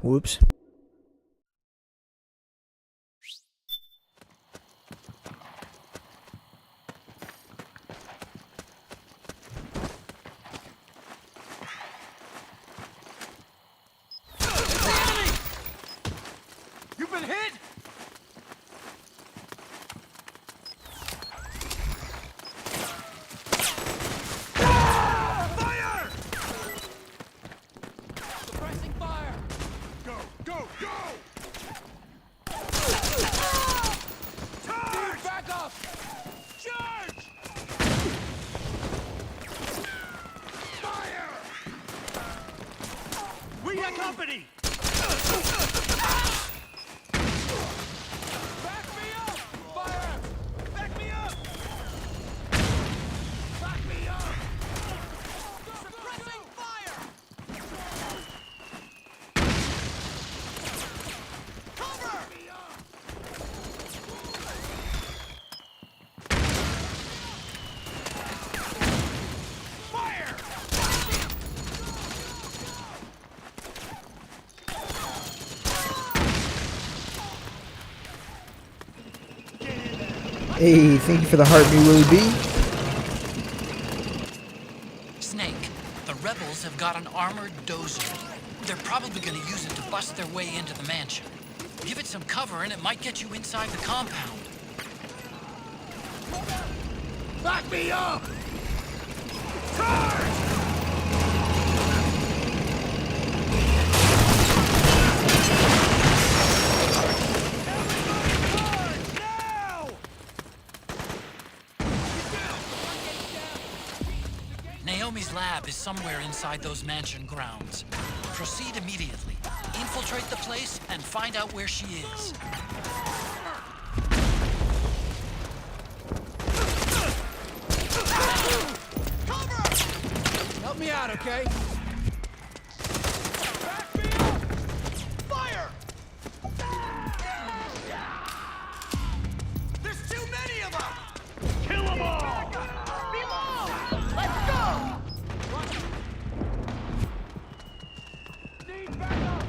Whoops. been hit? Fire! Suppressing fire! Go, go, go! Charge! Back up! Charge! Fire! We got company! Back me up! Fire! Back me up! Back me up! Suppressing fire! Cover! Fire! Hey, thank you for the heart, me Willie B. Snake, the rebels have got an armored dozer. They're probably gonna use it to bust their way into the mansion. Give it some cover and it might get you inside the compound. Back me up! Charge! Naomi's lab is somewhere inside those mansion grounds. Proceed immediately. Infiltrate the place and find out where she is. Help me out, okay? Back me up! Fire! There's too many of them! Kill them all! Below! Let's go! Need backup!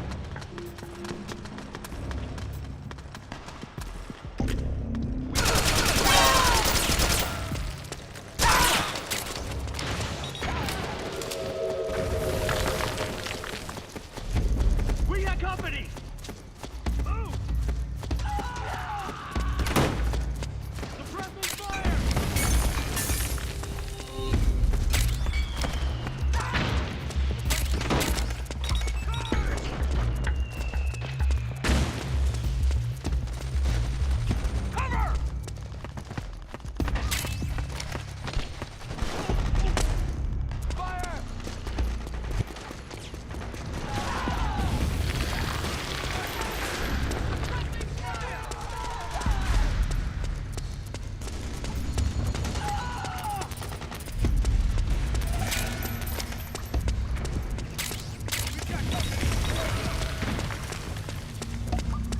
We got company! Move! Suppressing fire! Cover! Fire!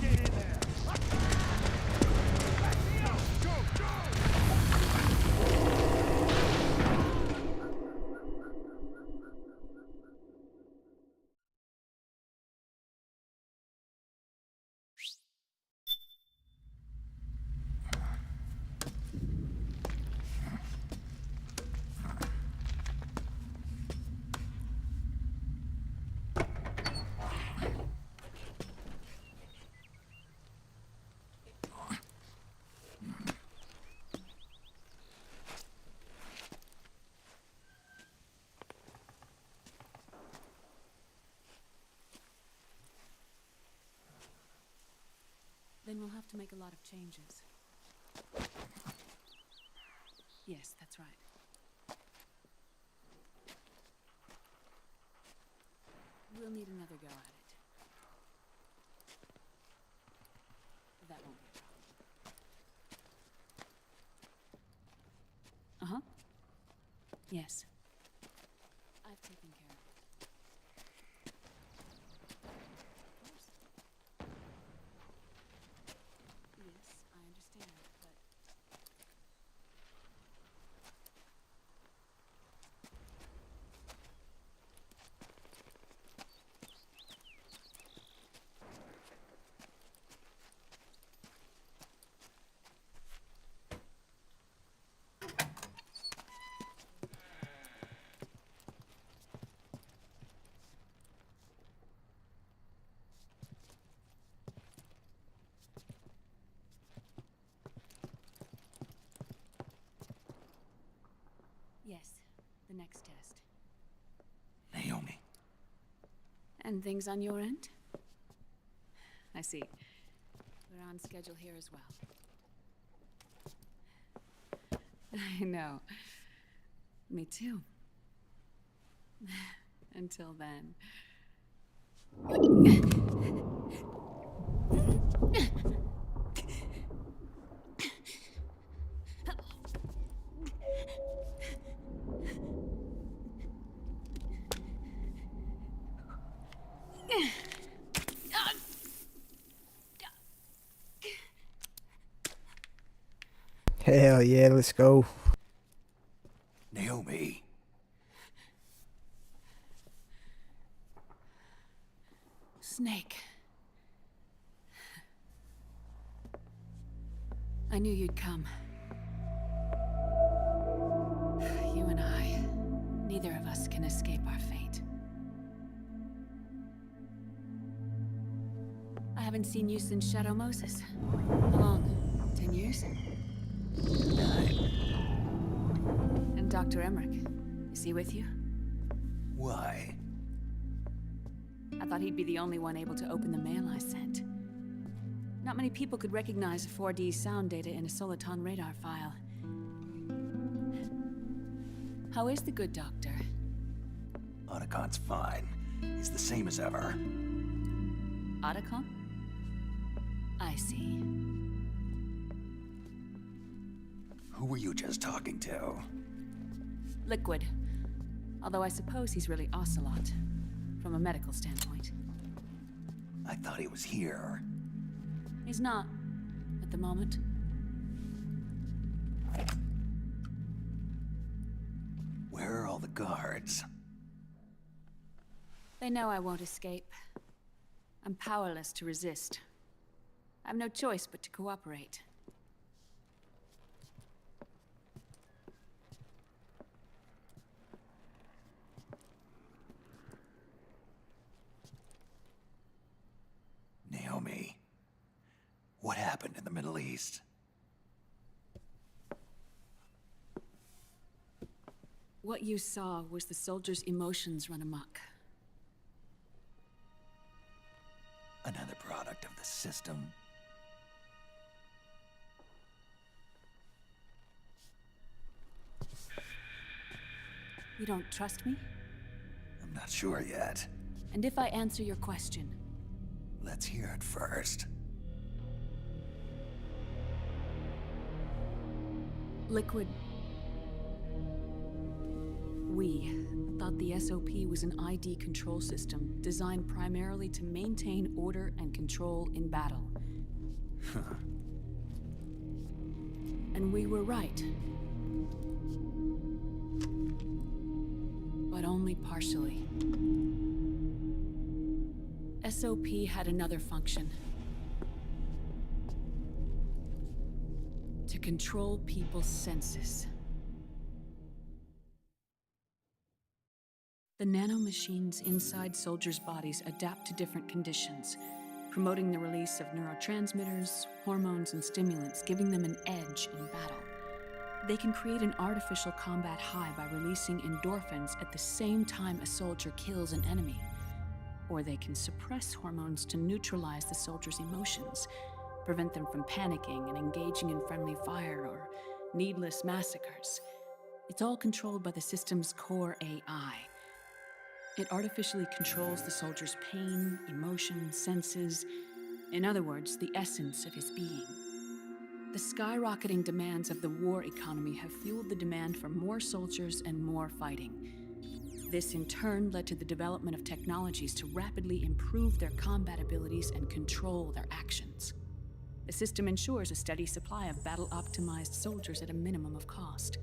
Get in there! Back me up! Go, go! Then we'll have to make a lot of changes. Yes, that's right. We'll need another go at it. That won't be a problem. Uh-huh. Yes. I've taken care of it. Yes, I understand, but... the next test. Naomi. And things on your end? I see. We're on schedule here as well. I know. Me too. Until then. Hell yeah, let's go. Naomi. Snake. I knew you'd come. You and I, neither of us can escape our fate. I haven't seen you since Shadow Moses. How long? 10 years? 9. And Dr. Emmerich, is he with you? Why? I thought he'd be the only one able to open the mail I sent. Not many people could recognize 4D sound data in a Soliton radar file. How is the good doctor? Otacon's fine. He's the same as ever. Otacon? I see. Who were you just talking to? Liquid. Although I suppose he's really Ocelot, from a medical standpoint. I thought he was here. He's not, at the moment. Where are all the guards? They know I won't escape. I'm powerless to resist. I have no choice but to cooperate. Naomi. What happened in the Middle East? What you saw was the soldiers' emotions run amok. Another product of the system. You don't trust me? I'm not sure yet. And if I answer your question? Let's hear it first. Liquid. We thought the SOP was an ID control system designed primarily to maintain order and control in battle. And we were right. But only partially. SOP had another function. To control people's senses. The nanomachines inside soldiers' bodies adapt to different conditions, promoting the release of neurotransmitters, hormones, and stimulants, giving them an edge in battle. They can create an artificial combat high by releasing endorphins at the same time a soldier kills an enemy. Or they can suppress hormones to neutralize the soldier's emotions, prevent them from panicking and engaging in friendly fire or needless massacres. It's all controlled by the system's core AI. It artificially controls the soldier's pain, emotion, senses, in other words, the essence of his being. The skyrocketing demands of the war economy have fueled the demand for more soldiers and more fighting. This in turn led to the development of technologies to rapidly improve their combat abilities and control their actions. The system ensures a steady supply of battle-optimized soldiers at a minimum of cost.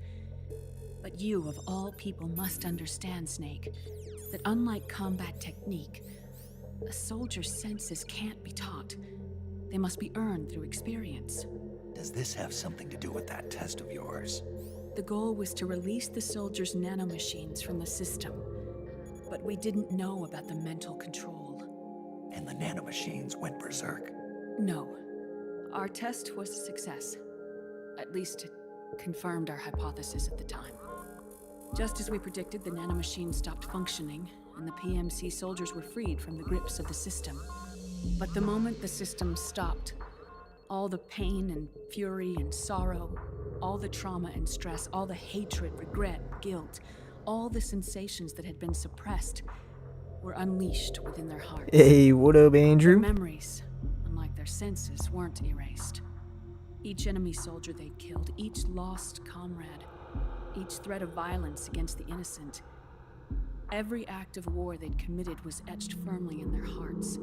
But you, of all people, must understand, Snake, that unlike combat technique, a soldier's senses can't be taught. They must be earned through experience. Does this have something to do with that test of yours? The goal was to release the soldiers' nanomachines from the system, but we didn't know about the mental control. And the nanomachines went berserk? No. Our test was a success. At least it confirmed our hypothesis at the time. Just as we predicted, the nanomachine stopped functioning, and the PMC soldiers were freed from the grips of the system. But the moment the system stopped, all the pain and fury and sorrow, all the trauma and stress, all the hatred, regret, guilt, all the sensations that had been suppressed were unleashed within their hearts. Hey, what up, Andrew? Their memories, unlike their senses, weren't erased. Each enemy soldier they'd killed, each lost comrade, each threat of violence against the innocent, every act of war they'd committed was etched firmly in their hearts.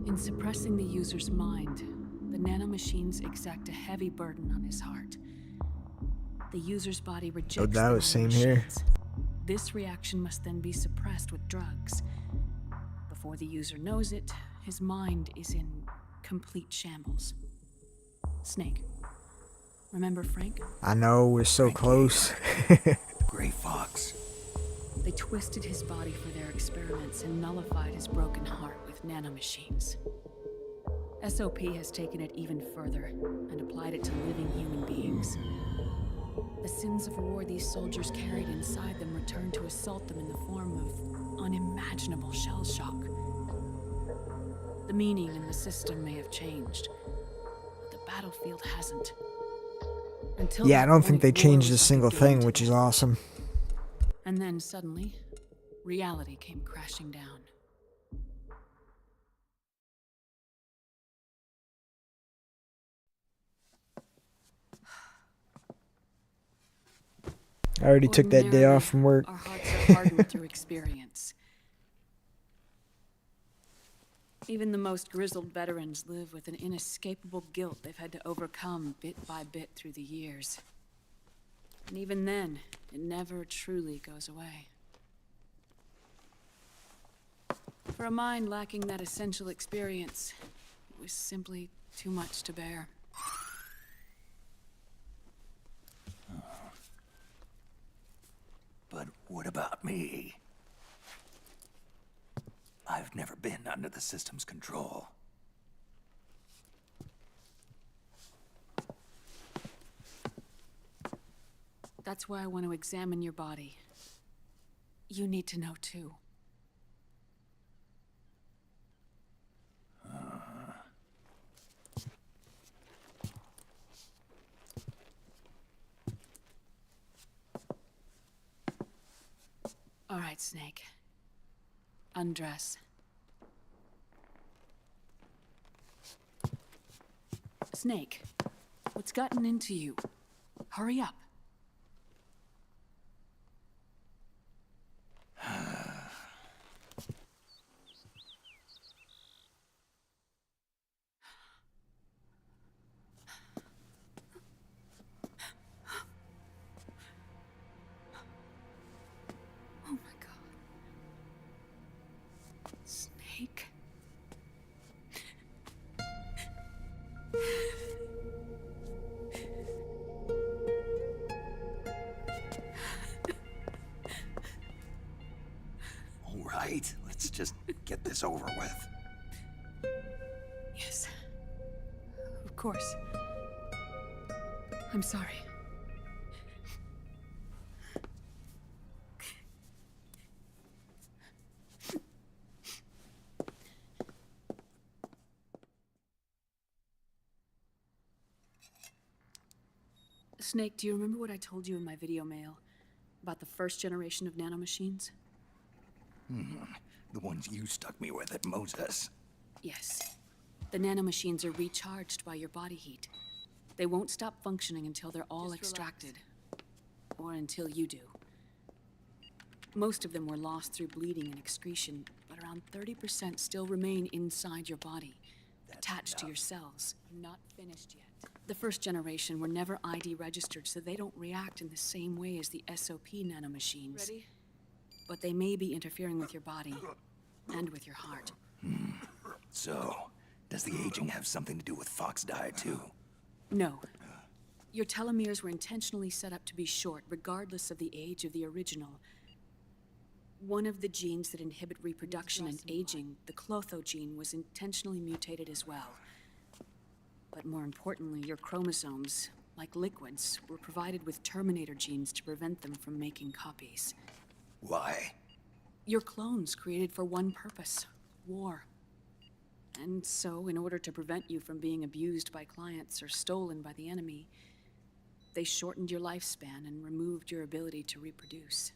In suppressing the user's mind, the nanomachines exact a heavy burden on his heart. The user's body rejects Oh, that the was same here. nanomachines. This reaction must then be suppressed with drugs. Before the user knows it, his mind is in complete shambles. Snake. Remember Frank? I know, we're so close. Gray Fox. They twisted his body for their experiments and nullified his broken heart with nanomachines. SOP has taken it even further and applied it to living human beings. The sins of war these soldiers carried inside them returned to assault them in the form of unimaginable shell shock. The meaning in the system may have changed, but the battlefield hasn't. Until Yeah, I that don't think point, they war changed a was like single game thing, to which is them. awesome. And then suddenly, reality came crashing down. I already took that day off from work. Our hearts are hardened through experience. Even the most grizzled veterans live with an inescapable guilt they've had to overcome bit by bit through the years. And even then, it never truly goes away. For a mind lacking that essential experience, it was simply too much to bear. But what about me? I've never been under the system's control. That's why I want to examine your body. You need to know too. All right, Snake. Undress. Snake, what's gotten into you? Hurry up. Oh my God. Snake. All right, let's just get this over with. Yes. Of course. I'm sorry. Snake, do you remember what I told you in my video mail about the first generation of nanomachines? The ones you stuck me with at Moses. Yes. The nanomachines are recharged by your body heat. They won't stop functioning until they're all extracted. Or until you do. Most of them were lost through bleeding and excretion, but around 30% still remain inside your body, attached to your cells. Not finished yet. The first generation were never ID registered, so they don't react in the same way as the SOP nanomachines. Ready? But they may be interfering with your body and with your heart. So, does the aging have something to do with Fox diet too? No. Your telomeres were intentionally set up to be short, regardless of the age of the original. One of the genes that inhibit reproduction and aging, the Clotho gene, was intentionally mutated as well. But more importantly, your chromosomes, like liquids, were provided with Terminator genes to prevent them from making copies. Why? Your clones created for one purpose: war. And so, in order to prevent you from being abused by clients or stolen by the enemy, they shortened your lifespan and removed your ability to reproduce.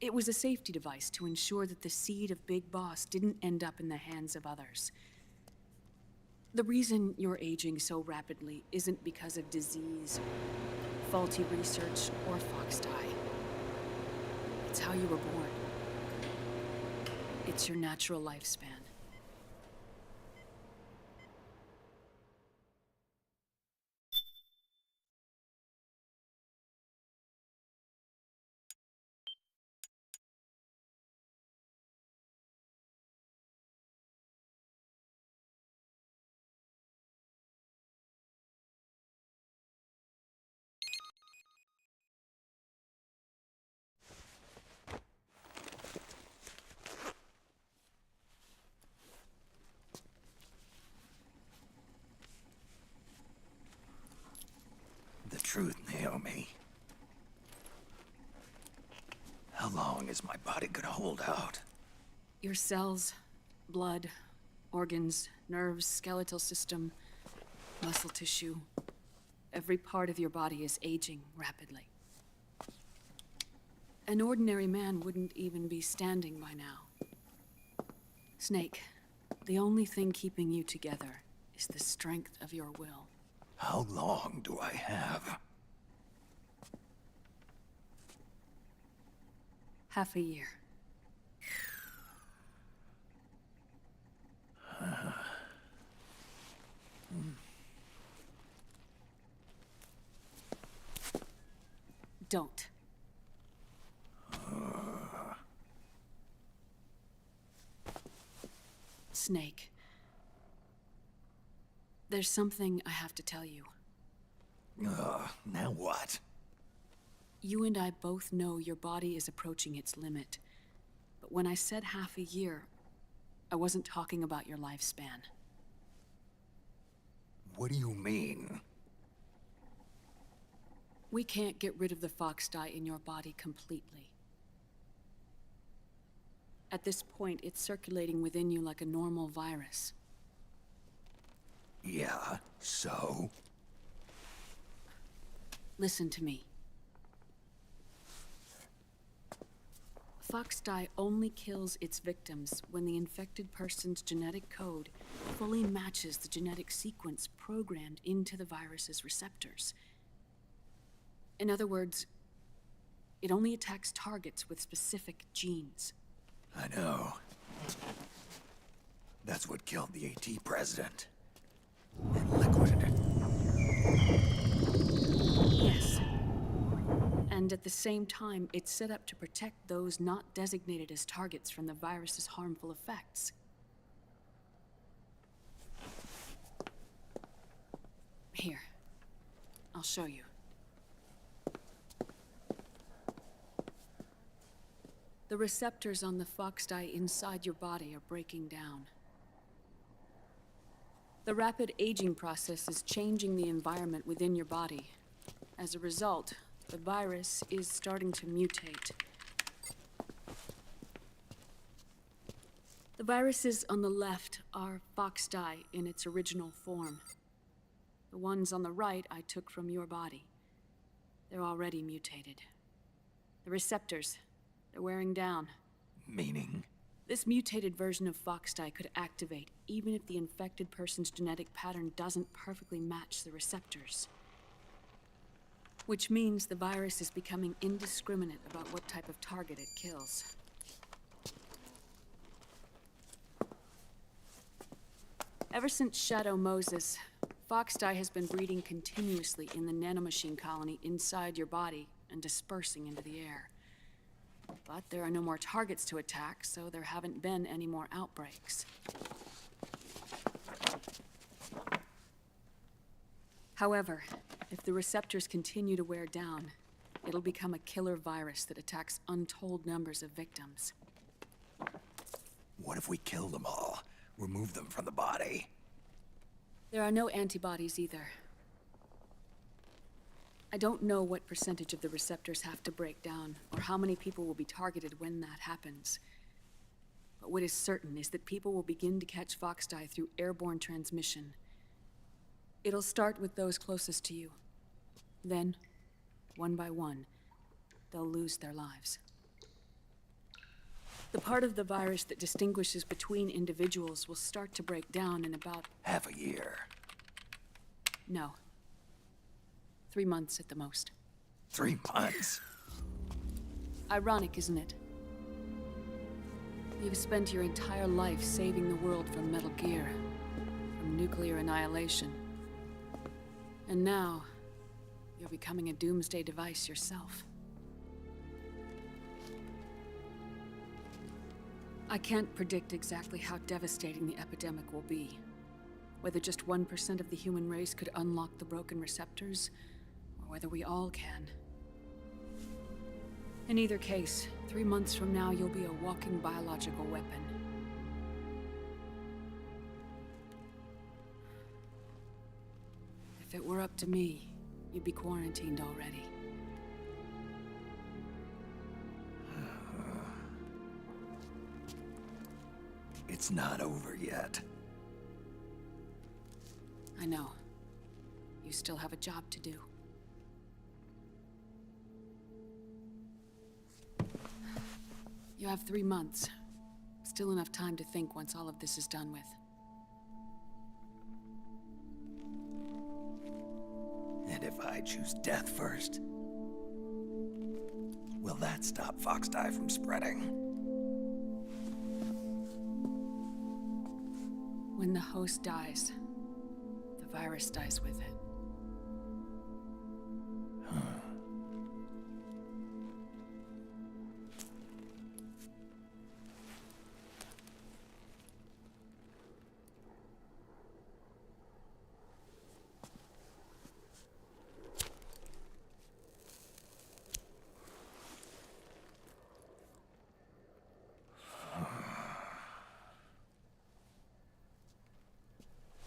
It was a safety device to ensure that the seed of Big Boss didn't end up in the hands of others. The reason you're aging so rapidly isn't because of disease, faulty research, or fox dye. It's how you were born. It's your natural lifespan. The truth, Naomi. How long is my body gonna hold out? Your cells, blood, organs, nerves, skeletal system, muscle tissue. Every part of your body is aging rapidly. An ordinary man wouldn't even be standing by now. Snake, the only thing keeping you together is the strength of your will. How long do I have? Half a year. Don't. Snake. There's something I have to tell you. Now what? You and I both know your body is approaching its limit. But when I said half a year, I wasn't talking about your lifespan. What do you mean? We can't get rid of the fox dye in your body completely. At this point, it's circulating within you like a normal virus. Yeah, so? Listen to me. Fox dye only kills its victims when the infected person's genetic code fully matches the genetic sequence programmed into the virus's receptors. In other words, it only attacks targets with specific genes. I know. That's what killed the AT president. And Liquid. Yes. And at the same time, it's set up to protect those not designated as targets from the virus's harmful effects. Here. I'll show you. The receptors on the fox dye inside your body are breaking down. The rapid aging process is changing the environment within your body. As a result, the virus is starting to mutate. The viruses on the left are fox dye in its original form. The ones on the right I took from your body. They're already mutated. The receptors, they're wearing down. Meaning? This mutated version of fox dye could activate even if the infected person's genetic pattern doesn't perfectly match the receptors. Which means the virus is becoming indiscriminate about what type of target it kills. Ever since Shadow Moses, fox dye has been breeding continuously in the nanomachine colony inside your body and dispersing into the air. But there are no more targets to attack, so there haven't been any more outbreaks. However, if the receptors continue to wear down, it'll become a killer virus that attacks untold numbers of victims. What if we kill them all? Remove them from the body? There are no antibodies either. I don't know what percentage of the receptors have to break down, or how many people will be targeted when that happens. But what is certain is that people will begin to catch Foxdie through airborne transmission. It'll start with those closest to you. Then, one by one, they'll lose their lives. The part of the virus that distinguishes between individuals will start to break down in about... half a year. No. 3 months at the most. 3 months? Ironic, isn't it? You've spent your entire life saving the world from Metal Gear, from nuclear annihilation. And now, you're becoming a doomsday device yourself. I can't predict exactly how devastating the epidemic will be. Whether just 1% of the human race could unlock the broken receptors, or whether we all can. In either case, 3 months from now, you'll be a walking biological weapon. If it were up to me, you'd be quarantined already. It's not over yet. I know. You still have a job to do. You have 3 months. Still enough time to think once all of this is done with. And if I choose death first, will that stop Foxdie from spreading? When the host dies, the virus dies with it.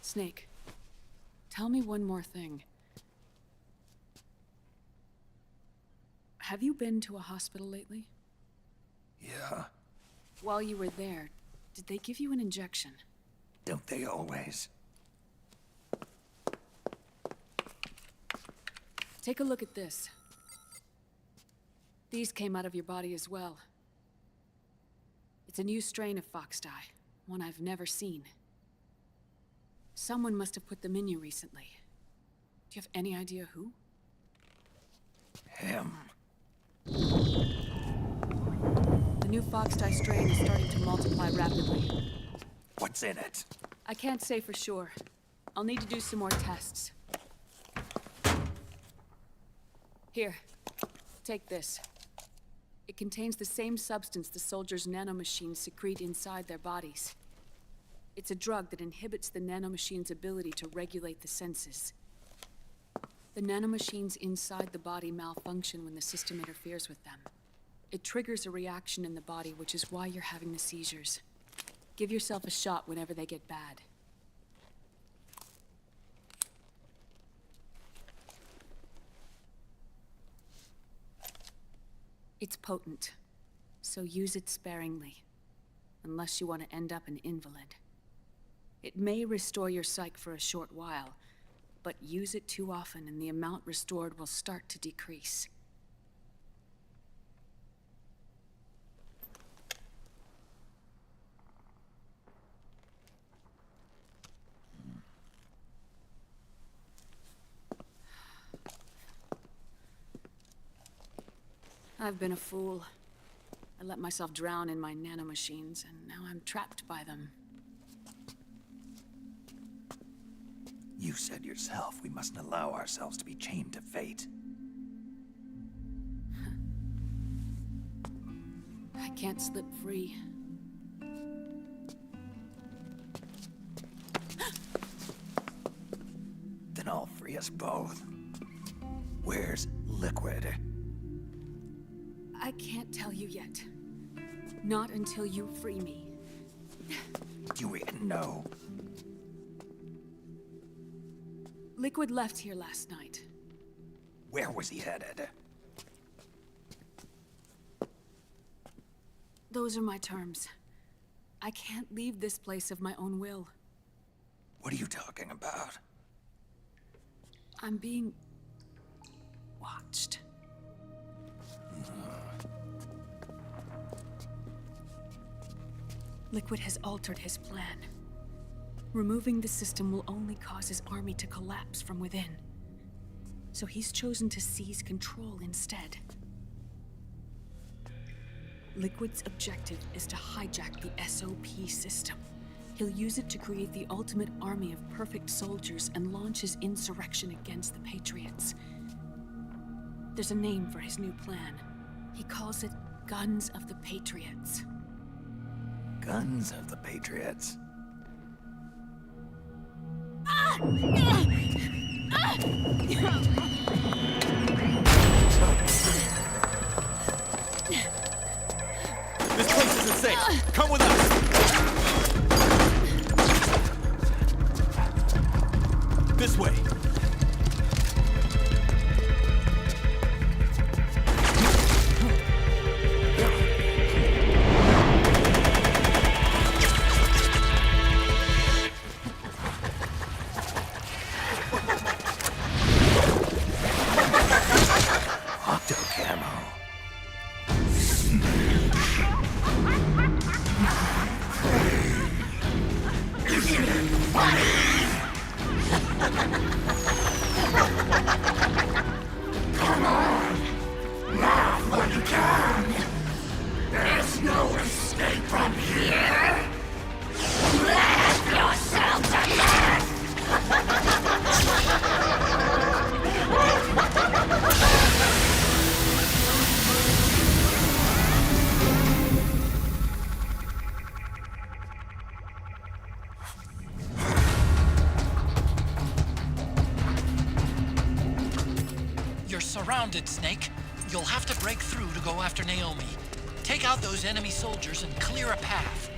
Snake, tell me one more thing. Have you been to a hospital lately? Yeah. While you were there, did they give you an injection? Don't they always? Take a look at this. These came out of your body as well. It's a new strain of Foxdie, one I've never seen. Someone must have put them in you recently. Do you have any idea who? Him. The new Foxdie strain is starting to multiply rapidly. What's in it? I can't say for sure. I'll need to do some more tests. Here, take this. It contains the same substance the soldiers' nanomachines secrete inside their bodies. It's a drug that inhibits the nanomachine's ability to regulate the senses. The nanomachines inside the body malfunction when the system interferes with them. It triggers a reaction in the body, which is why you're having the seizures. Give yourself a shot whenever they get bad. It's potent, so use it sparingly, unless you want to end up an invalid. It may restore your psyche for a short while, but use it too often and the amount restored will start to decrease. I've been a fool. I let myself drown in my nanomachines, and now I'm trapped by them. You said yourself we mustn't allow ourselves to be chained to fate. I can't slip free. Then I'll free us both. Where's Liquid? I can't tell you yet. Not until you free me. Do we know? Liquid left here last night. Where was he headed? Those are my terms. I can't leave this place of my own will. What are you talking about? I'm being... watched. Liquid has altered his plan. Removing the system will only cause his army to collapse from within. So he's chosen to seize control instead. Liquid's objective is to hijack the SOP system. He'll use it to create the ultimate army of perfect soldiers and launch his insurrection against the Patriots. There's a name for his new plan. He calls it Guns of the Patriots. Guns of the Patriots? This place isn't safe. Come with us. This way. Come on! Laugh when you can! There's no escape from here! Laugh yourself to death! You're surrounded, Snake. You'll have to break through to go after Naomi. Take out those enemy soldiers and clear a path.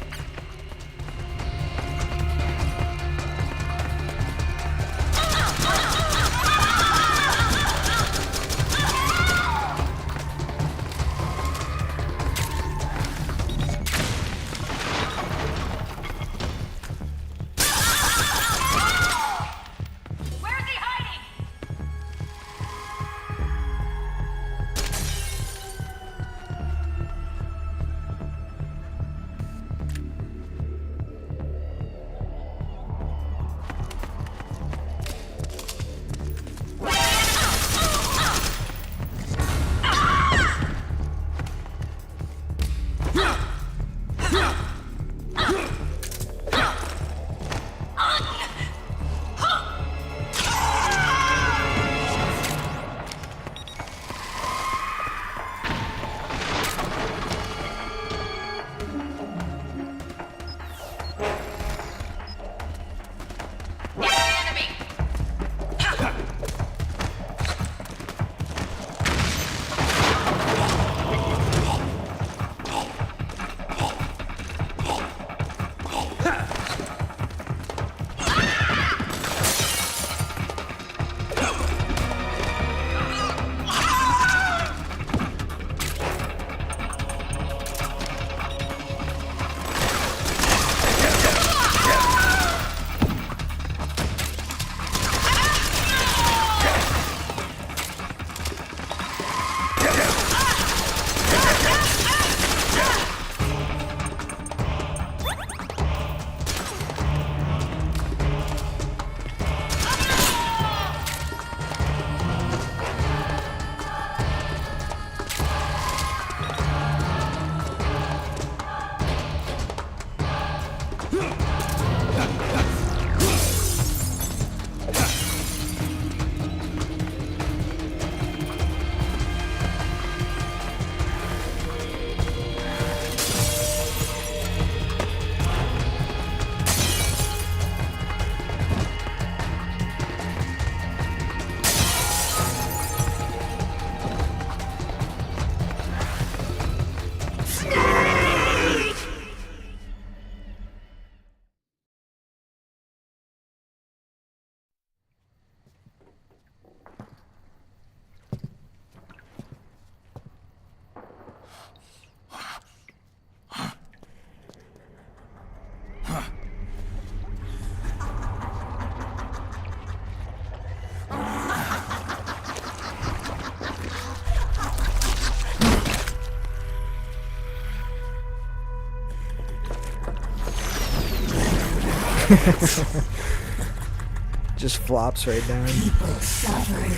Just flops right down. People suffering.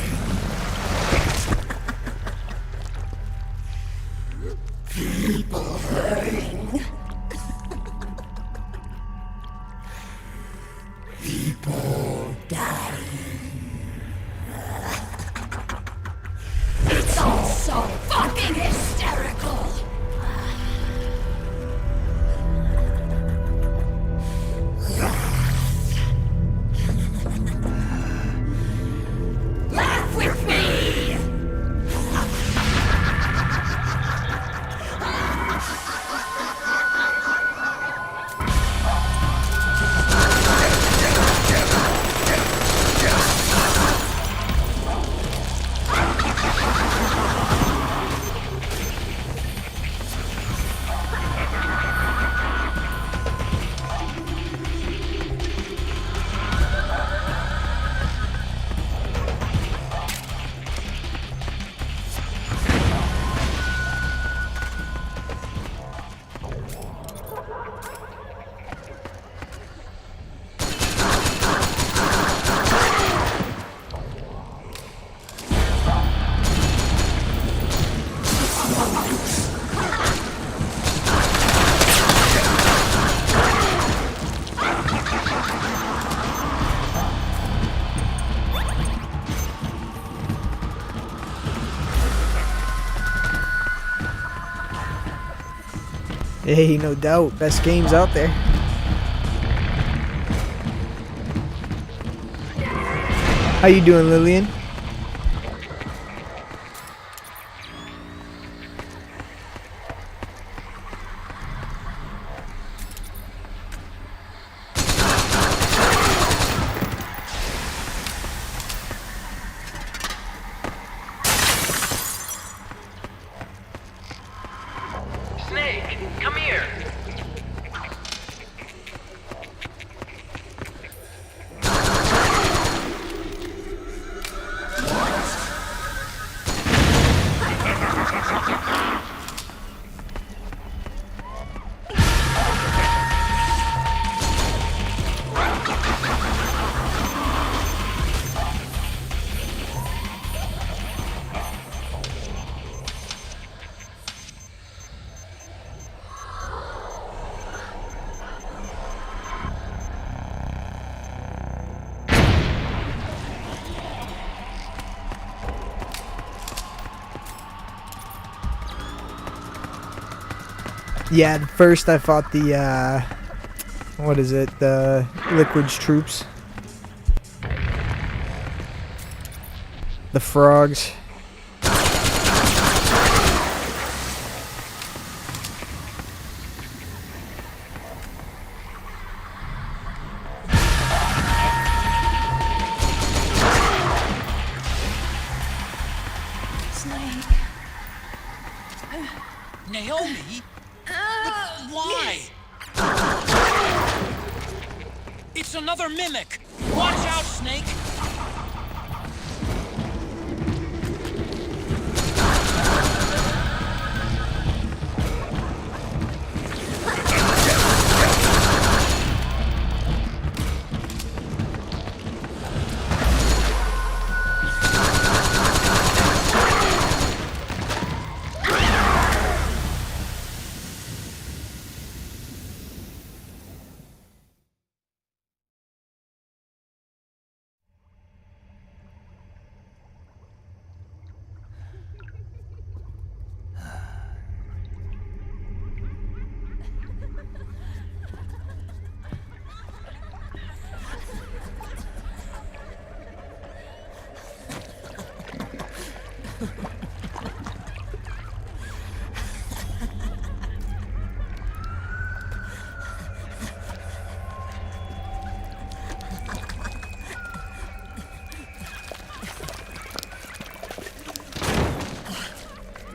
People hurting. People dying. It's all so fucking hysterical. Laugh with me! Hey, no doubt. Best games out there. How you doing, Lillian? Snake, come here. Yeah, at first I fought the, what is it? The Liquid's troops. The frogs. Snake. Naomi? But why? It's another mimic! Watch out, Snake!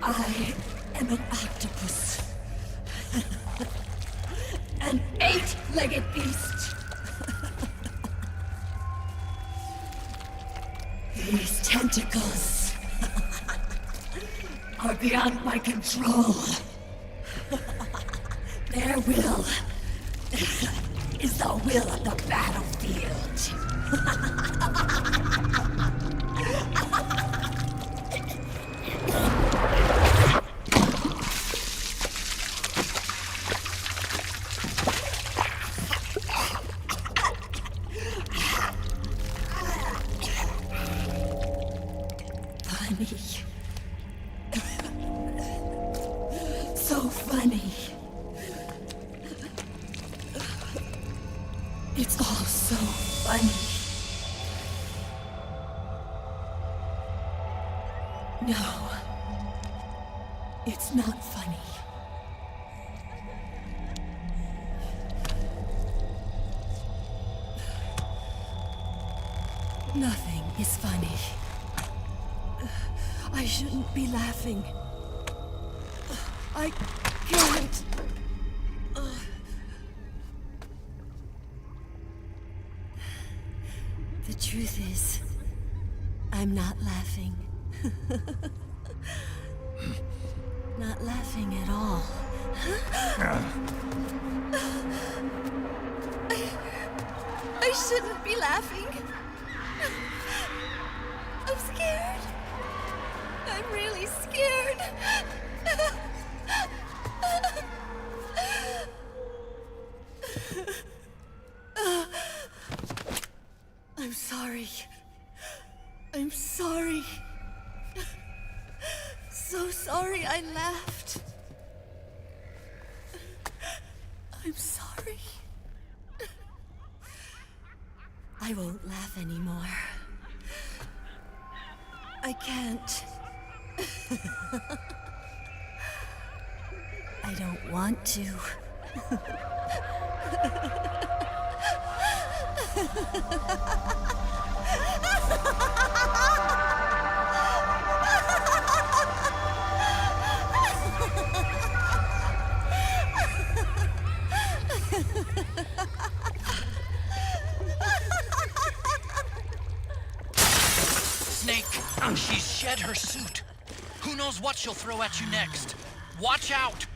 I am an octopus. An 8-legged beast. These tentacles are beyond my control. Their will is the will of the battlefield. Funny. So funny. It's all so funny. No. It's not funny. Nothing is funny. I shouldn't be laughing. I can't. The truth is, I'm not laughing. Not laughing at all. I shouldn't be laughing. I'm scared. I'm really scared. I'm sorry. I'm sorry. So sorry I laughed. I'm sorry. I won't laugh anymore. I can't. I don't want to. Snake, she's shed her suit. Who knows what she'll throw at you next? Watch out!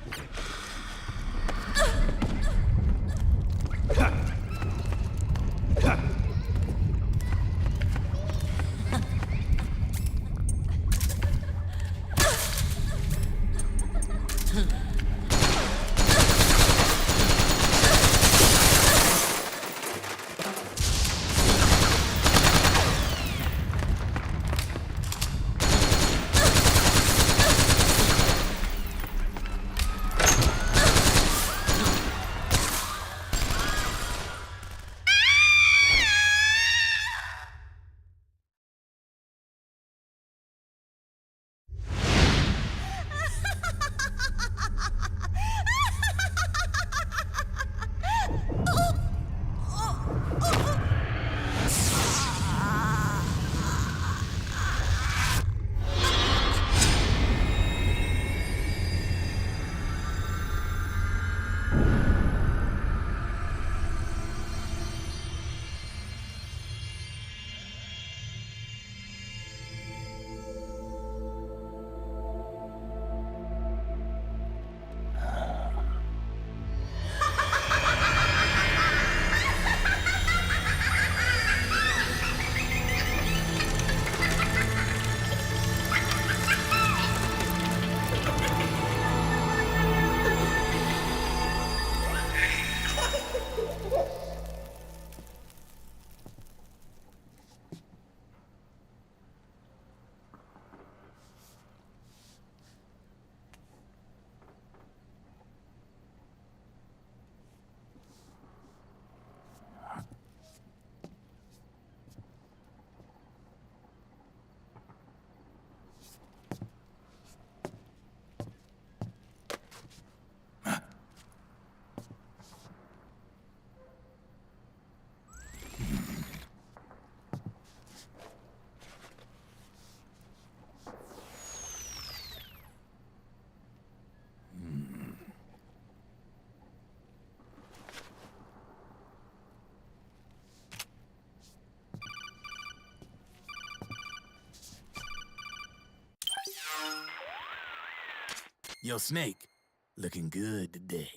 Yo, Snake, looking good today.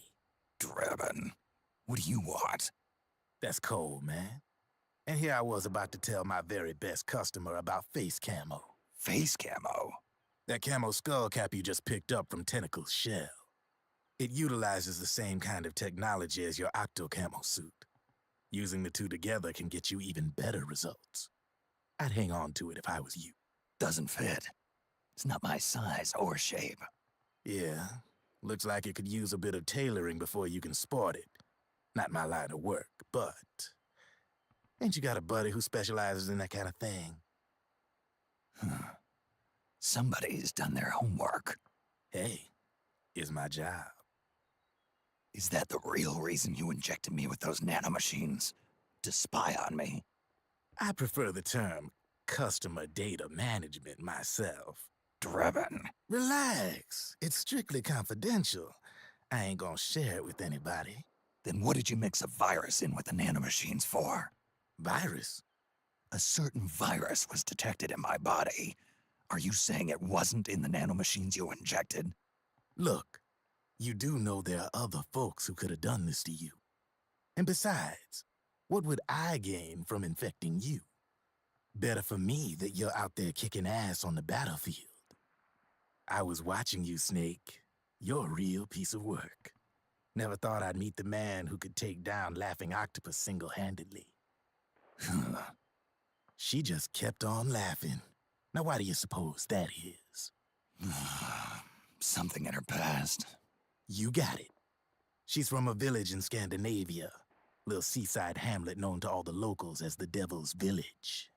Drebin, what do you want? That's cold, man. And here I was about to tell my very best customer about face camo. Face camo? That camo skull cap you just picked up from Tentacle's shell. It utilizes the same kind of technology as your octo camo suit. Using the two together can get you even better results. I'd hang on to it if I was you. Doesn't fit. It's not my size or shape. Yeah, looks like it could use a bit of tailoring before you can sport it. Not my line of work, but... Ain't you got a buddy who specializes in that kind of thing? Somebody's done their homework. Hey, it's my job. Is that the real reason you injected me with those nanomachines? To spy on me? I prefer the term customer data management myself. Driven. Relax. It's strictly confidential. I ain't gonna share it with anybody. Then what did you mix a virus in with the nanomachines for? Virus? A certain virus was detected in my body. Are you saying it wasn't in the nanomachines you injected? Look, you do know there are other folks who could have done this to you. And besides, what would I gain from infecting you? Better for me that you're out there kicking ass on the battlefield. I was watching you, Snake. You're a real piece of work. Never thought I'd meet the man who could take down Laughing Octopus single-handedly. She just kept on laughing. Now why do you suppose that is? Something in her past. You got it. She's from a village in Scandinavia. Little seaside hamlet known to all the locals as the Devil's Village.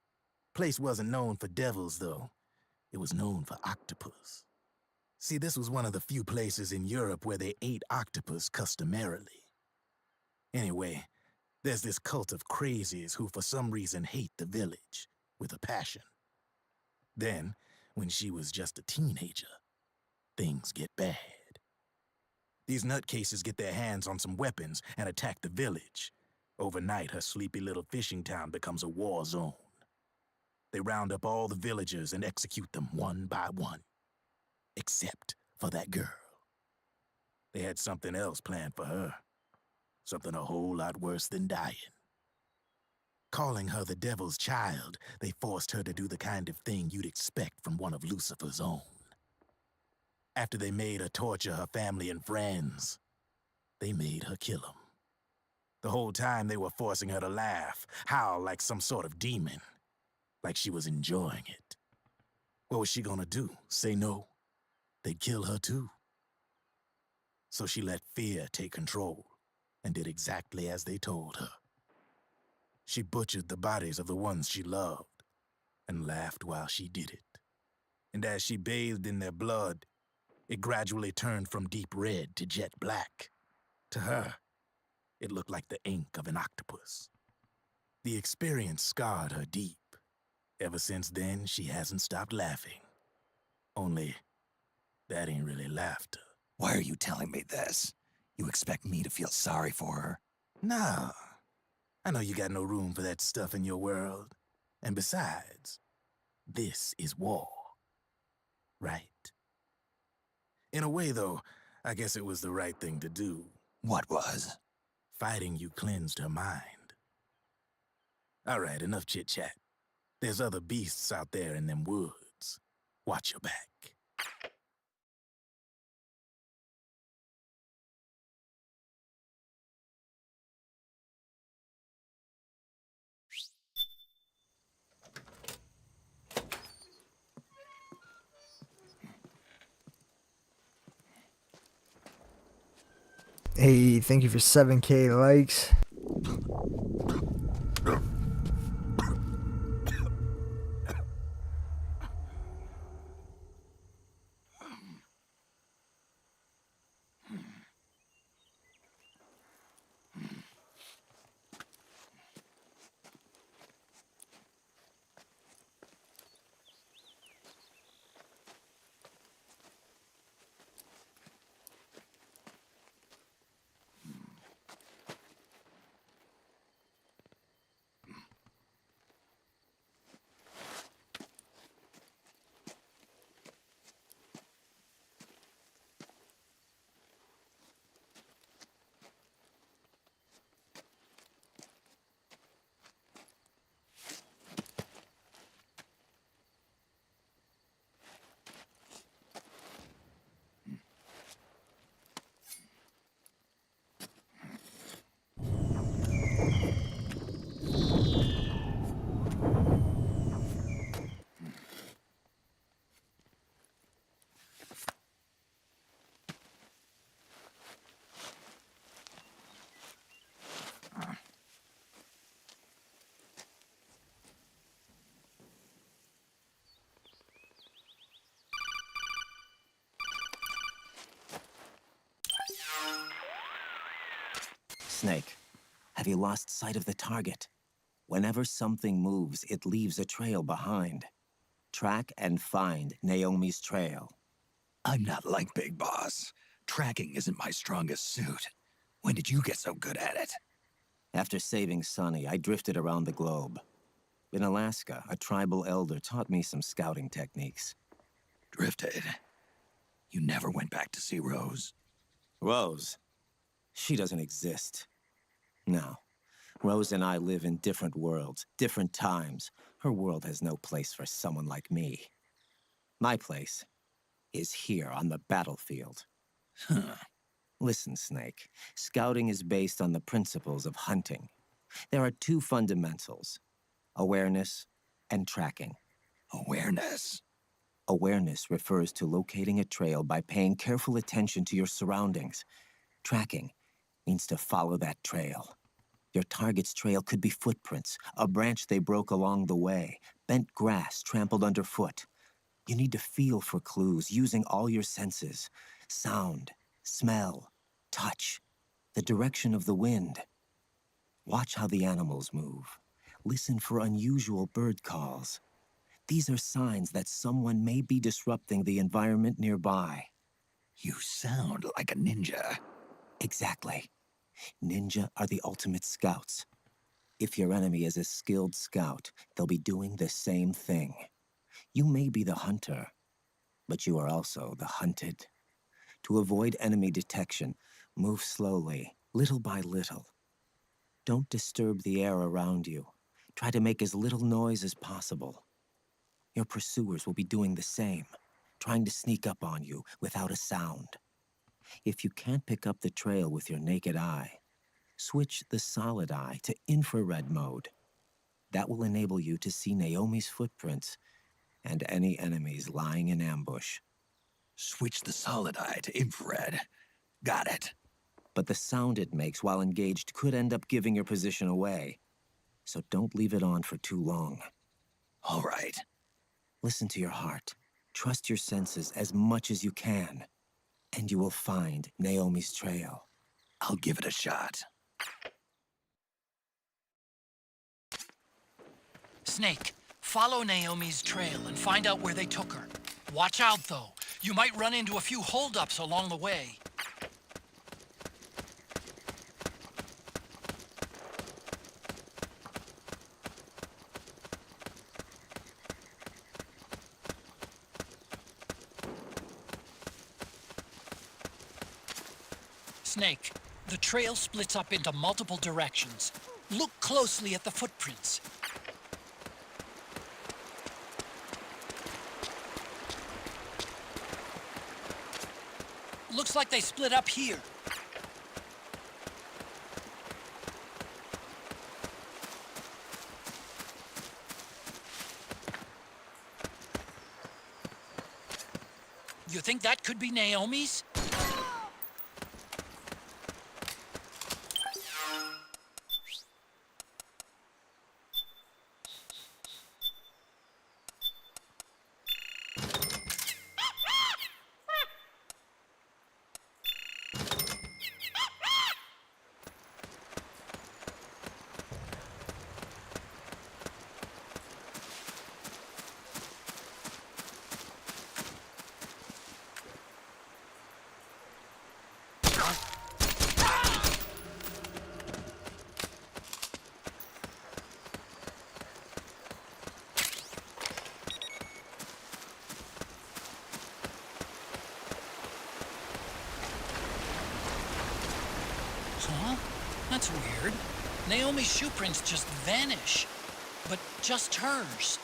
Place wasn't known for devils, though. It was known for octopus. See, this was one of the few places in Europe where they ate octopus customarily. Anyway, there's this cult of crazies who for some reason hate the village with a passion. Then, when she was just a teenager, things get bad. These nutcases get their hands on some weapons and attack the village. Overnight, her sleepy little fishing town becomes a war zone. They round up all the villagers and execute them one by one. Except for that girl. They had something else planned for her. Something a whole lot worse than dying. Calling her the Devil's Child, they forced her to do the kind of thing you'd expect from one of Lucifer's own. After they made her torture her family and friends, they made her kill them. The whole time they were forcing her to laugh, howl like some sort of demon. Like she was enjoying it. What was she gonna do? Say no? They'd kill her too. So she let fear take control and did exactly as they told her. She butchered the bodies of the ones she loved and laughed while she did it. And as she bathed in their blood, it gradually turned from deep red to jet black. To her, it looked like the ink of an octopus. The experience scarred her deep. Ever since then, she hasn't stopped laughing. Only, that ain't really laughter. Why are you telling me this? You expect me to feel sorry for her? Nah. I know you got no room for that stuff in your world. And besides, this is war. Right? In a way, though, I guess it was the right thing to do. What was? Fighting you cleansed her mind. All right, enough chit-chat. There's other beasts out there in them woods. Watch your back. Hey, thank you for 7K likes. Snake, have you lost sight of the target? Whenever something moves, it leaves a trail behind. Track and find Naomi's trail. I'm not like Big Boss. Tracking isn't my strongest suit. When did you get so good at it? After saving Sonny, I drifted around the globe. In Alaska, a tribal elder taught me some scouting techniques. Drifted? You never went back to see Rose? Rose? She doesn't exist. No. Rose and I live in different worlds, different times. Her world has no place for someone like me. My place is here on the battlefield. Huh. Listen, Snake. Scouting is based on the principles of hunting. There are two fundamentals: awareness and tracking. Awareness? Awareness refers to locating a trail by paying careful attention to your surroundings. Tracking means to follow that trail. Your target's trail could be footprints, a branch they broke along the way, bent grass trampled underfoot. You need to feel for clues using all your senses: sound, smell, touch, the direction of the wind. Watch how the animals move. Listen for unusual bird calls. These are signs that someone may be disrupting the environment nearby. You sound like a ninja. Exactly. Ninja are the ultimate scouts. If your enemy is a skilled scout, they'll be doing the same thing. You may be the hunter, but you are also the hunted. To avoid enemy detection, move slowly, little by little. Don't disturb the air around you. Try to make as little noise as possible. Your pursuers will be doing the same, trying to sneak up on you without a sound. If you can't pick up the trail with your naked eye, switch the solid eye to infrared mode. That will enable you to see Naomi's footprints and any enemies lying in ambush. Switch the solid eye to infrared. Got it. But the sound it makes while engaged could end up giving your position away. So don't leave it on for too long. All right. Listen to your heart. Trust your senses as much as you can. And you will find Naomi's trail. I'll give it a shot. Snake, follow Naomi's trail and find out where they took her. Watch out, though. You might run into a few holdups along the way. Snake, the trail splits up into multiple directions. Look closely at the footprints. Looks like they split up here. You think that could be Naomi's? Huh? That's weird. Naomi's shoe prints just vanish. But just hers.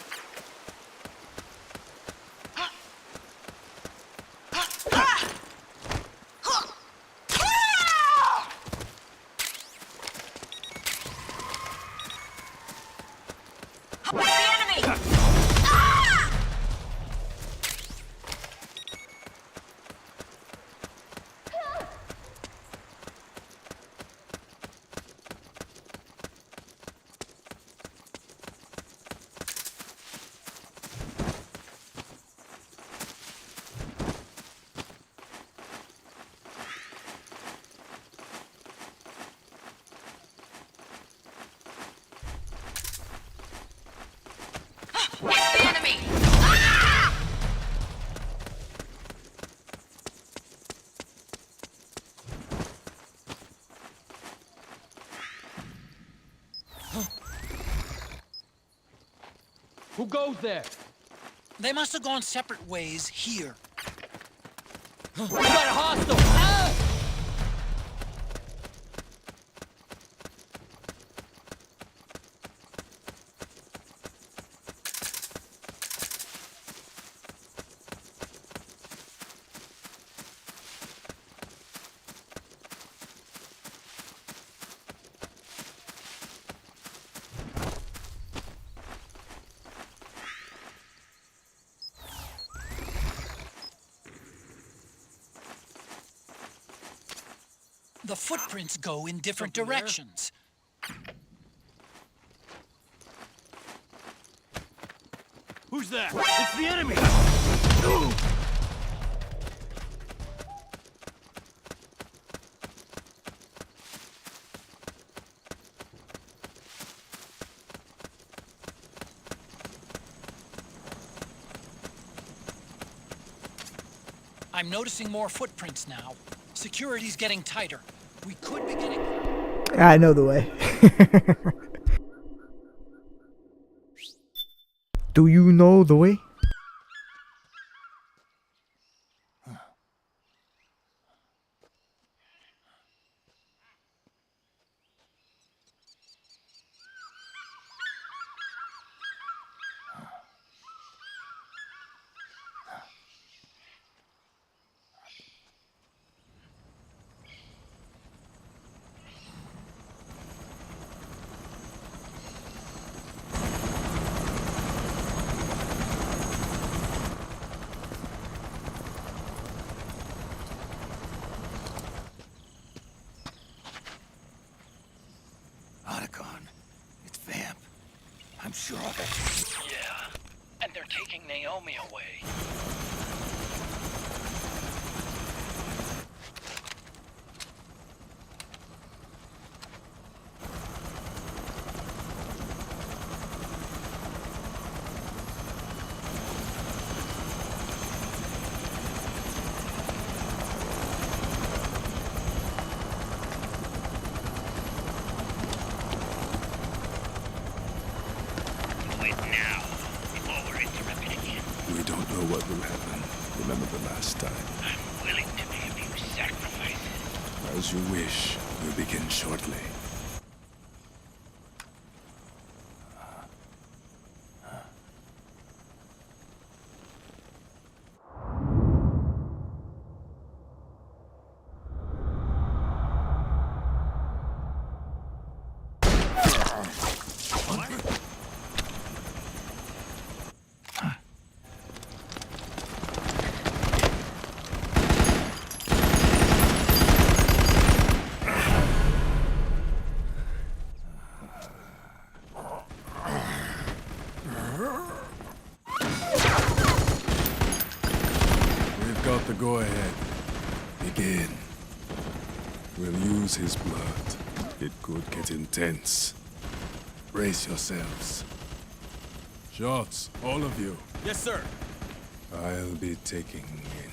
Who goes there? They must have gone separate ways here. We got a hostile! Ah! The footprints go in different directions. Who's that? It's the enemy! I'm noticing more footprints now. Security's getting tighter. We could be getting... I know the way. Do you know the way? I'm sure of it. Yeah, and they're taking Naomi away. What will happen? Remember the last time. I'm willing to make a few sacrifices. As you wish. We'll begin shortly. Got the go-ahead. Begin. We'll use his blood. It could get intense. Brace yourselves. Shots, all of you. Yes, sir. I'll be taking in.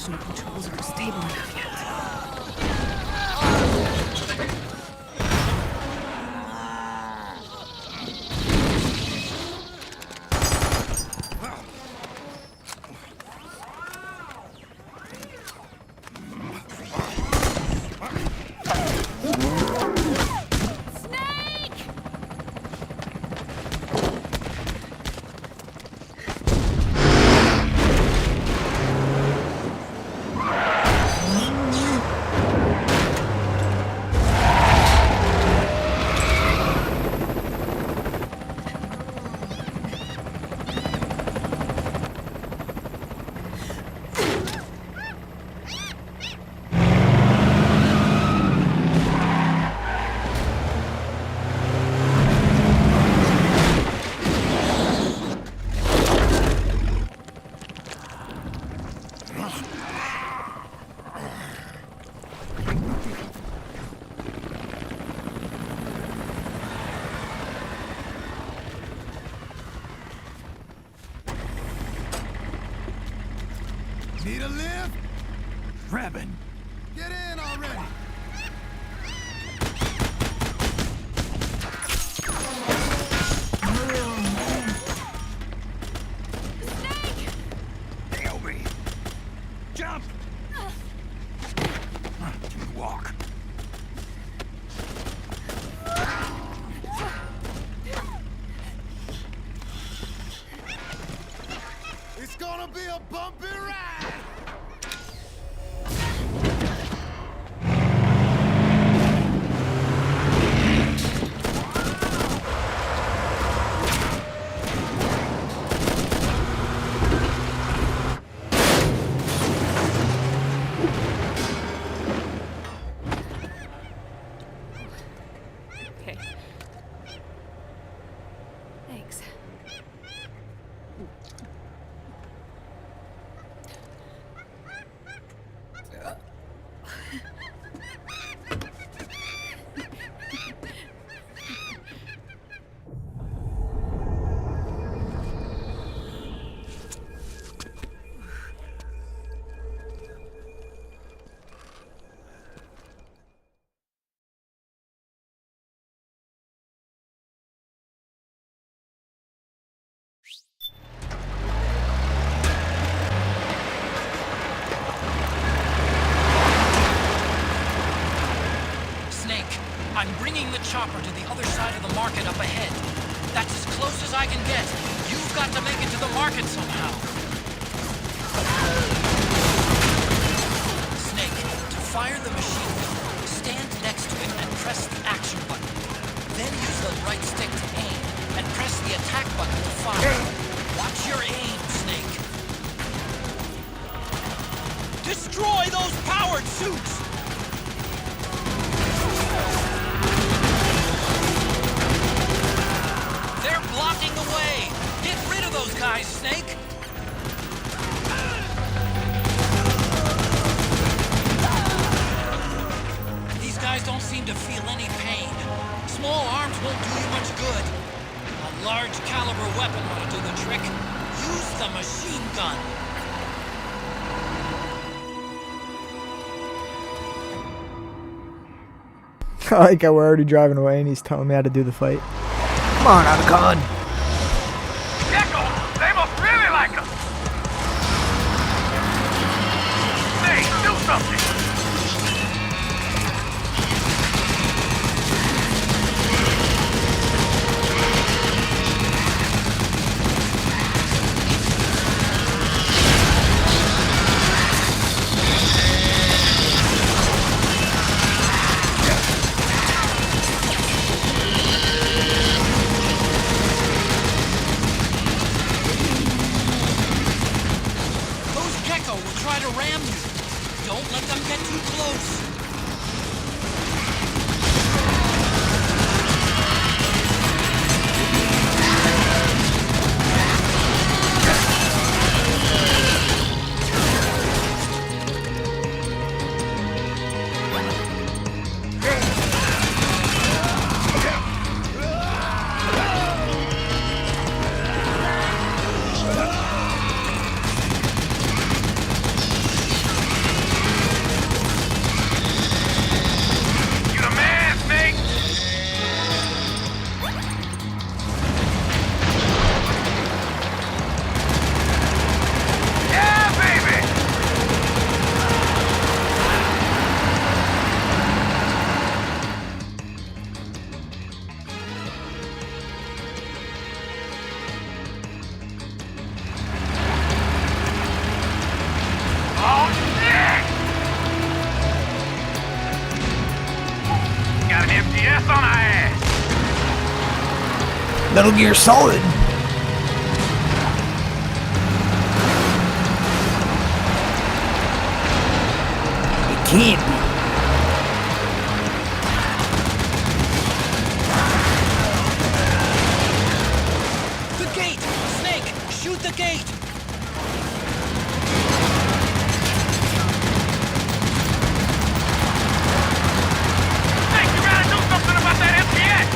personal controls aren't stable enough yet. Need a lift? Revan. Get in already! Nail me. Jump! Walk. It's gonna be a bumpy ride! Okay. Thanks. Snake, I'm bringing the chopper to the other side of the market up ahead. That's as close as I can get. You've got to make it to the market somehow. Snake, to fire the machine gun, stand next to it and press the action button. Then use the right stick to aim, and press the attack button to fire. Watch your aim, Snake. Destroy those powered suits! They're blocking the way! Get rid of those guys, Snake! These guys don't seem to feel any pain. Small arms won't do you much good. A large caliber weapon ought to do the trick. Use the machine gun. I like how we're already driving away and he's telling me how to do the fight. Come on, Otacon. Gecko! They must really like us! Hey, do something! Try to ram you. Don't let them get too close. Metal Gear Solid. It can't be. The gate! Snake, shoot the gate! Snake, you gotta do something about that MPX!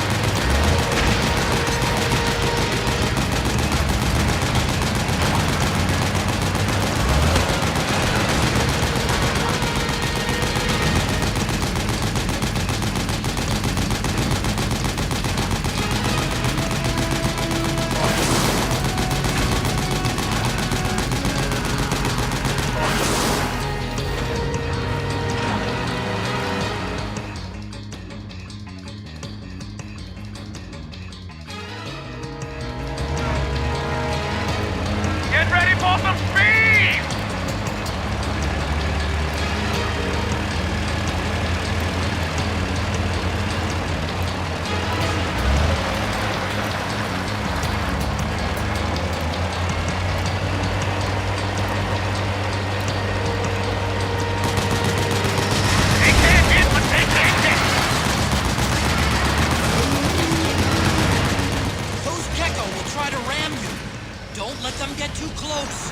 Get ready for some speed! They can't hit, but they can't hit! Those Gecko will try to ram you. Don't let them get too close.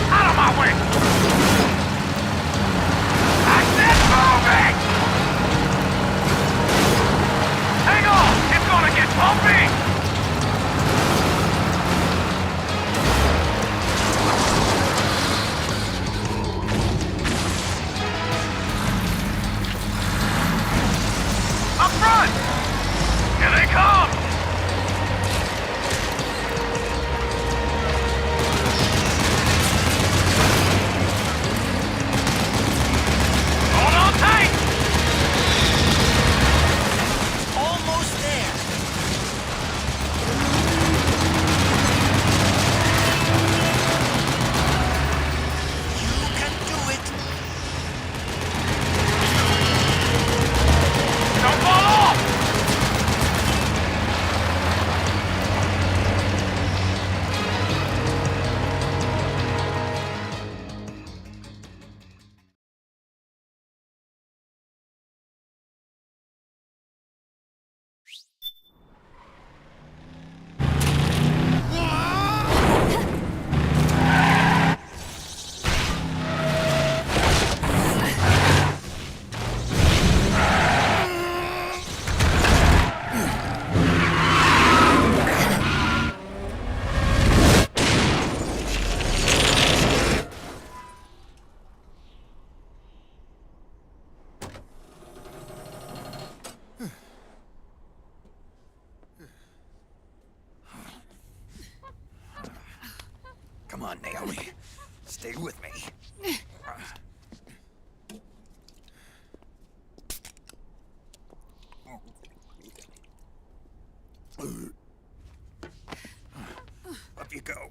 Out of my way! I said moving! Hang on! It's gonna get bumpy! Up front! Here they come! Hold on tight! Almost there. You can do it. Don't fall off! Come on, Naomi. Stay with me. Up you go.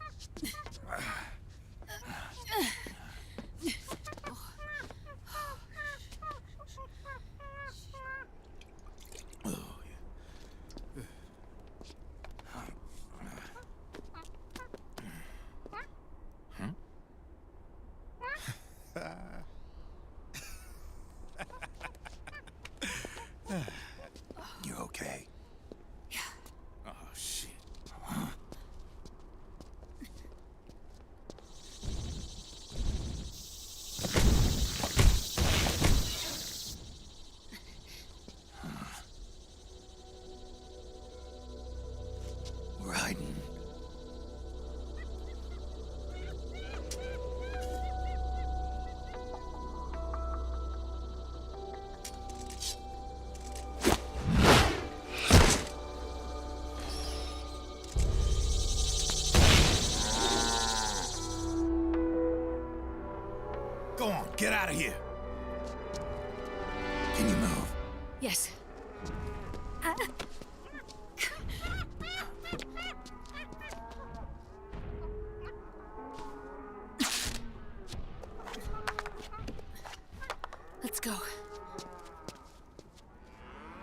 You okay? Yeah. Oh, shit. We're hiding. Go on, get out of here. Can you move? Yes. go.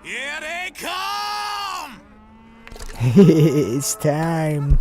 Here they come! It's time.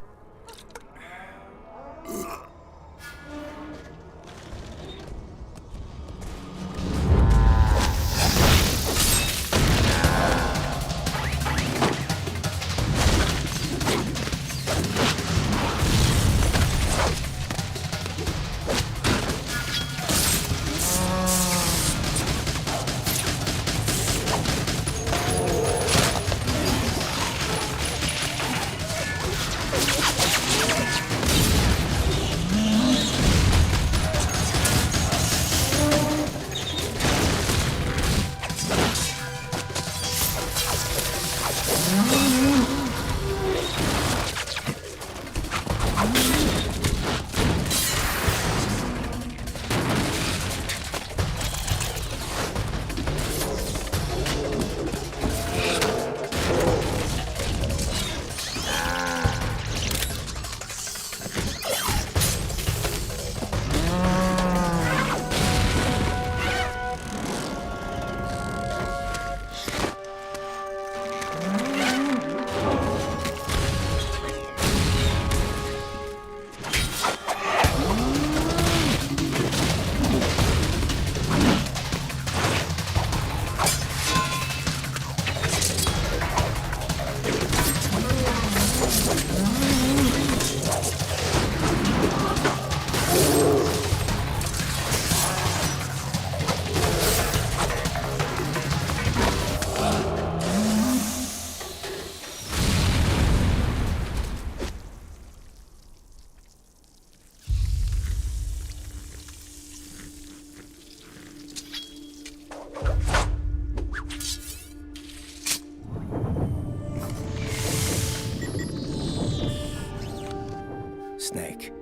Snake,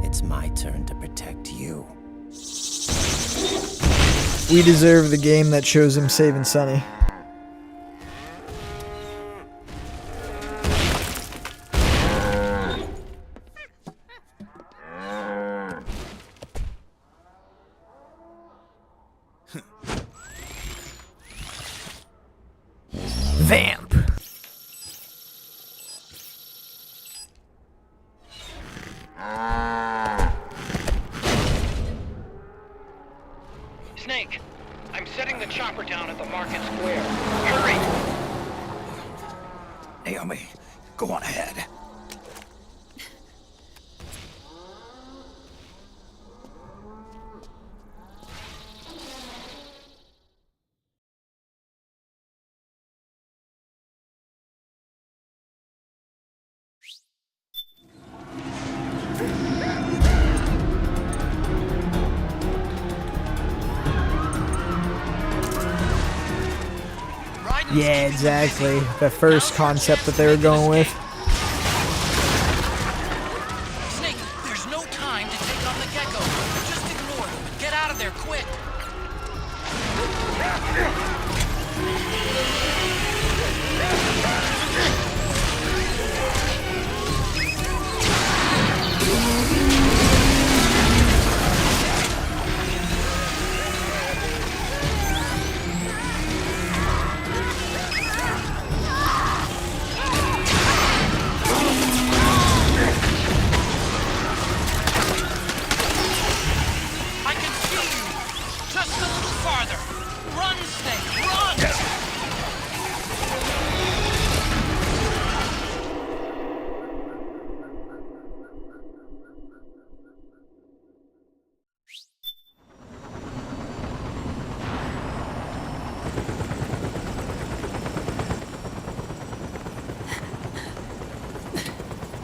it's my turn to protect you. We deserve the game that shows him saving Sonny. Vamp. Snake, I'm setting the chopper down at the market square. Hurry! Naomi, go on ahead. Yeah, exactly. The first concept that they were going with. Snake, there's no time to take on the gecko. Just ignore them. Get out of there quick.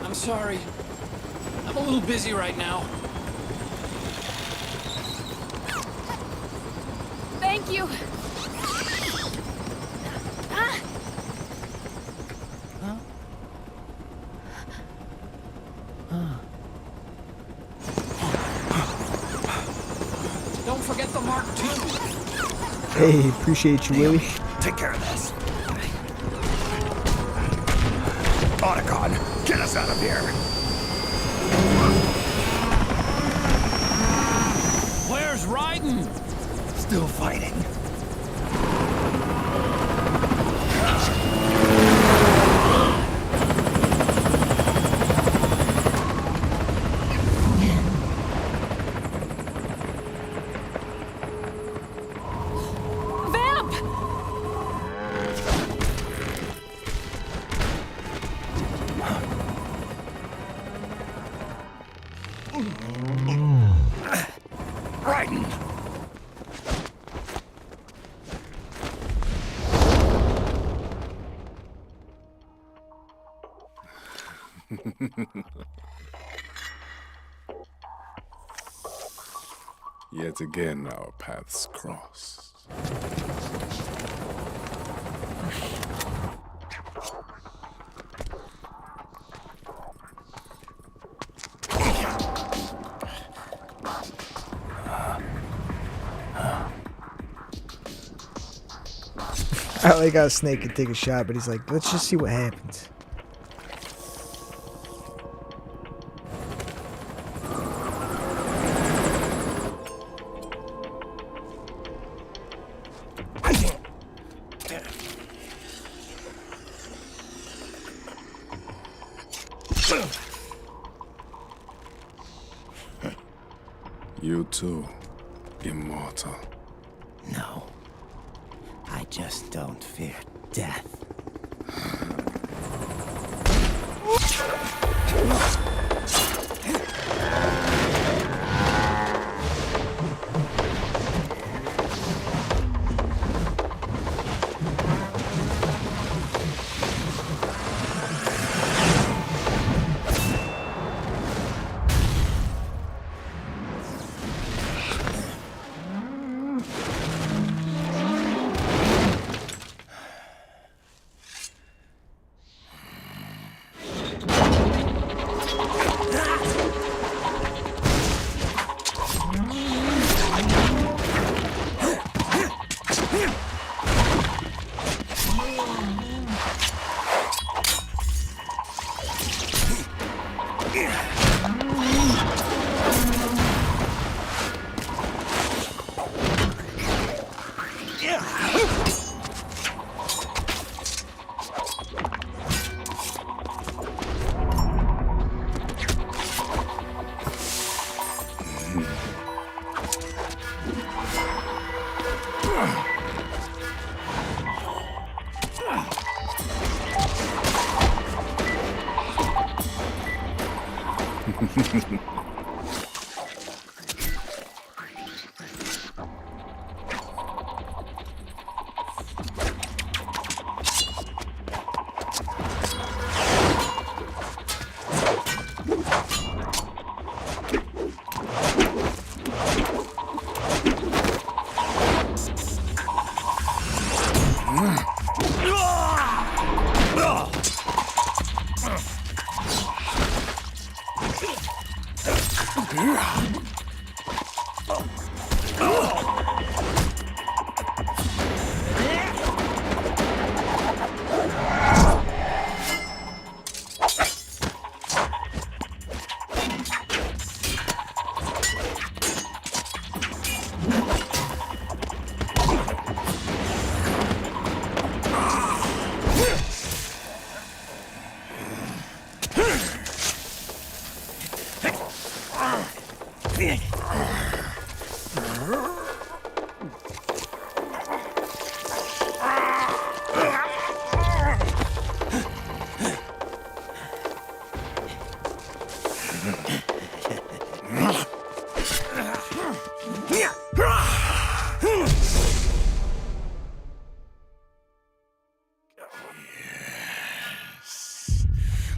I'm sorry. I'm a little busy right now. Thank you. Don't forget the Mark II. Hey, appreciate you, Willie. Take care of this. Otacon, get us out of here. Where's Raiden? still fighting. Yet again, our paths cross. I like how Snake could take a shot, but he's like, let's just see what happens. You too, immortal. No. I just don't fear death.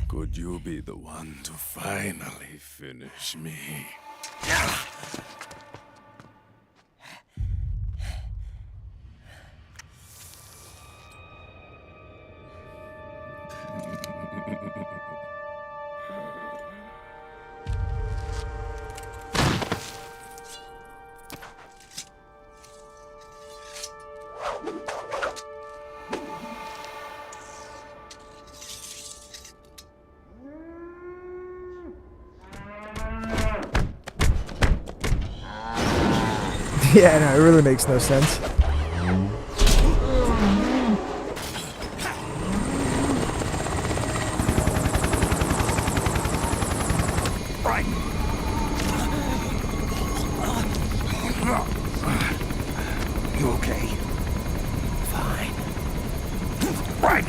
Could you be the one to finally finish me? Yeah, no, it really makes no sense. Right. You okay? Fine. Right.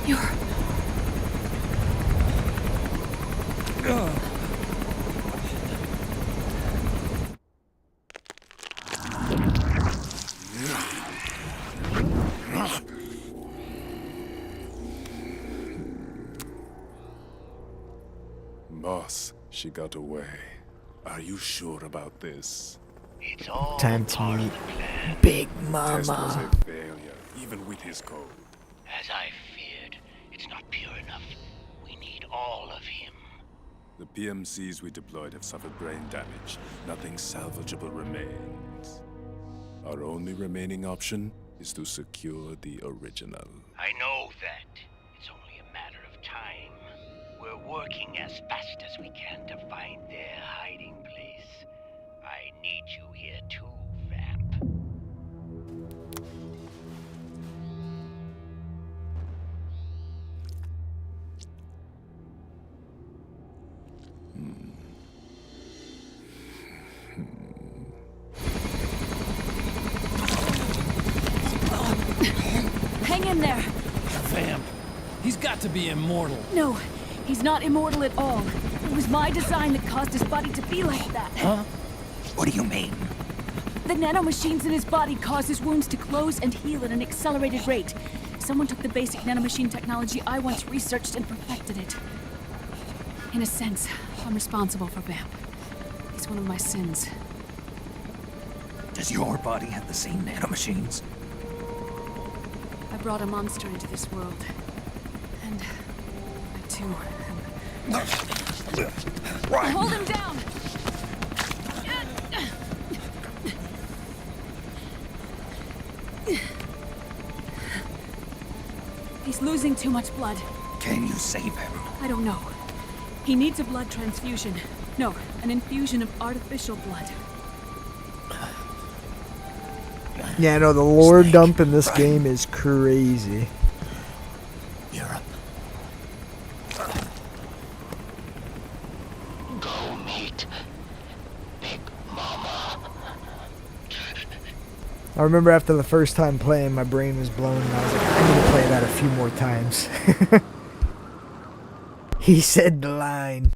You're... Boss, she got away. Are you sure about this? It's all Time to part meet of the plan. Big Test was Mama. a failure, even with his code. As I feared, it's not pure enough. We need all of him. The PMCs we deployed have suffered brain damage. Nothing salvageable remains. Our only remaining option is to secure the original. I know that. It's only a matter of time. We're working as fast as we can to find their hiding place. I need you here too, Vamp. Hang in there! Vamp. He's got to be immortal. No, he's not immortal at all. It was my design that caused his body to be like that. Huh? What do you mean? The nanomachines in his body cause his wounds to close and heal at an accelerated rate. Someone took the basic nanomachine technology I once researched and perfected it. In a sense, I'm responsible for Vamp. It's one of my sins. Does your body have the same nanomachines? I brought a monster into this world. And I too am... Right. Hold him down! He's losing too much blood. Can you save him? I don't know. He needs a blood transfusion. No, an infusion of artificial blood. Yeah, no, the lore dump in this game is crazy. Europe. Go meet Big Mama. I remember after the first time playing, my brain was blown, and I was like, I need to play that a few more times. He said the line.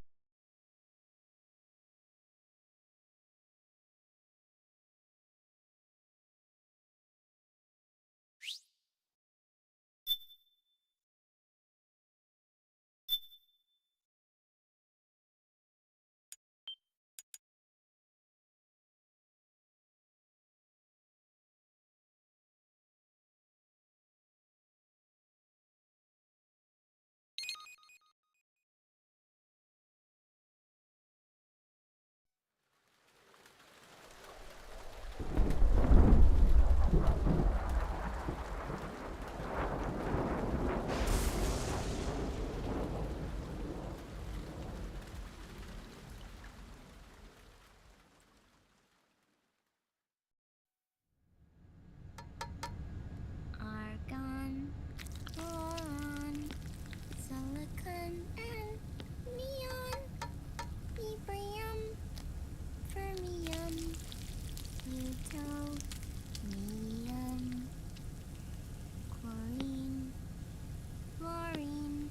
Argon, boron, silicon, and neon, yttrium, fermium, plutonium, chlorine, fluorine,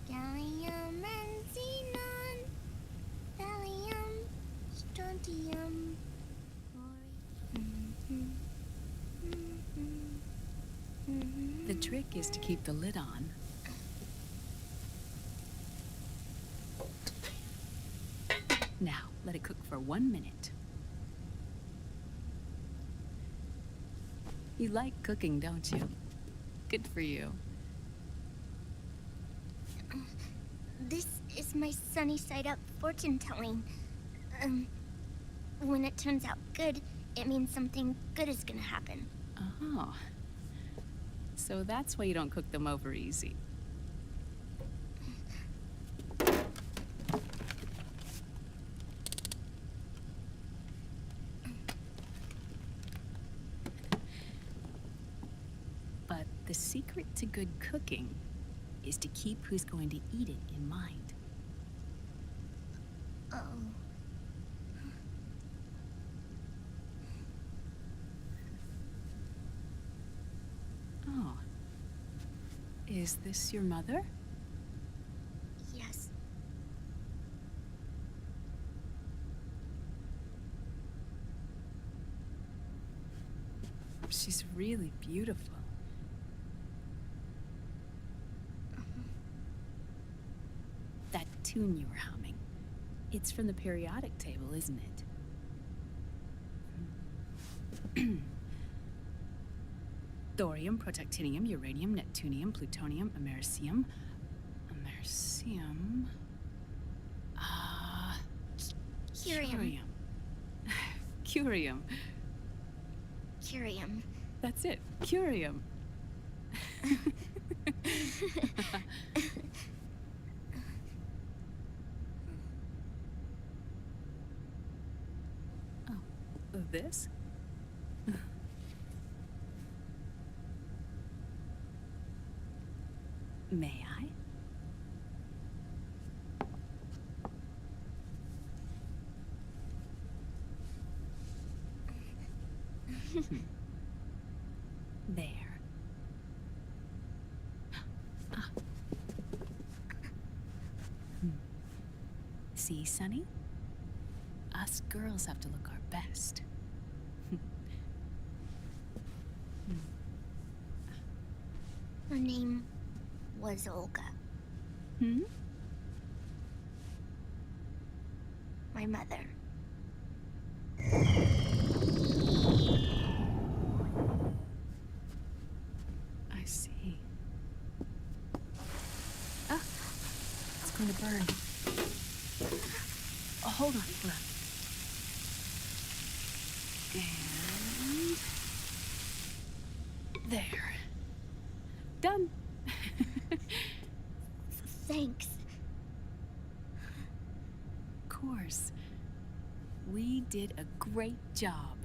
gallium, and xenon, thallium, strontium, The trick is to keep the lid on. Now, let it cook for 1 minute. You like cooking, don't you? Good for you. This is my sunny side up fortune telling. When it turns out good, it means something good is gonna happen. Oh. So that's why you don't cook them over easy. The secret to good cooking is to keep who's going to eat it in mind. Oh. Oh. Is this your mother? Yes. She's really beautiful. That tune you were humming, it's from the periodic table, isn't it? Thorium, protactinium, uranium, neptunium, plutonium, americium. Americium. Curium. Curium. Curium. That's it. Curium. Oh, this? May I? There. Ah. See, Sonny? Us girls have to look our best. Her name was Olga. Hmm? My mother. I see. Ah! It's going to burn. Oh, hold on. And... there. Done. Thanks. Of course. We did a great job.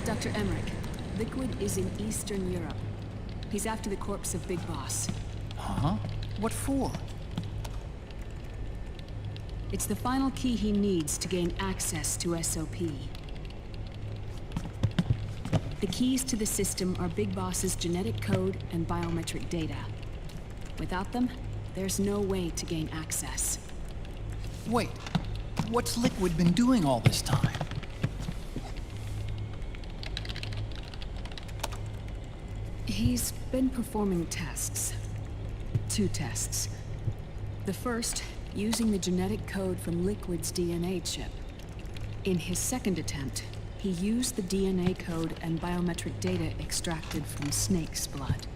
Dr. Emmerich, Liquid is in Eastern Europe. He's after the corpse of Big Boss. Huh? What for? It's the final key he needs to gain access to SOP. The keys to the system are Big Boss's genetic code and biometric data. Without them, there's no way to gain access. Wait, what's Liquid been doing all this time? He's been performing tests. 2 tests. The first, using the genetic code from Liquid's DNA chip. In his second attempt, he used the DNA code and biometric data extracted from Snake's blood.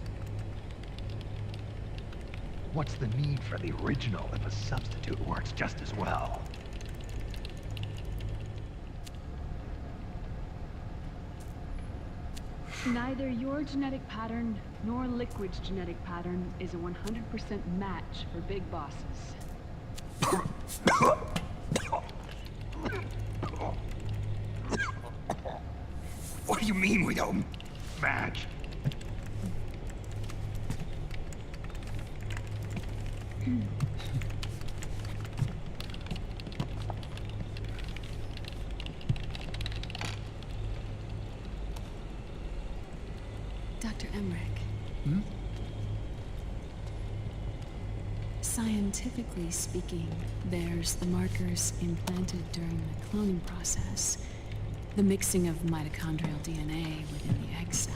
What's the need for the original if a substitute works just as well? Neither your genetic pattern nor Liquid's genetic pattern is a 100% match for Big Bosses. What do you mean we don't match? Dr. Emmerich. Hmm? Scientifically speaking, there's the markers implanted during the cloning process. The mixing of mitochondrial DNA within the egg cell.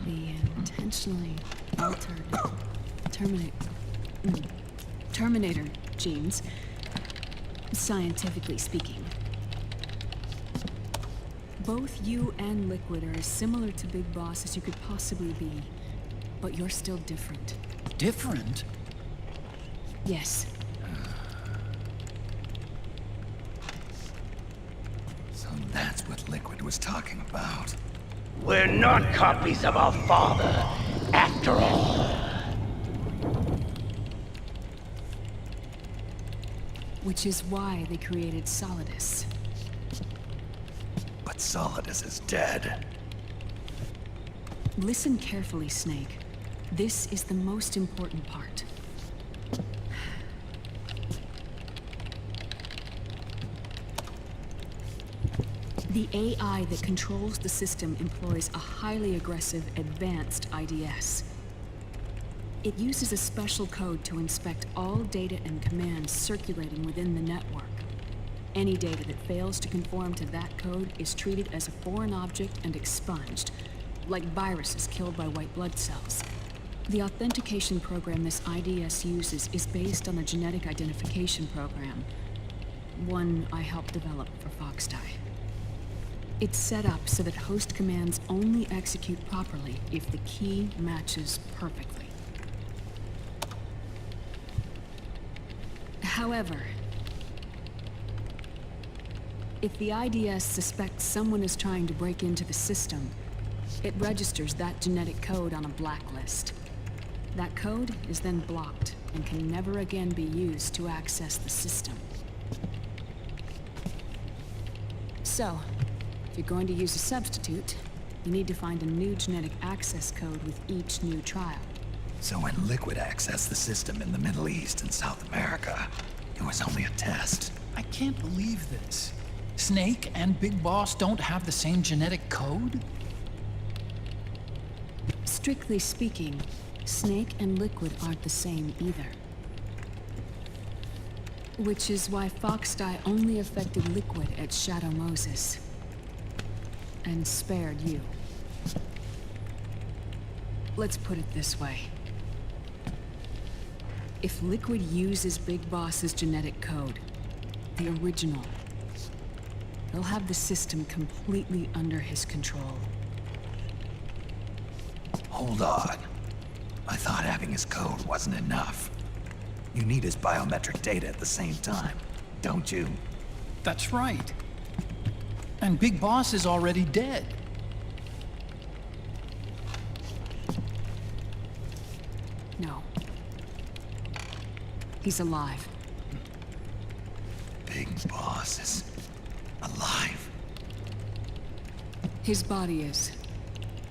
The intentionally altered Terminator genes, scientifically speaking. Both you and Liquid are as similar to Big Boss as you could possibly be, but you're still different. Different? Yes. So that's what Liquid was talking about. We're not copies of our father, after all. Which is why they created Solidus. But Solidus is dead. Listen carefully, Snake. This is the most important part. The AI that controls the system employs a highly aggressive, advanced IDS. It uses a special code to inspect all data and commands circulating within the network. Any data that fails to conform to that code is treated as a foreign object and expunged, like viruses killed by white blood cells. The authentication program this IDS uses is based on a genetic identification program, one I helped develop for Foxdie. It's set up so that host commands only execute properly if the key matches perfectly. However, if the IDS suspects someone is trying to break into the system, it registers that genetic code on a blacklist. That code is then blocked and can never again be used to access the system. So, if you're going to use a substitute, you need to find a new genetic access code with each new trial. So when Liquid accessed the system in the Middle East and South America, it was only a test. I can't believe this. Snake and Big Boss don't have the same genetic code? Strictly speaking, Snake and Liquid aren't the same either. Which is why Foxdie only affected Liquid at Shadow Moses. And spared you. Let's put it this way. If Liquid uses Big Boss's genetic code, the original, he'll have the system completely under his control. Hold on. I thought having his code wasn't enough. You need his biometric data at the same time, don't you? That's right. And Big Boss is already dead. No. He's alive. Big Boss is alive. His body is.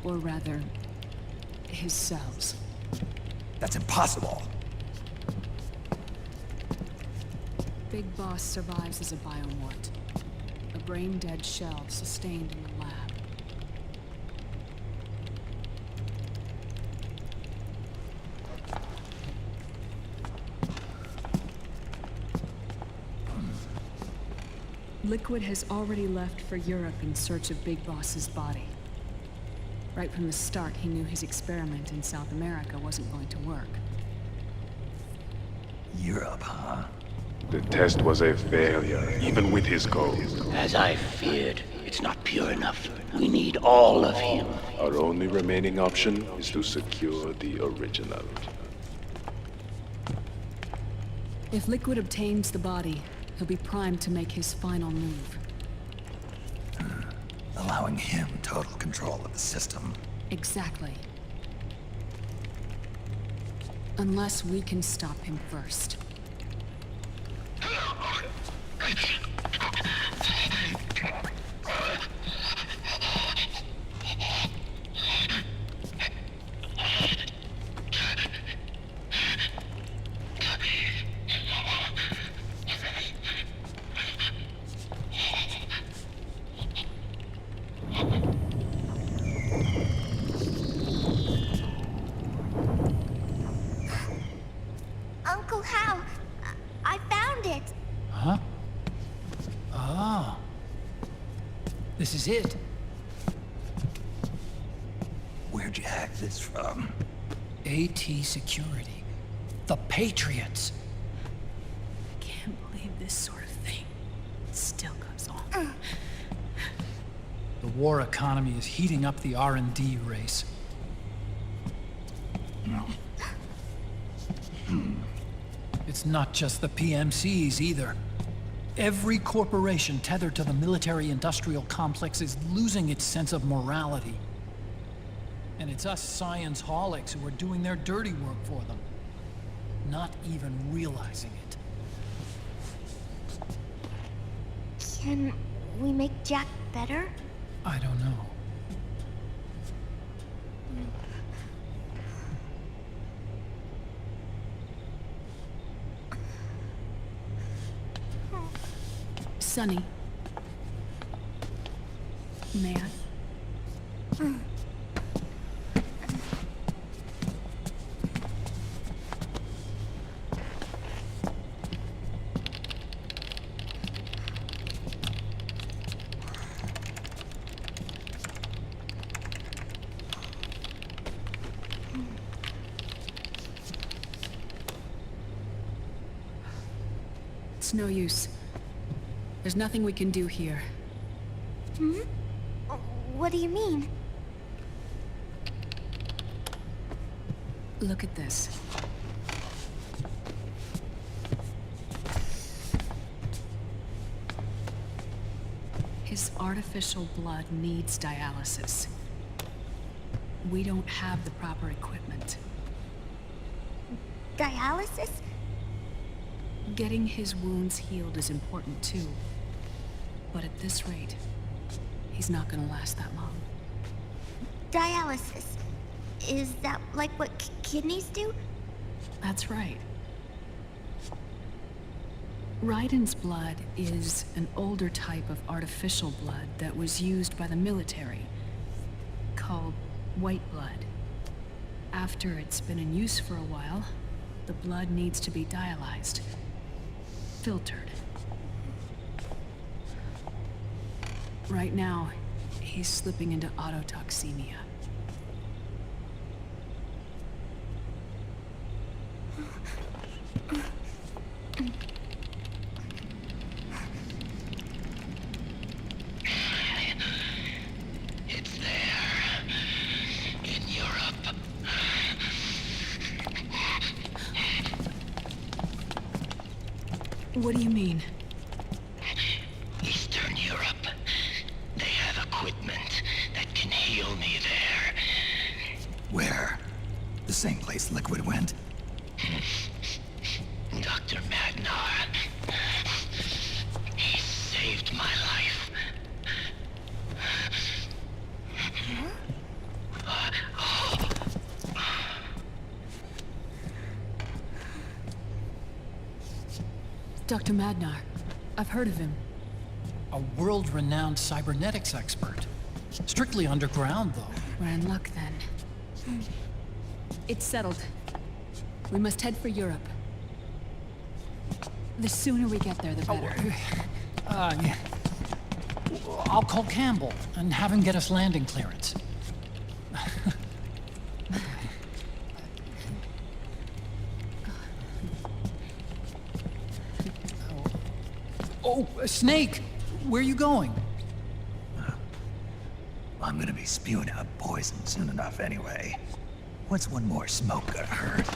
Or rather, his cells. That's impossible. Big Boss survives as a biomort. A brain-dead shell sustained in the lab. Liquid has already left for Europe in search of Big Boss's body. Right from the start, he knew his experiment in South America wasn't going to work. Europe, huh? The test was a failure, even with his code. As I feared, it's not pure enough. We need all of him. Our only remaining option is to secure the original. If Liquid obtains the body, he'll be primed to make his final move. Allowing him total control of the system. Exactly. Unless we can stop him first. Uncle Hal, I found it. Huh? Ah. This is it. Where'd you hack this from? AT Security. The Patriots. I can't believe this sort of thing still goes on. The war economy is heating up the R&D race. It's It's not just the PMCs either. Every corporation tethered to the military-industrial complex is losing its sense of morality. And it's us science-holics who are doing their dirty work for them, not even realizing it. Can we make Jack better? I don't know. Sonny. May I? It's no use. There's nothing we can do here. Hmm? What do you mean? Look at this. His artificial blood needs dialysis. We don't have the proper equipment. Dialysis? Getting his wounds healed is important too. But at this rate, he's not gonna last that long. Dialysis. Is that like what kidneys do? That's right. Raiden's blood is an older type of artificial blood that was used by the military, called white blood. After it's been in use for a while, the blood needs to be dialyzed, filtered. Right now, he's slipping into autotoxemia. It's there. In Europe. What do you mean? Eastern Europe. They have equipment that can heal me there. Where? The same place Liquid went? Dr. Magnar. He saved my life. Dr. Magnar. I've heard of him. A world-renowned cybernetics expert. Strictly underground, though. We're in luck then. It's settled. We must head for Europe. The sooner we get there, the better. Yeah. I'll call Campbell and have him get us landing clearance. Oh, Snake! Where are you going? I'm gonna be spewing out poison soon enough anyway. What's one more smoke gonna hurt?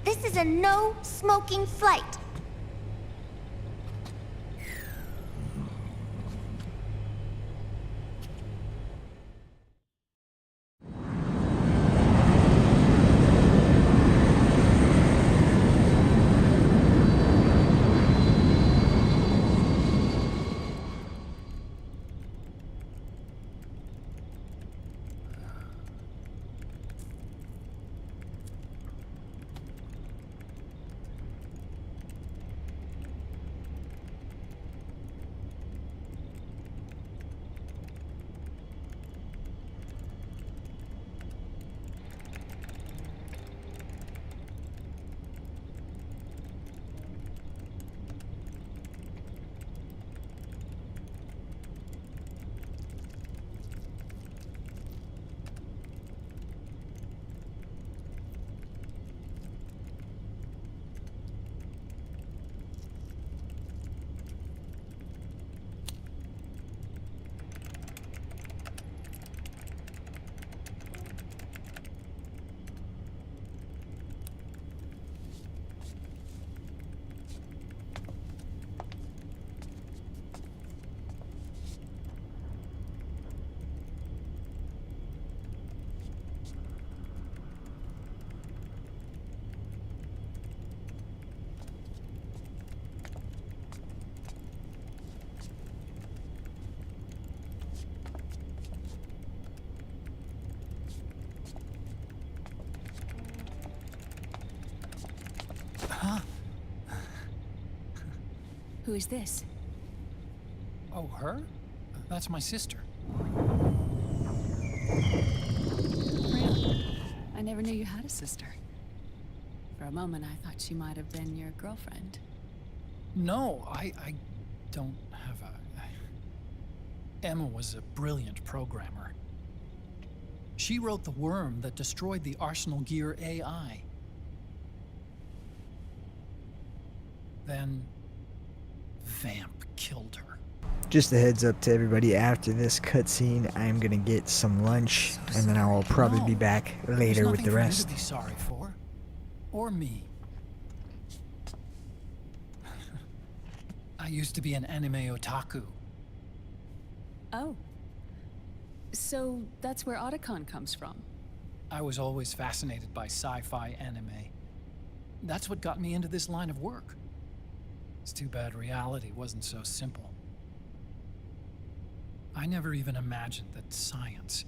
This is a no smoking flight. Who is this? Oh, her? That's my sister. Really? I never knew you had a sister. For a moment, I thought she might have been your girlfriend. No, I don't have a... Emma was a brilliant programmer. She wrote the worm that destroyed the Arsenal Gear AI. Then... Vamp killed her. Just a heads up to everybody, after this cutscene, I'm gonna get some lunch, and then I will probably be back later with the rest. There's nothing for you to be sorry for. Or me. I used to be an anime otaku. Oh. So that's where Otacon comes from. I was always fascinated by sci-fi anime. That's what got me into this line of work. It's too bad reality wasn't so simple. I never even imagined that science,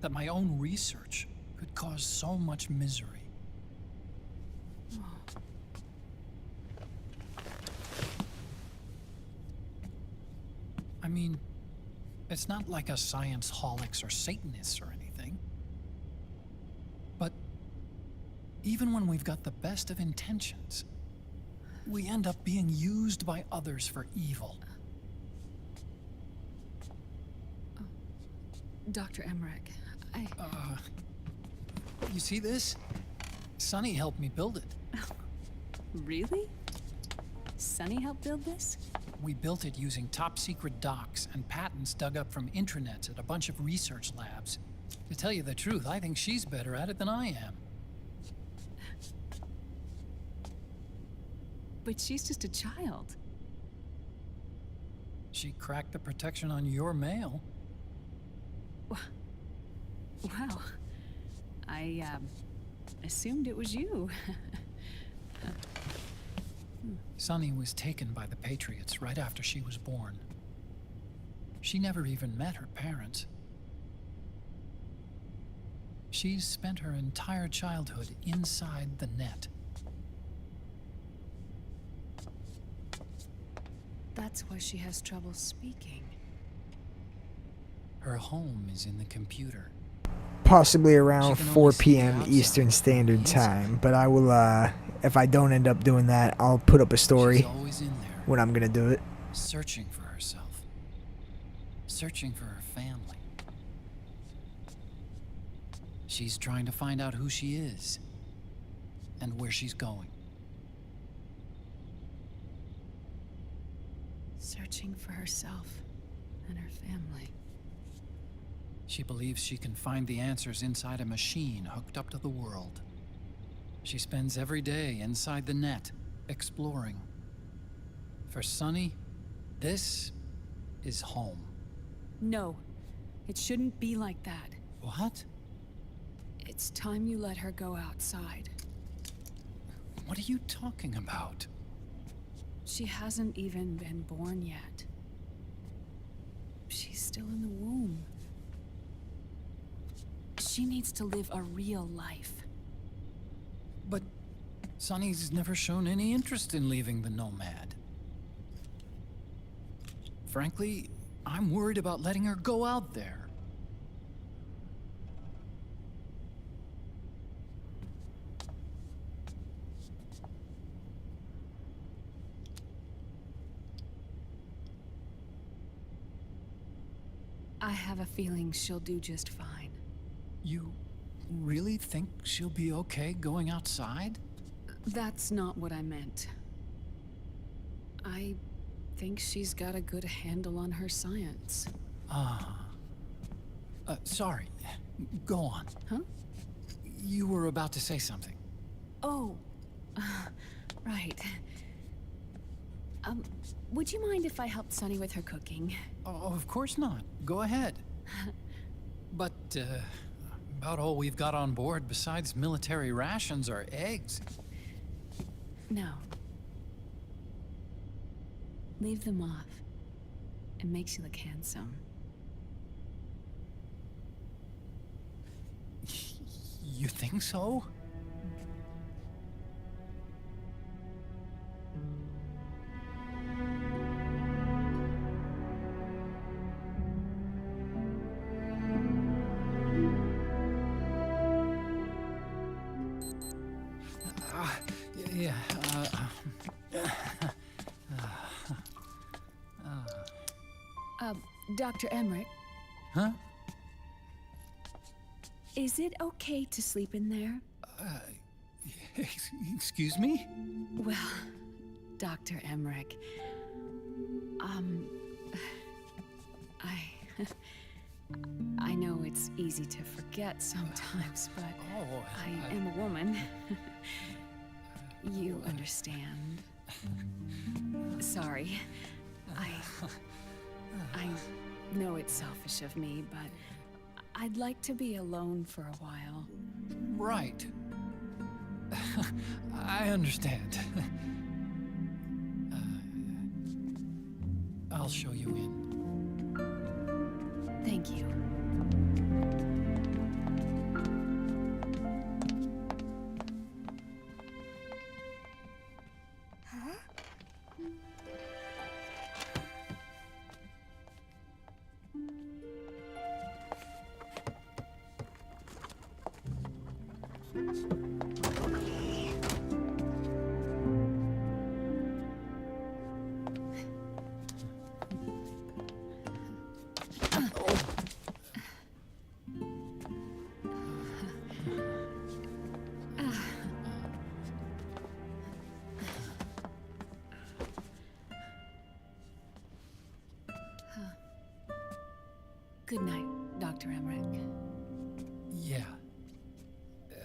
that my own research, could cause so much misery. I mean, it's not like us science-holics or Satanists or anything. But even when we've got the best of intentions, we end up being used by others for evil. Dr. Emmerich, You see this? Sonny helped me build it. Really? Sonny helped build this? We built it using top-secret docs and patents dug up from intranets at a bunch of research labs. To tell you the truth, I think she's better at it than I am. But she's just a child. She cracked the protection on your mail. Wow. I, assumed it was you. Sunny was taken by the Patriots right after she was born. She never even met her parents. She's spent her entire childhood inside the net. That's why she has trouble speaking. Her home is in the computer. Possibly around 4 p.m. Eastern Standard Time, but I will, if I don't end up doing that, I'll put up a story when I'm gonna do it. Searching for herself. Searching for her family. She's trying to find out who she is and where she's going. Searching for herself and her family. She believes she can find the answers inside a machine hooked up to the world. She spends every day inside the net, exploring. For Sunny, this is home. No, it shouldn't be like that. What? It's time you let her go outside. What are you talking about? She hasn't even been born yet. She's still in the womb. She needs to live a real life. But Sunny's never shown any interest in leaving the Nomad. Frankly, I'm worried about letting her go out there. I have a feeling she'll do just fine. You really think she'll be okay going outside? That's not what I meant. I think she's got a good handle on her science. Sorry. Go on. Huh? You were about to say something. Oh, right. Would you mind if I helped Sunny with her cooking? Oh, of course not. Go ahead. But, about all we've got on board besides military rations are eggs. No. Leave them off. It makes you look handsome. You think so? Dr. Emmerich, Huh? is it okay to sleep in there? Excuse me? Well, Dr. Emmerich, I know it's easy to forget sometimes, but I am a woman. You understand. Sorry. I know it's selfish of me, but I'd like to be alone for a while. Right. I understand. I'll show you in. Thank you. Good night, Dr. Emmerich. Yeah.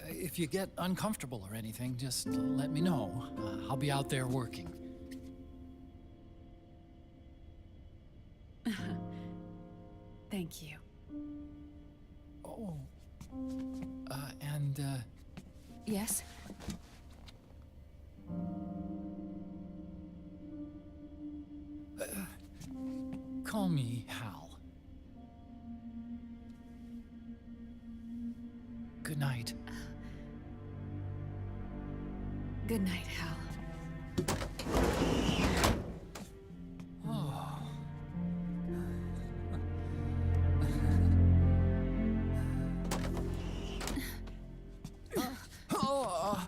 If you get uncomfortable or anything, just let me know. I'll be out there working. Thank you. Oh. And, Yes? call me Hal. Good night. Good night, Hal. Oh.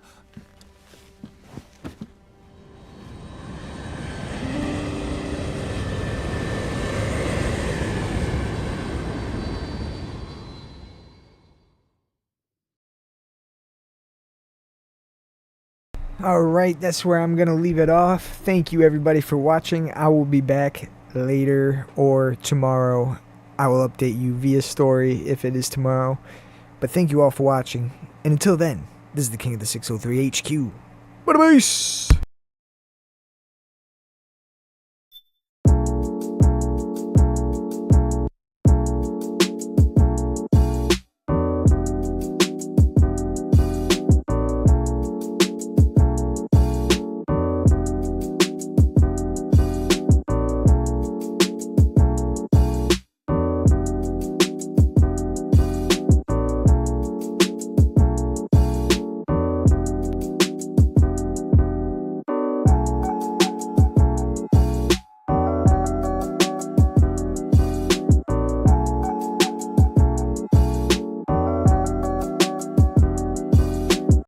Alright, that's where I'm going to leave it off. Thank you everybody for watching. I will be back later or tomorrow. I will update you via story if it is tomorrow. But thank you all for watching. And until then, this is the King of the 603 HQ. Bye-bye!